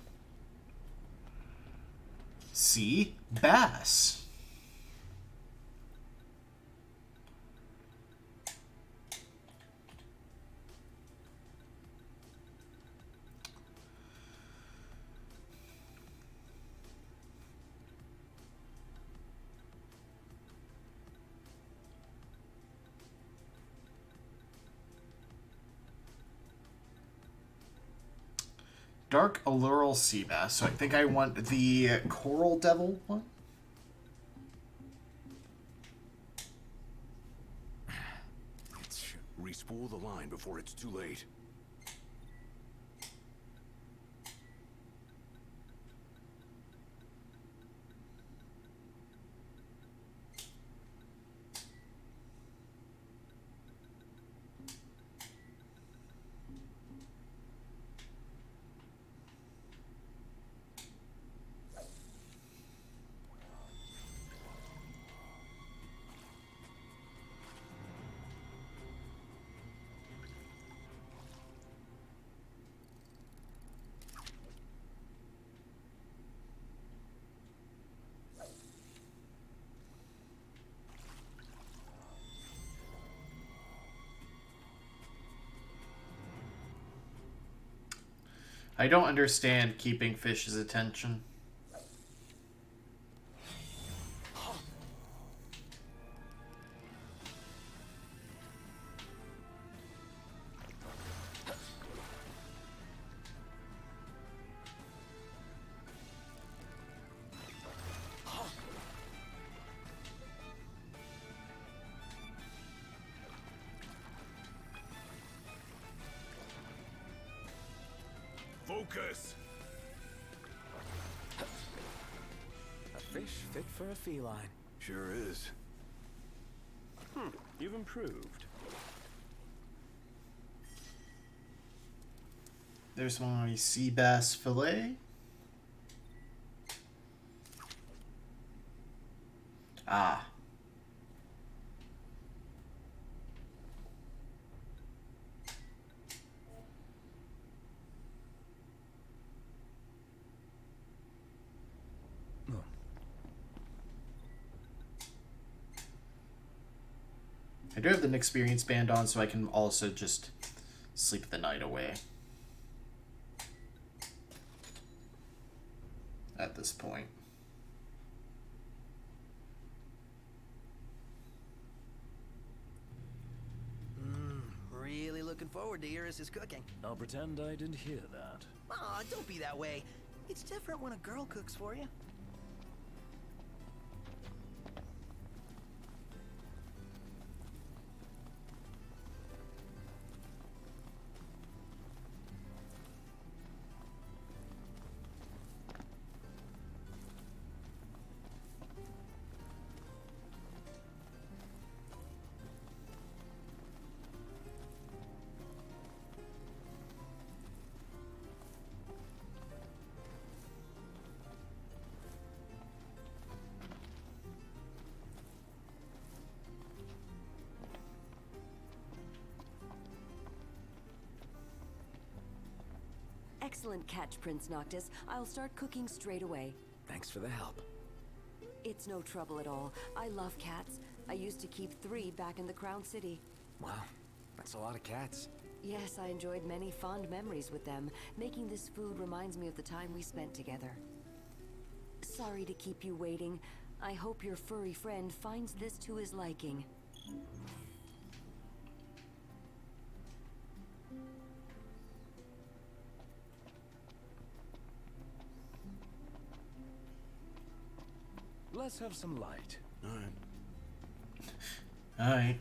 See? Bass. Dark Allural Sea Bass. So I think I want the Coral Devil one. Respool the line before it's too late. I don't understand keeping fish's attention. Focus! A fish fit for a feline. Sure is. You've improved. There's my sea bass fillet. Ah. I do have an experience band on, so I can also just sleep the night away. At this point. Really looking forward to Iris' cooking. I'll pretend I didn't hear that. Aw, don't be that way. It's different when a girl cooks for you. Excellent catch, Prince Noctis. I'll start cooking straight away. Thanks for the help. It's no trouble at all. I love cats. I used to keep 3 back in the Crown City. Wow, that's a lot of cats. Yes, I enjoyed many fond memories with them. Making this food reminds me of the time we spent together. Sorry to keep you waiting. I hope your furry friend finds this to his liking. Let's have some light. Alright.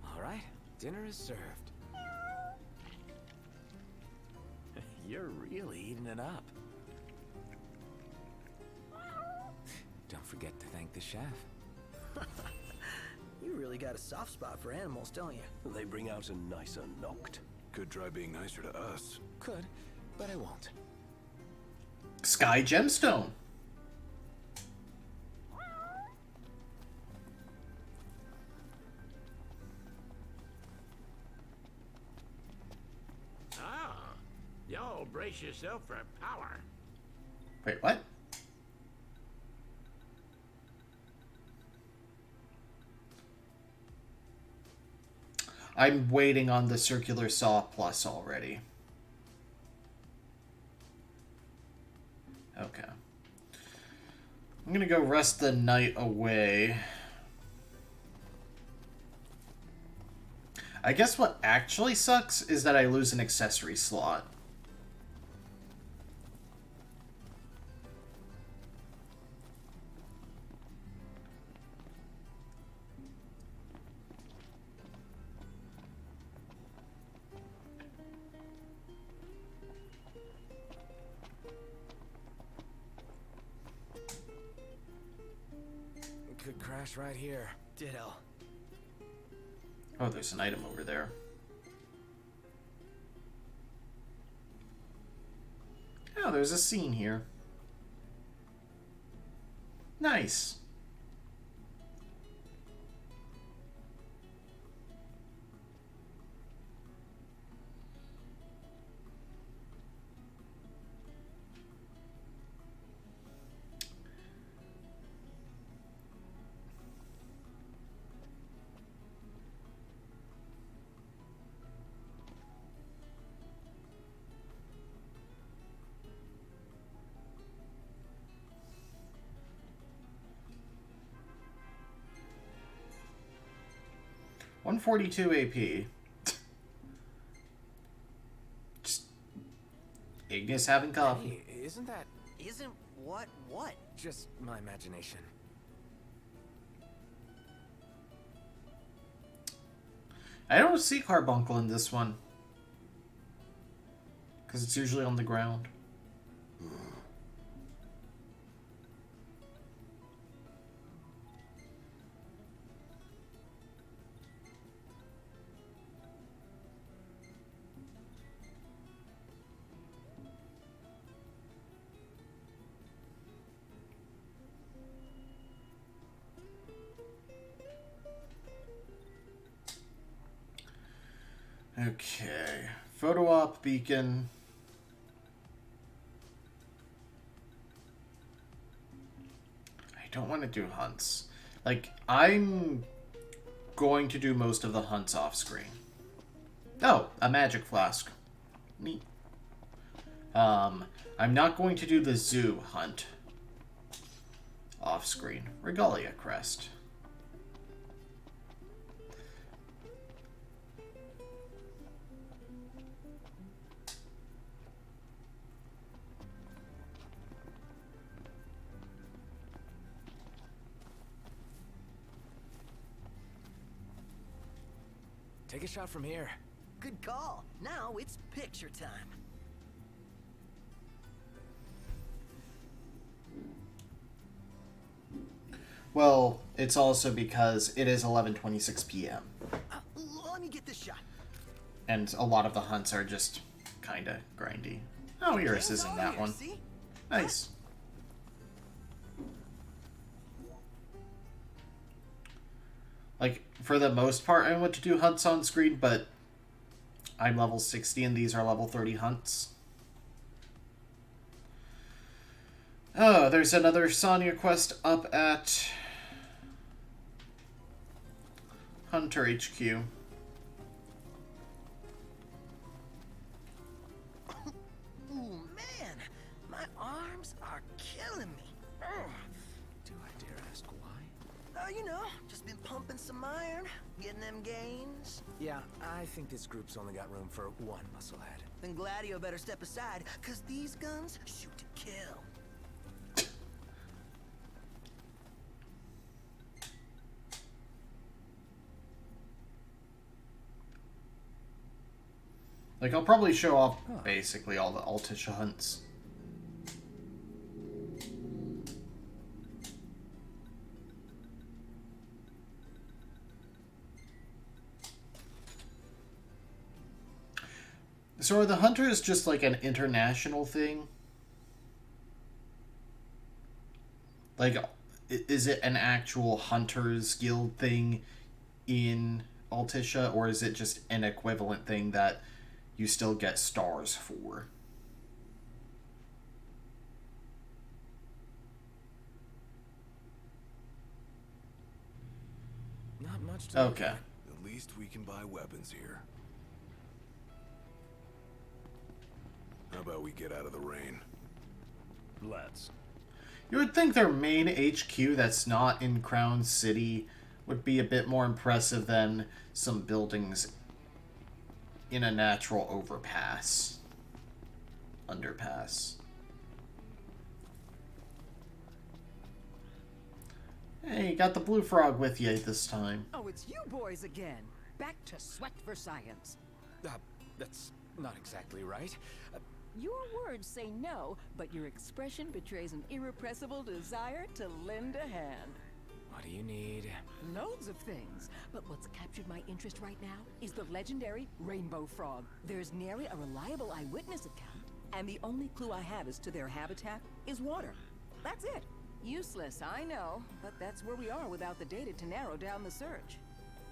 All right, dinner is served. You're really eating it up. Don't forget to thank the chef. You really got a soft spot for animals, don't you? They bring out a nicer noct. Could try being nicer to us. Could, but I won't. Sky Gemstone. Ah, y'all brace yourself for power. Wait, what? I'm waiting on the circular saw plus already. Okay. I'm gonna go rest the night away. I guess what actually sucks is that I lose an accessory slot. Could crash right here. Ditto. Oh, there's an item over there. Oh, there's a scene here. Nice. 142 AP. Just Ignis having coffee. Hey, isn't that Isn't what? just my imagination? I don't see Carbuncle in this one. Because it's usually on the ground. Okay. Photo op beacon. I don't want to do hunts. Like, I'm going to do most of the hunts off screen. Oh, a magic flask. Neat. I'm not going to do the zoo hunt off screen. Regalia crest. Take a shot from here. Good call. Now it's picture time. Well, it's also because it is 11:26 p.m. Let me get this shot. And a lot of the hunts are just kind of grindy. Oh, Iris is in that one. See? Nice. Like, for the most part, I want to do hunts on screen, but I'm level 60 and these are level 30 hunts. Oh, there's another Sonya quest up at Hunter HQ. Ooh, man, my arms are killing me. Ugh. Do I dare ask why? You know, just been pumping some iron, getting them gains. Yeah, I think this group's only got room for one musclehead. Then Gladio better step aside, cause these guns shoot to kill. Like, I'll probably show off basically all the Altisha hunts. So are the hunters just like an international thing? Like, is it an actual hunters guild thing in Altisha, or is it just an equivalent thing that you still get stars for? Not much to Okay. At least we can buy weapons here. How about we get out of the rain? Let's. You would think their main HQ that's not in Crown City would be a bit more impressive than some buildings in a natural overpass. Underpass. Hey, you got the blue frog with you this time. Oh, it's you boys again. Back to sweat for science. That's not exactly right. Your words say no, but your expression betrays an irrepressible desire to lend a hand. What do you need? Loads of things, but what's captured my interest right now is the legendary rainbow frog. There's nary a reliable eyewitness account, and the only clue I have as to their habitat is water. That's it. Useless, I know, but that's where we are without the data to narrow down the search.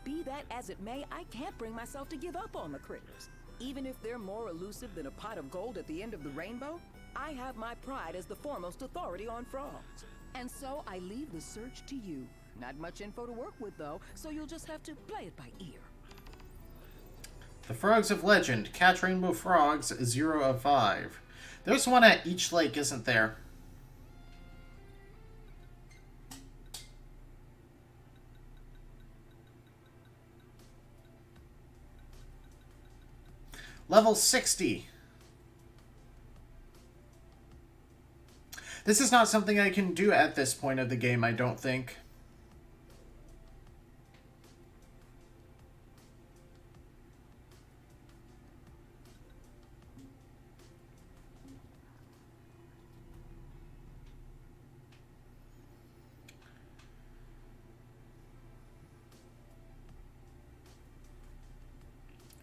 Be that as it may, I can't bring myself to give up on the critters. Even if they're more elusive than a pot of gold at the end of the rainbow, I have my pride as the foremost authority on frogs. And so I leave the search to you. Not much info to work with, though, so you'll just have to play it by ear. The Frogs of Legend. Catch rainbow frogs, 0 of 5. There's one at each lake, isn't there? Level 60. This is not something I can do at this point of the game, I don't think.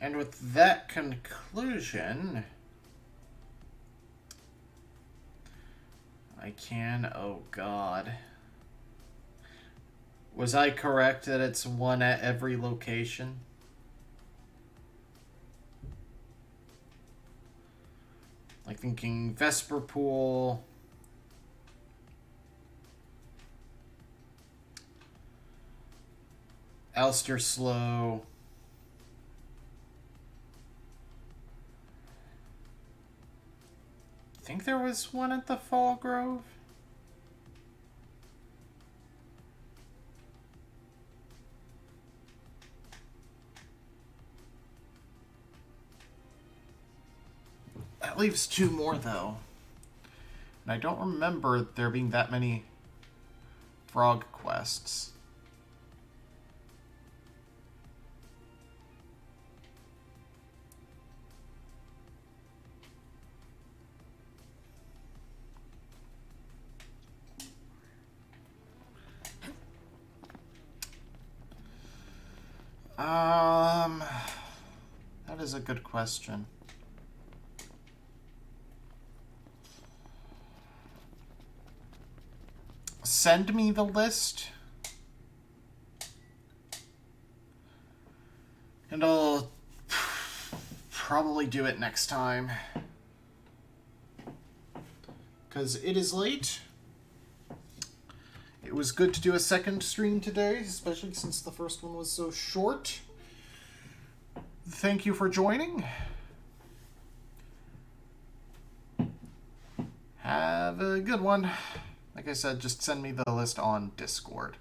And with that conclusion, I can... Oh, God. Was I correct that it's one at every location? Like thinking Vesper Pool... Elster Slough... I think there was one at the Fall Grove. That leaves 2 more, though. And I don't remember there being that many frog quests. That is a good question. Send me the list. And I'll probably do it next time. Because it is late. It was good to do a second stream today, especially since the first one was so short. Thank you for joining. Have a good one. Like I said, just send me the list on Discord.